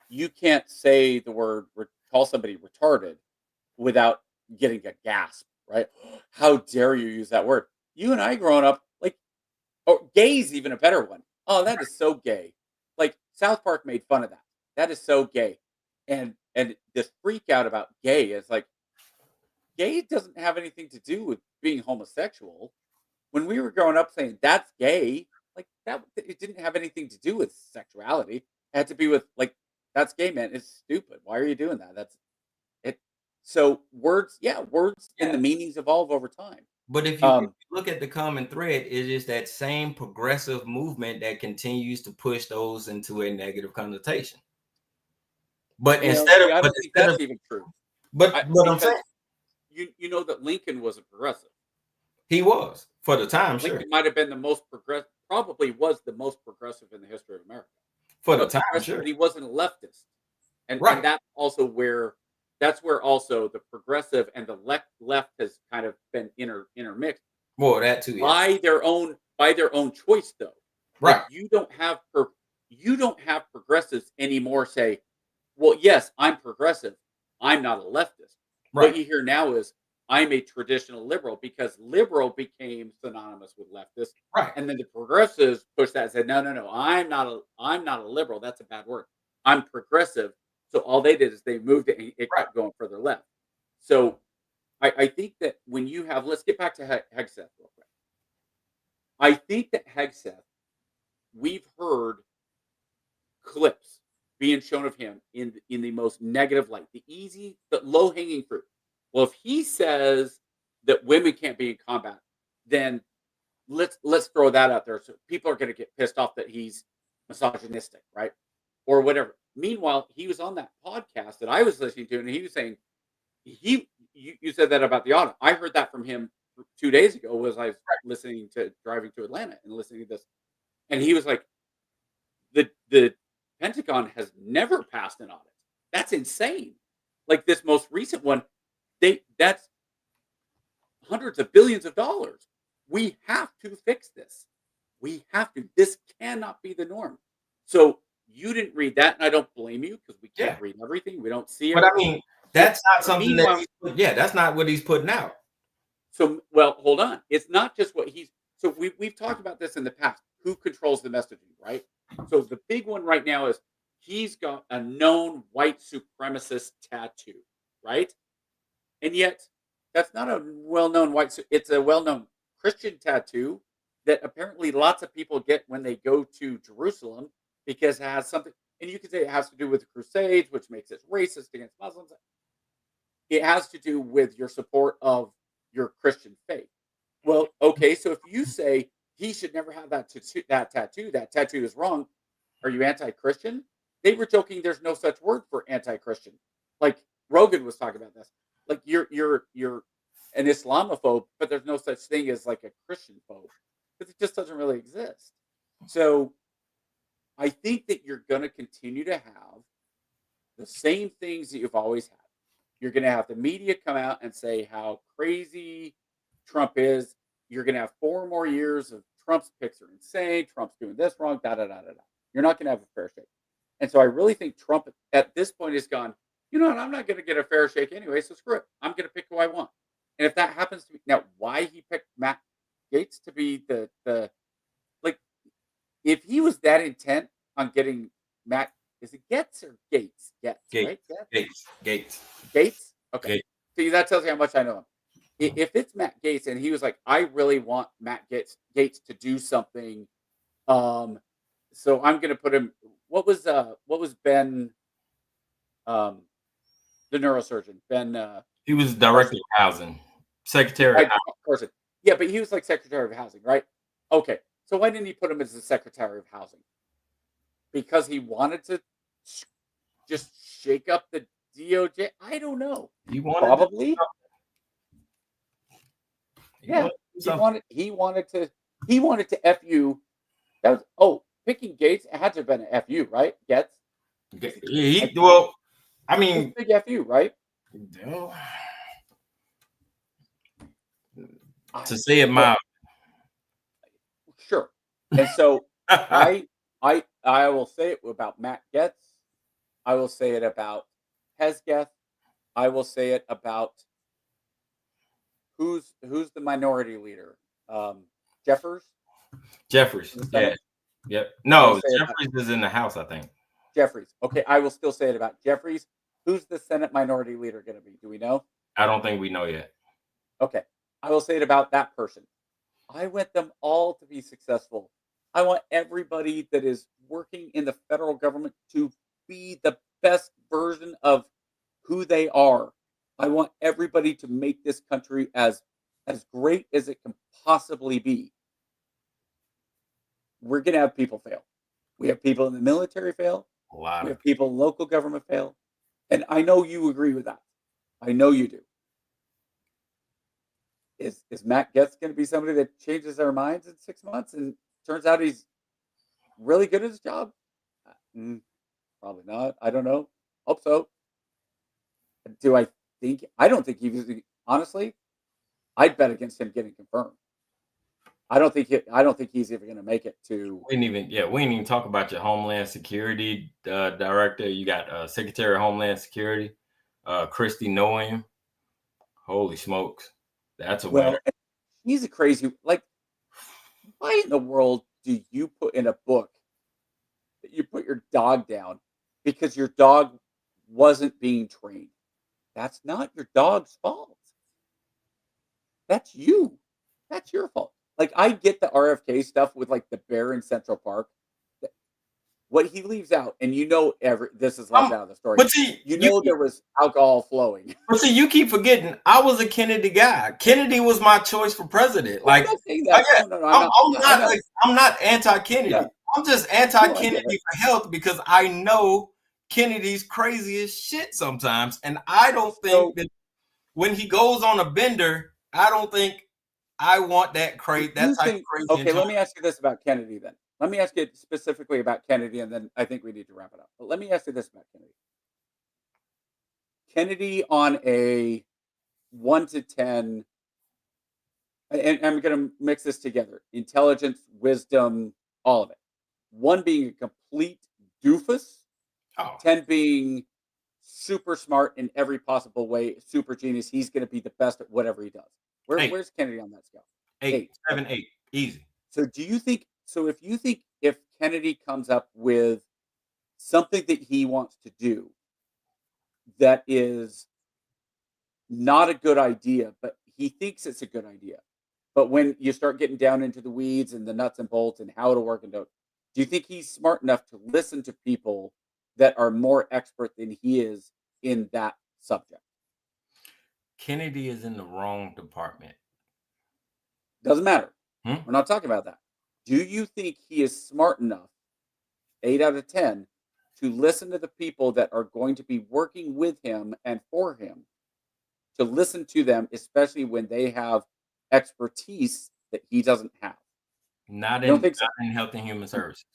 you can't say the word call somebody retarded without getting a gasp, right? How dare you use that word? You and I growing up, gay is even a better one. Oh, that is so gay. Like South Park made fun of that. That is so gay. And this freak out about gay is like, gay doesn't have anything to do with being homosexual. When we were growing up saying that's gay, like that, it didn't have anything to do with sexuality. It had to be with that's gay, man. It's stupid. Why are you doing that? That's it. So words and the meanings evolve over time. But if you look at the common thread, it is that same progressive movement that continues to push those into a negative connotation. But I don't think that's even true. But I'm saying, you know that Lincoln was a progressive. He was for the time, sure. Lincoln might have been the most progressive, probably was the most progressive in the history of America. For the time, sure. But he wasn't a leftist, and Right. and that's where also the progressive and the left has kind of been intermixed Well, that too. Yeah. by their own choice, though. Right. Like, you don't have progressives anymore say, well, yes, I'm progressive, I'm not a leftist. Right. What you hear now is, I'm a traditional liberal, because liberal became synonymous with leftist. Right. And then the progressives pushed that and said, no, I'm not a liberal. That's a bad word. I'm progressive. So all they did is they moved it and it kept going further left. So I think that when you have, let's get back to Hegseth real quick. I think that Hegseth, we've heard clips being shown of him in the most negative light, the low hanging fruit. Well, if he says that women can't be in combat, then let's throw that out there. So people are going to get pissed off that he's misogynistic, right? Or whatever. Meanwhile, he was on that podcast that I was listening to, and he was saying, you said that about the auto. I heard that from him 2 days ago. Was I was driving to Atlanta and listening to this, and he was like, the Pentagon has never passed an audit. That's insane. Like this most recent one, that's hundreds of billions of dollars. We have to fix this. We have to. This cannot be the norm. So you didn't read that, and I don't blame you, because we can't read everything. We don't see it. But I mean, that's not something that. That's not what he's putting out. So, well, hold on. It's not just what he's. So we've talked about this in the past. Who controls the messaging, right? So the big one right now is he's got a known white supremacist tattoo, right? And yet, that's not a well-known it's a well-known Christian tattoo that apparently lots of people get when they go to Jerusalem, because it has something, and you could say it has to do with the Crusades, which makes it racist against Muslims. It has to do with your support of your Christian faith. Well, okay, so if you say he should never have that tattoo is wrong, are you anti-Christian? They were joking there's no such word for anti-Christian. Like Rogan was talking about this. Like you're an Islamophobe, but there's no such thing as like a Christian phobe, because it just doesn't really exist. So I think that you're going to continue to have the same things that you've always had. You're going to have the media come out and say how crazy Trump is. You're going to have 4 more years of Trump's picks are insane. Trump's doing this wrong. You're not going to have a fair shake. And so I really think Trump at this point has gone, you know what, I'm not going to get a fair shake anyway, so screw it. I'm going to pick who I want. And if that happens to be, now, why he picked Matt Gaetz to be the like, if he was that intent on getting Matt, is it Gaetz or Gates? Gates, right? Gates? Okay. Gaetz. See, that tells you how much I know him. If it's Matt Gaetz and he was like, I really want Matt Gaetz to do something, so I'm going to put him. What was Ben, the neurosurgeon? Ben. He was director of housing, secretary. Of housing. Yeah, but he was like secretary of housing, right? Okay, so why didn't he put him as the secretary of housing? Because he wanted to just shake up the DOJ. I don't know. Probably. Yeah, he wanted to F you. That was picking Gates. It had to have been an FU, right? Gaetz. I mean, big FU, right? To say it mild. Sure. And so I will say it about Matt Gaetz. I will say it about Hesketh. I will say it about who's the minority leader? Jeffers. Yeah. Yep. No, Jeffries is in the House, I think. Jeffries. Okay, I will still say it about Jeffries. Who's the Senate minority leader going to be? Do we know? I don't think we know yet. Okay, I will say it about that person. I want them all to be successful. I want everybody that is working in the federal government to be the best version of who they are. I want everybody to make this country as great as it can possibly be. We're going to have people fail. We have people in the military fail. We have people in local government fail. And I know you agree with that. I know you do. Is Matt Getz going to be somebody that changes their minds in 6 months and turns out he's really good at his job? Probably not. I don't know. Hope so. Do I think? I don't think honestly, I'd bet against him getting confirmed. I don't think he's even going to make it to. We didn't even talk about your Homeland Security director. You got Secretary of Homeland Security, Christy Noem. Holy smokes, that's a winner. He's a crazy. Like, why in the world do you put in a book that you put your dog down because your dog wasn't being trained? That's not your dog's fault. That's you. That's your fault. Like, I get the RFK stuff with like the bear in Central Park. What he leaves out, and this is left out of the story. But see, there was alcohol flowing. But see, you keep forgetting. I was a Kennedy guy. Kennedy was my choice for president. Like, I'm not anti-Kennedy. Yeah. I'm just anti-Kennedy for health because I know Kennedy's crazy as shit sometimes, and I don't think that when he goes on a bender, I don't think I want that crazy. That type of crazy. Okay, let me ask you this about Kennedy then. Let me ask you specifically about Kennedy, and then I think we need to wrap it up. But let me ask you this about Kennedy. Kennedy on a 1 to 10, and I'm going to mix this together. Intelligence, wisdom, all of it. 1 being a complete doofus. 10 being super smart in every possible way, super genius. He's going to be the best at whatever he does. Where's Kennedy on that scale? 8, 7, 8. Easy. So do you think, if Kennedy comes up with something that he wants to do that is not a good idea, but he thinks it's a good idea, but when you start getting down into the weeds and the nuts and bolts and how it'll work and do you think he's smart enough to listen to people that are more expert than he is in that subject? Kennedy is in the wrong department. Doesn't matter. We're not talking about that. Do you think he is smart enough, 8 out of 10, to listen to the people that are going to be working with him and for him, to listen to them, especially when they have expertise that he doesn't have? Not in Health and Human Services.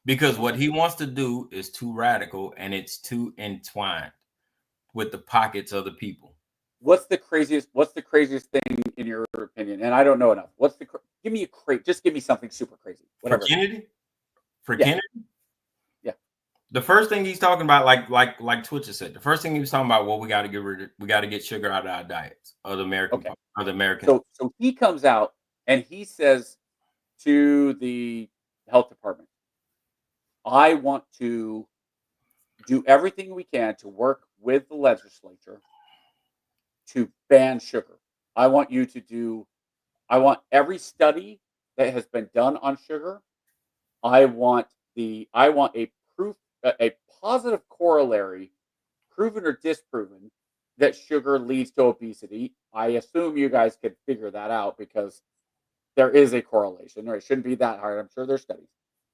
Because what he wants to do is too radical and it's too entwined with the pockets of the people. What's the craziest thing in your opinion? And I don't know enough. Give me just give me something super crazy. Whatever. For Kennedy? Kennedy? Yeah. The first thing he's talking about, like Twitcher said, the first thing he was talking about, we got to get sugar out of our diets of the American. So he comes out and he says to the health department, I want to do everything we can to work with the legislature to ban sugar. I want every study that has been done on sugar. I want a positive corollary, proven or disproven, that sugar leads to obesity. I assume you guys could figure that out because there is a correlation, or it shouldn't be that hard. I'm sure there's studies.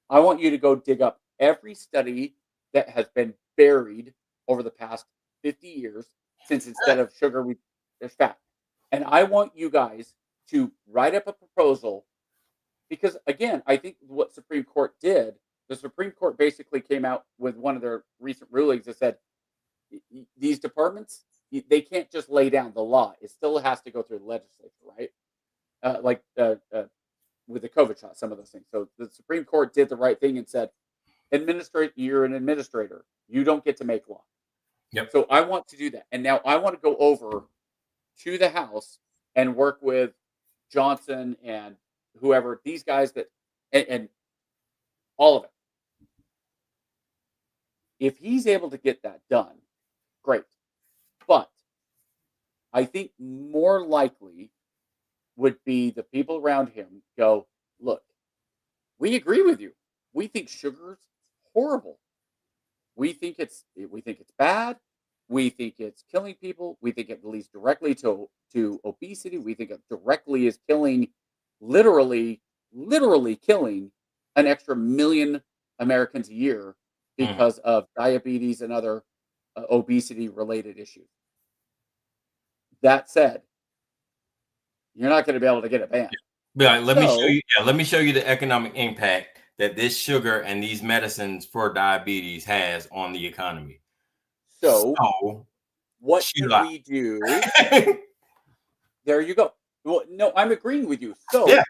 I want you to go dig up every study that has been buried over the past 50 years, since instead of sugar, there's fat. And I want you guys to write up a proposal because, again, I think what Supreme Court did, the Supreme Court basically came out with one of their recent rulings that said these departments, they can't just lay down the law. It still has to go through the legislature, right? With the COVID shot, some of those things. So the Supreme Court did the right thing and said, you're an administrator. You don't get to make law. Yep. So I want to do that. And now I want to go over to the House and work with Johnson and whoever, these guys and all of it. If he's able to get that done, great. But I think more likely would be the people around him go, look, we agree with you. We think sugar's horrible. We think it's bad. We think it's killing people. We think it leads directly to obesity. We think it directly is killing, literally killing an extra 1 million Americans a year because of diabetes and other obesity related issues. That said, you're not going to be able to get it banned. Be like, let me show So- you. Yeah, let me show you the economic impact that this sugar and these medicines for diabetes has on the economy. So, what chill can out. we do? There you go. Well, no, I'm agreeing with you. So, Yeah.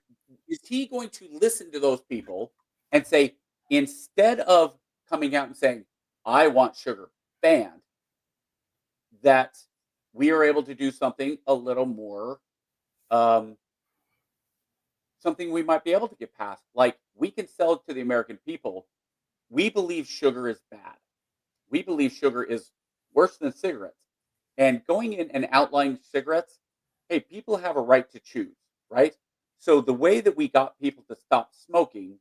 is he going to listen to those people and say, instead of coming out and saying, I want sugar banned, that we are able to do something a little more, something we might be able to get past? Like, we can sell it to the American people. We believe sugar is bad. We believe sugar is worse than cigarettes. And going in and outlining cigarettes, hey, people have a right to choose, right? So the way that we got people to stop smoking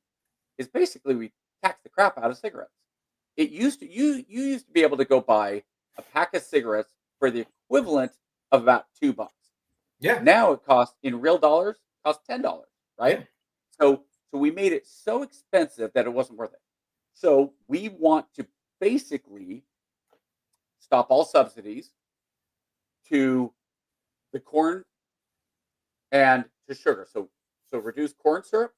is basically we tax the crap out of cigarettes. It used to you used to be able to go buy a pack of cigarettes for the equivalent of about $2. Yeah. Now it costs, in real dollars, costs $10, right? Yeah. So we made it so expensive that it wasn't worth it. So we want to basically stop all subsidies to the corn and to sugar. So reduce corn syrup,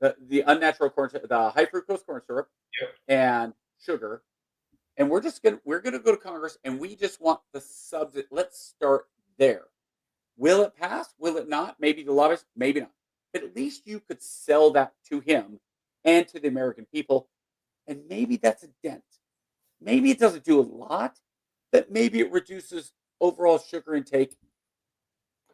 the unnatural corn, the high fructose corn syrup, and sugar. And we're gonna go to Congress, and we just want the subsidy. Let's start there. Will it pass? Will it not? Maybe the lobbyists, maybe not. But at least you could sell that to him and to the American people, and maybe that's a dent. Maybe it doesn't do a lot, but maybe it reduces overall sugar intake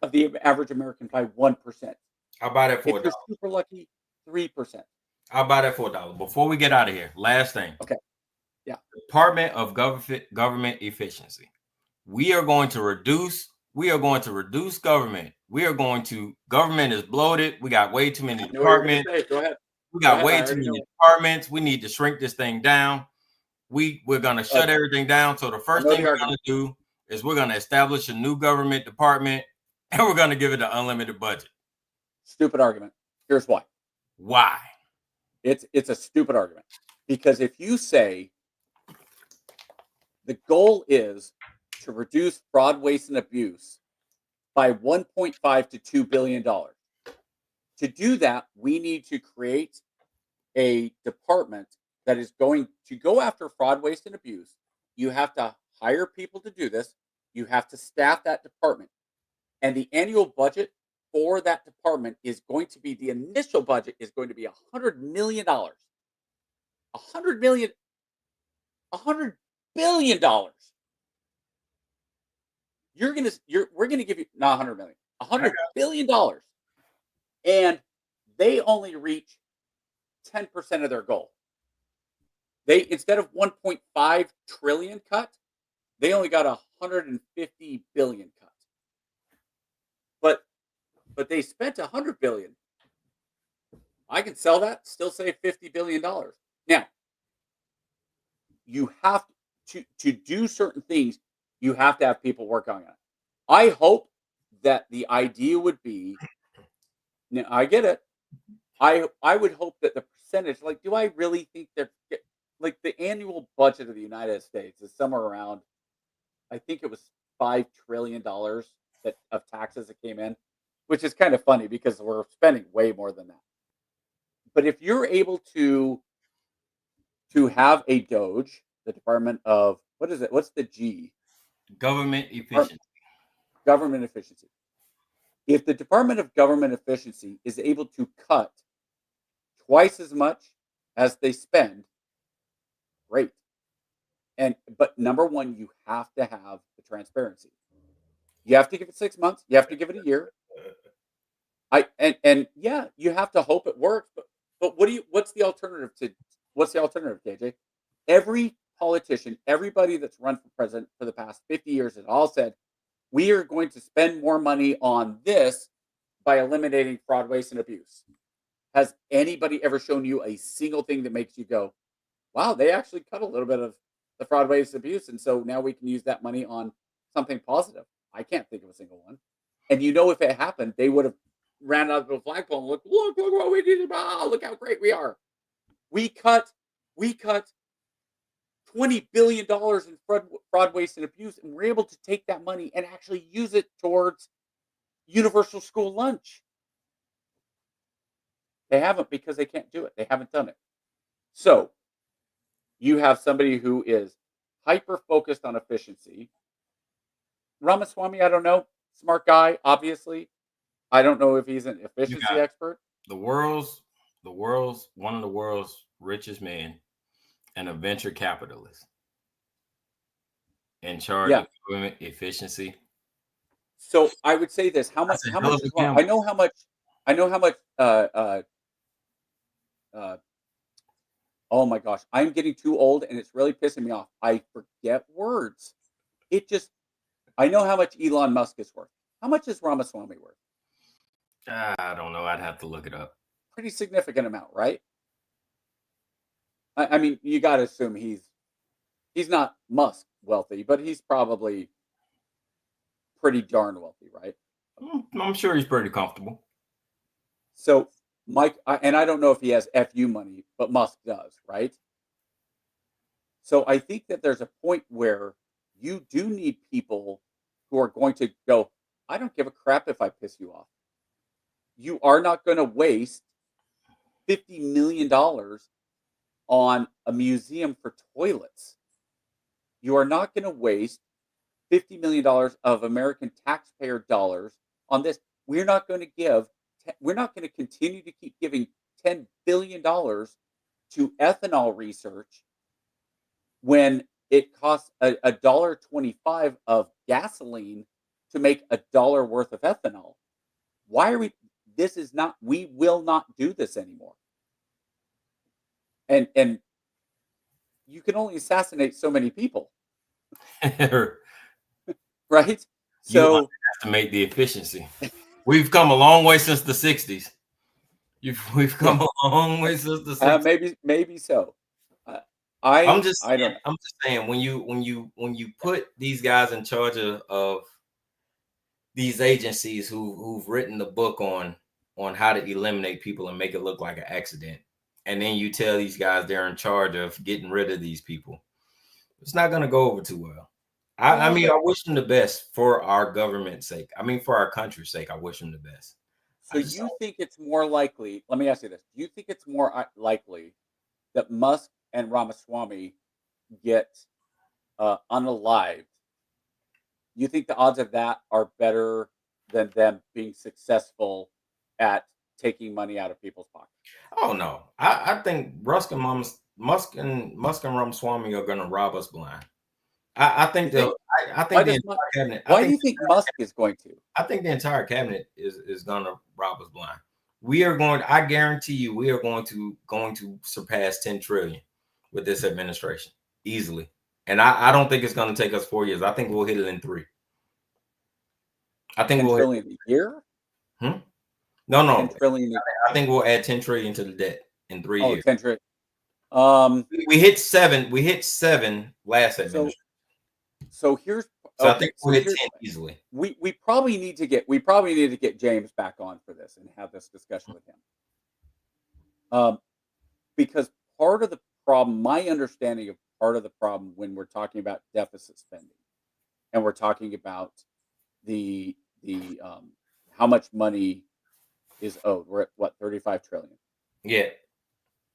of the average American by 1%. How about it for If you're super lucky, 3%. How about it for $1? Before we get out of here, last thing. Okay. Yeah. Department of Government Efficiency. We are going to reduce government. Government is bloated. We got way too many departments. Go ahead. We got way too many departments. We need to shrink this thing down. We're gonna shut everything down. So the first thing we're gonna do is we're gonna establish a new government department, and we're gonna give it an unlimited budget. Stupid argument. Here's why. Why? It's a stupid argument, because if you say the goal is to reduce fraud, waste, and abuse by 1.5 to $2 billion, to do that, we need to create a department that is going to go after fraud, waste, and abuse. You have to hire people to do this. You have to staff that department. And the annual budget for that department is going to be, the initial budget is going to be $100 million. $100 billion. We're gonna give you not 100 million, $100 billion. And they only reach 10% of their goal. They, instead of 1.5 trillion cut, they only got 150 billion cut. But they spent 100 billion. I can sell that, still save $50 billion. Now, you have to do certain things, you have to have people work on it. I hope that the idea would be, now I get it. I would hope that the percentage, like, do I really think that, like, the annual budget of the United States is somewhere around, I think it was $5 trillion that of taxes that came in, which is kind of funny because we're spending way more than that. But if you're able to have a Doge, the Department of, what is it? What's the G? Government efficiency. Government efficiency. If the Department of Government Efficiency is able to cut twice as much as they spend, great. But number one, you have to have the transparency. You have to give it 6 months. You have to give it a year. Yeah, you have to hope it works. But what's the alternative, KJ? Every politician, everybody that's run for president for the past 50 years has all said, we are going to spend more money on this by eliminating fraud, waste, and abuse. Has anybody ever shown you a single thing that makes you go, wow, they actually cut a little bit of the fraud, waste, and abuse, and so now we can use that money on something positive? I can't think of a single one. And if it happened, they would have ran out of a flagpole and look what we did. Look how great we are. We cut $20 billion in fraud, waste, and abuse, and we're able to take that money and actually use it towards universal school lunch. They haven't because they can't do it. They haven't done it. So you have somebody who is hyper focused on efficiency. Ramaswamy, I don't know. Smart guy, obviously. I don't know if he's an efficiency expert. The world's one of the world's richest men and a venture capitalist in charge of government efficiency. So I would say this: how much? How much? I know how much. I know how much. Oh my gosh, I'm getting too old, and it's really pissing me off. I forget words. I know how much Elon Musk is worth. How much is Ramaswamy worth? I don't know. I'd have to look it up. Pretty significant amount, right? I mean, you got to assume he's not Musk wealthy, but he's probably pretty darn wealthy, right? I'm sure he's pretty comfortable. So Mike, and I don't know if he has FU money, but Musk does, right? So I think that there's a point where you do need people who are going to go, I don't give a crap if I piss you off. You are not going to waste $50 million on a museum for toilets. You are not going to waste $50 million of American taxpayer dollars on this. We're not going to continue to keep giving $10 billion to ethanol research when it costs $1.25 of gasoline to make $1 worth of ethanol. Why are we? We will not do this anymore. And you can only assassinate so many people. Right? So you estimate the efficiency. We've come a long way since the 60s. We've come a long way since the 60s. Maybe so. I'm just saying when you put these guys in charge of these agencies who've written the book on how to eliminate people and make it look like an accident, and then you tell these guys they're in charge of getting rid of these people, it's not going to go over too well. I mean, I wish them the best for our government's sake. I mean, for our country's sake, I wish them the best. So you think it's more likely, let me ask you this. Do you think it's more likely that Musk and Ramaswamy get unalived? You think the odds of that are better than them being successful at taking money out of people's pockets? Oh, no. I think Musk and Ramaswamy are going to rob us blind. I think the entire cabinet. Why do you think Musk is going to? I think the entire cabinet is going to rob us blind. We are going. I guarantee you, we are going to surpass 10 trillion with this administration easily. And I don't think it's going to take us 4 years. I think we'll hit it in 3. I think 10 trillion a year. No. 10 trillion. I think we'll add 10 trillion to the debt in 3 years. 10 trillion. We hit 7. We hit 7 last administration. So here's. So I think we'll hit 10 easily. We probably need to get James back on for this and have this discussion with him. Because part of the problem, my understanding of part of the problem when we're talking about deficit spending, and we're talking about the how much money is owed. We're at what, 35 trillion. Yeah.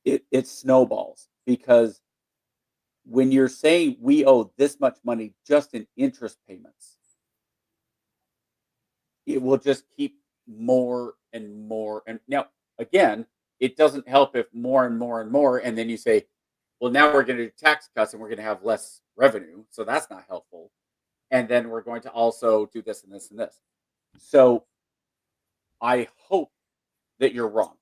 It snowballs because when you're saying we owe this much money just in interest payments, it will just keep more and more. And now, again, it doesn't help if more and more and more, and then you say, well, now we're going to do tax cuts and we're going to have less revenue. So that's not helpful. And then we're going to also do this and this and this. So I hope that you're wrong.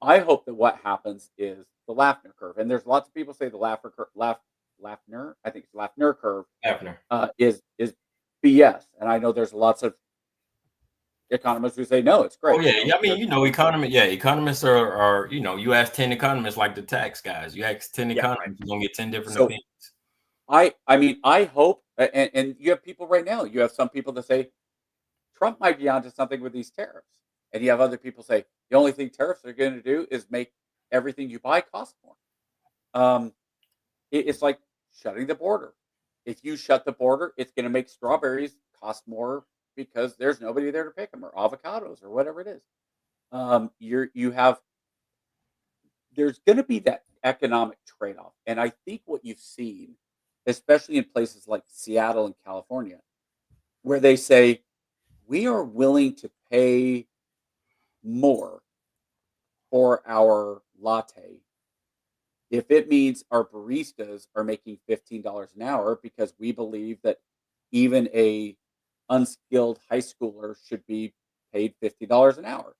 I hope that what happens is the Lafner curve. And there's lots of people say the Lafner, I think it's Lafner curve is BS. And I know there's lots of economists who say, no, it's great. Oh, yeah. I mean, economists are, you ask 10 economists like the tax guys. You ask 10 economists, you're going to get 10 different opinions. I mean, I hope, and you have people right now, you have some people that say Trump might be onto something with these tariffs. And you have other people say the only thing tariffs are going to do is make everything you buy cost more. It's like shutting the border. If you shut the border, it's going to make strawberries cost more because there's nobody there to pick them, or avocados, or whatever it is. There's going to be that economic trade-off. And I think what you've seen, especially in places like Seattle and California, where they say, we are willing to pay more for our latte if it means our baristas are making $15 an hour, because we believe that even a unskilled high schooler should be paid $50 an hour.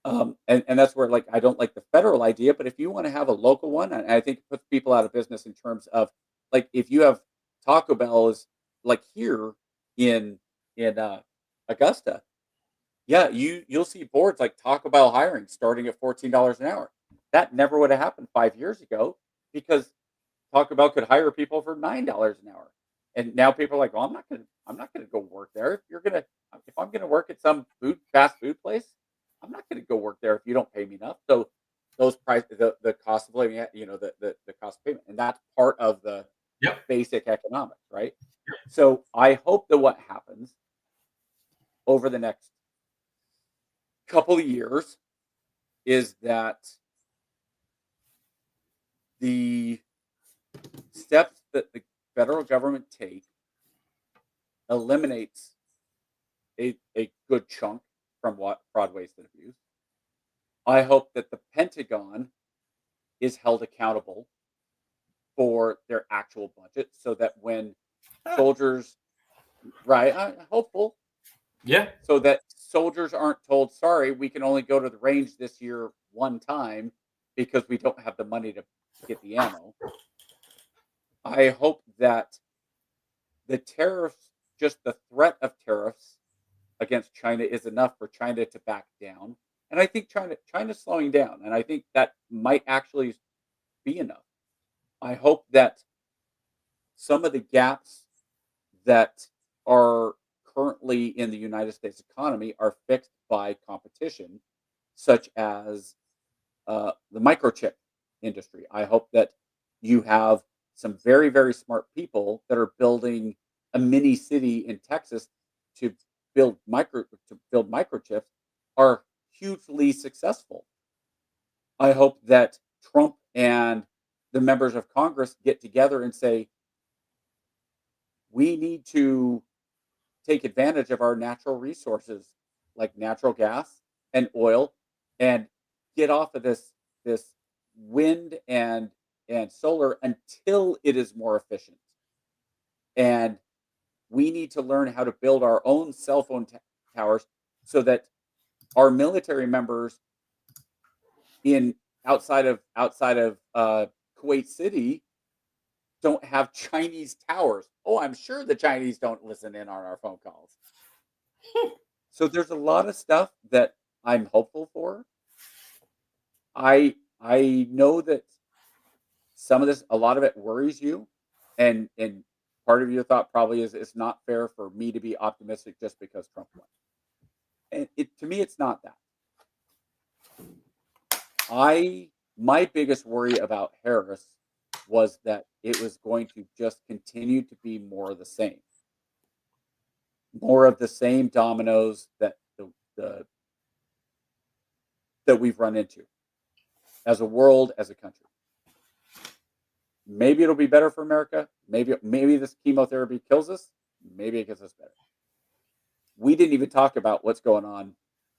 And that's where, like, I don't like the federal idea, but if you want to have a local one, and I think it puts people out of business in terms of, like, if you have Taco Bell is like here in Augusta, yeah, you'll see boards like Taco Bell hiring starting at $14 an hour. That never would have happened 5 years ago, because Taco Bell could hire people for $9 an hour. And now people are like, well, I'm not gonna go work there. If I'm gonna work at some fast food place, I'm not gonna go work there if you don't pay me enough. So those the cost of living, the cost of payment, and that's part of the basic economics, right? So I hope that what happens over the next couple of years is that the steps that the federal government take eliminates a good chunk from what fraud, waste, and abuse. I hope that the Pentagon is held accountable for their actual budget, so that when soldiers, right, I'm hopeful, so that soldiers aren't told, sorry, we can only go to the range this year one time because we don't have the money to get the ammo. I hope that the tariffs, just the threat of tariffs against China, is enough for China to back down. And I think China's slowing down, and I think that might actually be enough. I hope that some of the gaps that are currently in the United States economy are fixed by competition, such as the microchip industry. I hope that you have some very, very smart people that are building a mini city in Texas to build microchips are hugely successful. I hope that Trump and the members of Congress get together and say, we need to take advantage of our natural resources like natural gas and oil, and get off of this wind and solar until it is more efficient. And we need to learn how to build our own cell phone towers, so that our military members outside of Kuwait City don't have Chinese towers. Oh, I'm sure the Chinese don't listen in on our phone calls. So there's a lot of stuff that I'm hopeful for. I know that a lot of it worries you, and part of your thought probably is, it's not fair for me to be optimistic just because Trump won. And to me, it's not that. My biggest worry about Harris was that it was going to just continue to be more of the same. More of the same dominoes that that we've run into as a world, as a country. Maybe it'll be better for America. Maybe this chemotherapy kills us. Maybe it gets us better. We didn't even talk about what's going on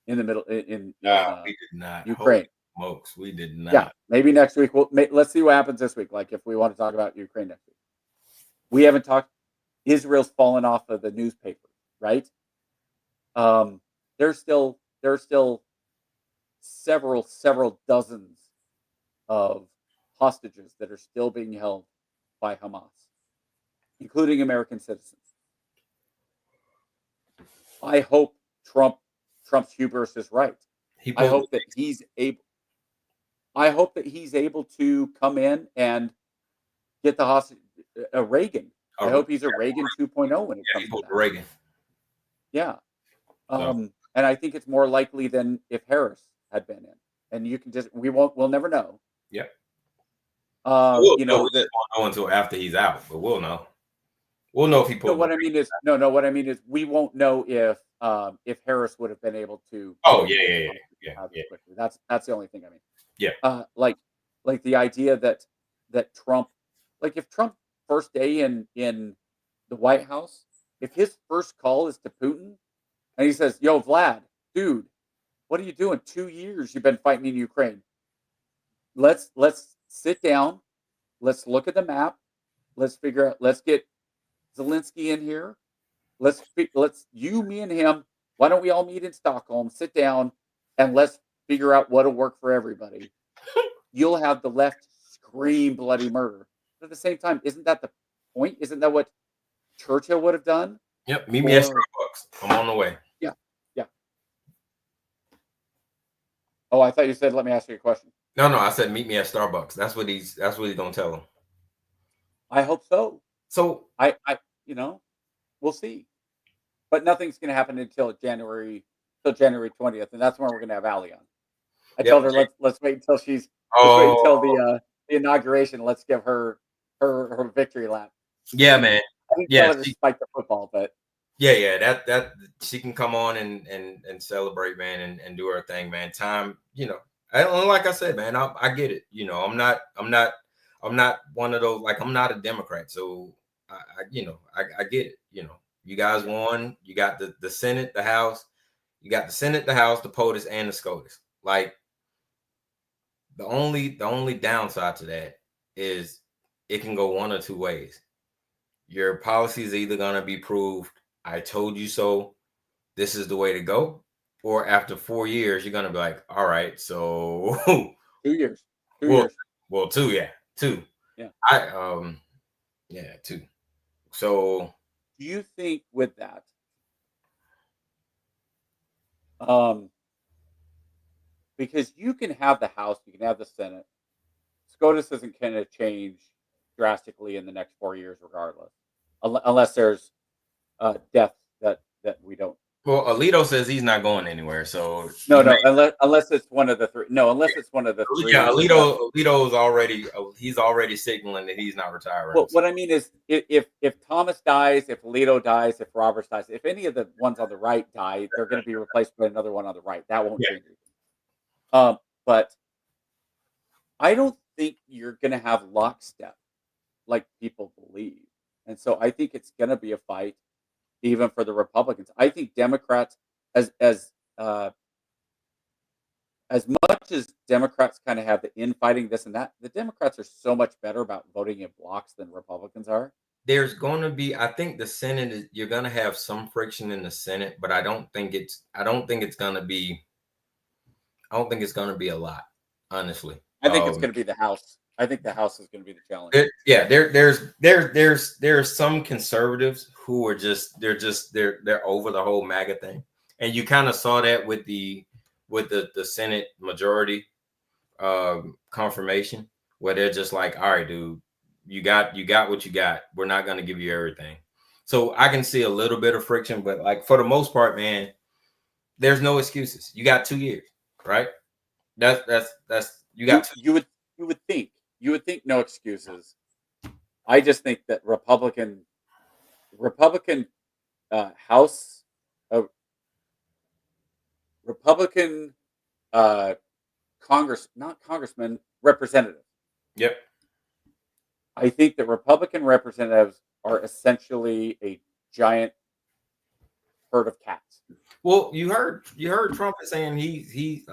in the middle in we did not. Ukraine. Holy smokes, we did not. Yeah, maybe next week. Let's see what happens this week. Like, if we want to talk about Ukraine next week, we haven't talked. Israel's fallen off of the newspaper, right? There's still several dozens of hostages that are still being held by Hamas, including American citizens. I hope Trump's hubris is right. I hope that he's able to come in and get the hostage. Reagan. I hope he's a Reagan 2.0 when it comes to that. Reagan. Yeah. And I think it's more likely than if Harris had been in. And you can we'll never know. Yep. We won't know until after he's out, but we'll know. We'll know if he No, pulled. what I mean is What I mean is we won't know if Harris would have been able to. Oh yeah. Quickly. That's the only thing I mean. Yeah. Like the idea that Trump, like if Trump first day in the White House, if his first call is to Putin and he says, "Yo, Vlad, dude, what are you doing? 2 years you've been fighting in Ukraine. Let's sit down. Let's look at the map. Let's figure out. Let's get Zelensky in here. Let's you, me, and him. Why don't we all meet in Stockholm? Sit down and let's figure out what'll work for everybody." You'll have the left scream bloody murder. But at the same time, isn't that the point? Isn't that what Churchill would have done? Yep. Meet me at Starbucks. I'm on the way. Yeah. Oh, I thought you said, "Let me ask you a question." No, I said meet me at Starbucks. That's what he's gonna tell him. I hope so. So I we'll see. But nothing's gonna happen until January 20th, and that's when we're gonna have Allie on. I told her let's wait until let's wait until the inauguration. Let's give her victory lap. Yeah, man. I didn't tell her to spike the football, but yeah. That she can come on and celebrate, man, and do her thing, man. Time, like I said, man, I get it. I'm not one of those, like, I'm not a Democrat, so I get it. You guys won. You got the Senate, the House. You got the Senate, the House, the POTUS, and the SCOTUS. Like, the only downside to that is it can go one or two ways. Your policy is either going to be proved, I told you so, this is the way to go, or after 4 years, you're going to be like, all right, so 2 years. 2 well, years. Well, two. Yeah. 2. Yeah. 2. So Do you think with that, because you can have the House, you can have the Senate, SCOTUS isn't going to change drastically in the next 4 years, regardless, unless there's death that we don't. Well, Alito says he's not going anywhere. So unless it's one of the three. No, unless it's one of the three. Yeah, Alito's already signaling that he's not retiring. Well, what I mean is, if Thomas dies, if Alito dies, if Roberts dies, if any of the ones on the right die, they're going to be replaced by another one on the right. That won't change anything. But I don't think you're going to have lockstep like people believe, and so I think it's going to be a fight. Even for the Republicans, I think Democrats, as much as Democrats kind of have the infighting this and that, the Democrats are so much better about voting in blocks than Republicans are. There's going to be, I think the Senate you're going to have some friction in the Senate, but I don't think it's going to be a lot, honestly. I think it's going to be the House. I think the House is going to be the challenge. There's some conservatives who are they're over the whole MAGA thing, and you kind of saw that with the Senate majority confirmation, where they're just like, all right, dude, you got what you got. We're not going to give you everything. So I can see a little bit of friction, but like for the most part, man, there's no excuses. You got 2 years, right? That's you got two. You would think no excuses. I just think that Republican House, Republican representative. Yep. I think that Republican representatives are essentially a giant herd of cats. Well, you heard Trump saying he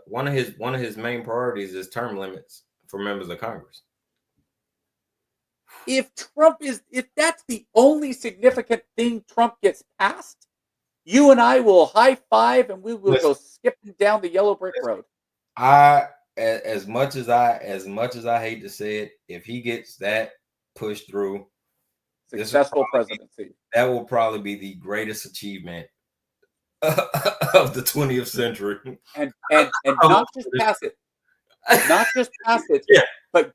one of his main priorities is term limits for members of Congress. If that's the only significant thing Trump gets passed, you and I will high five and we will go skipping down the yellow brick road. As much as I hate to say it, if he gets that pushed through, successful presidency, that will probably be the greatest achievement of the 20th century. And not just pass it. Not just pass it, yeah, but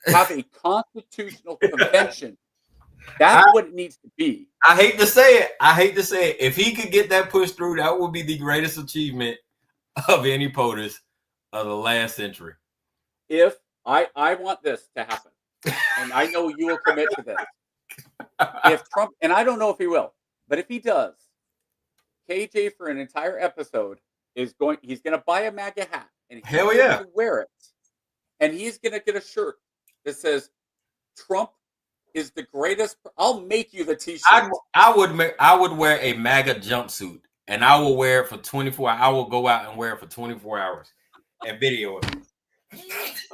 have a constitutional convention. That's what it needs to be. I hate to say it. If he could get that pushed through, that would be the greatest achievement of any POTUS of the last century. If I want this to happen, and I know you will commit to this, if Trump, and I don't know if he will, but if he does, KJ for an entire episode he's going to buy a MAGA hat and he's Hell going yeah. to wear it. And he's going to get a shirt that says, Trump is the greatest. I'll make you the t-shirt. I would wear a MAGA jumpsuit and I will wear it for 24 hours. I will go out and wear it for 24 hours and video it.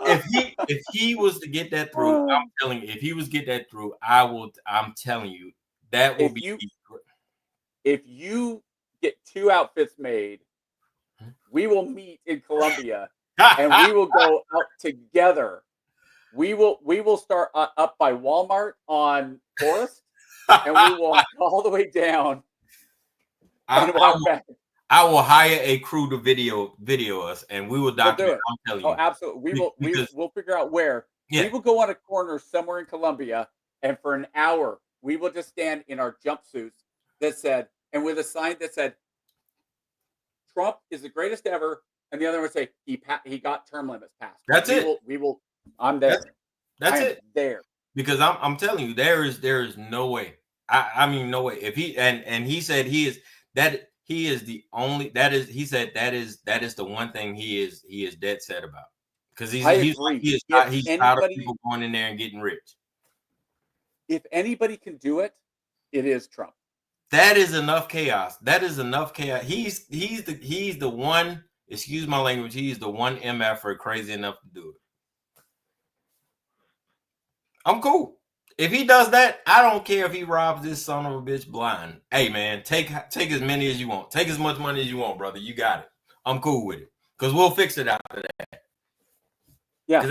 If he was to get that through, I'm telling you, if he was to get that through, I'm telling you, that will be. If you get 2 outfits made, we will meet in Colombia and we will go out together. We will start up by Walmart on Forest, and we will walk all the way down and walk back. I will hire a crew to video us, and we will document. I'm telling you. Oh, absolutely. We'll figure out where. Yeah. We will go on a corner somewhere in Colombia, and for an hour, we will just stand in our jumpsuits that said, and with a sign that said, Trump is the greatest ever, and the other would say he got term limits passed. That's it. We will. I'm there. That's it. There. Because I'm telling you, there is no way. I mean, no way. If he and he said he is the only he said that is the one thing he is dead set about. Because he's tired of people going in there and getting rich. If anybody can do it, it is Trump. That is enough chaos. That is enough chaos. He's the one, excuse my language, he's the one MFer crazy enough to do it. I'm cool. If he does that, I don't care if he robs this son of a bitch blind. Hey man, take as many as you want. Take as much money as you want, brother. You got it. I'm cool with it. Because we'll fix it after that. Yeah.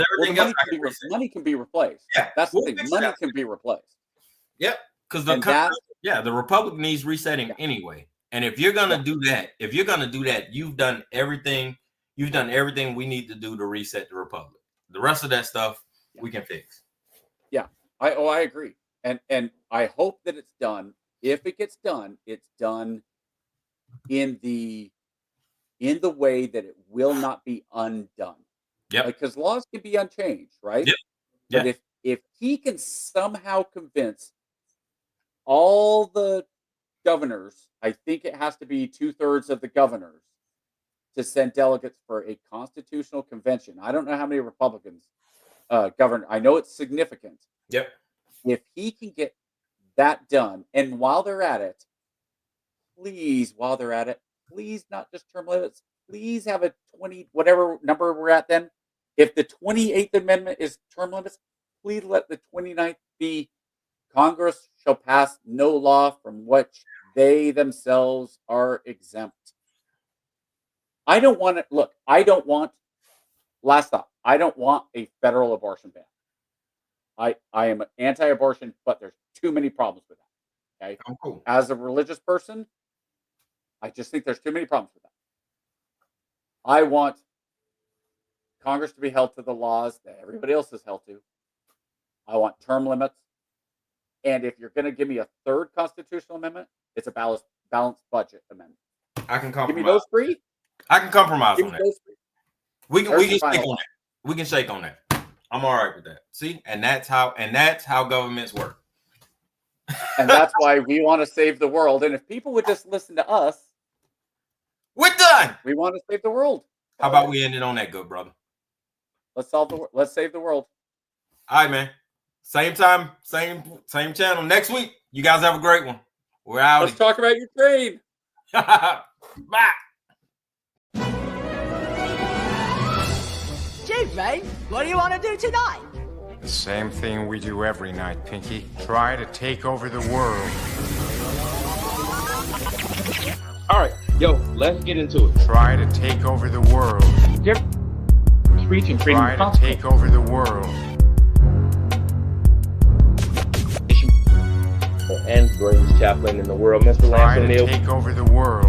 Money can be replaced. Yeah. That's the thing. Money can be replaced. Yep. Because the Republic needs resetting anyway. And if you're gonna do that, you've done everything we need to do to reset the Republic. The rest of that stuff we can fix. Yeah. I agree. And I hope that it's done. If it gets done, it's done in the way that it will not be undone. Yeah. Because laws can be unchanged, right? Yep. But if he can somehow convince all the governors, I think it has to be 2/3 of the governors, to send delegates for a constitutional convention. I don't know how many Republicans govern. I know it's significant. Yep. If he can get that done, and while they're at it, please not just term limits. Please have a 20, whatever number we're at then. If the 28th Amendment is term limits, please let the 29th be Congress shall pass no law from which they themselves are exempt. I don't want a federal abortion ban. I am anti-abortion, but there's too many problems with that. Okay. I'm cool. As a religious person, I just think there's too many problems with that. I want Congress to be held to the laws that everybody else is held to. I want term limits. And if you're going to give me a third constitutional amendment, it's a balanced budget amendment. I can compromise. Give me those three. I can compromise on that. We can shake on law. that. We can shake on that. I'm all right with that. See, and that's how governments work. And that's why we want to save the world. And if people would just listen to us, we're done. We want to save the world. How about we end it on that, good brother? Let's save the world. All right, man. Same time, same channel next week. You guys have a great one. We're out. Let's talk about your trade. Bye. Gee, Ray, what do you want to do tonight? The same thing we do every night, Pinky. Try to take over the world. All right, yo, let's get into it. Try to take over the world. Try to take over the world. And greatest chaplain in the world, Mr. Lance Try to O'Neill. take over the world.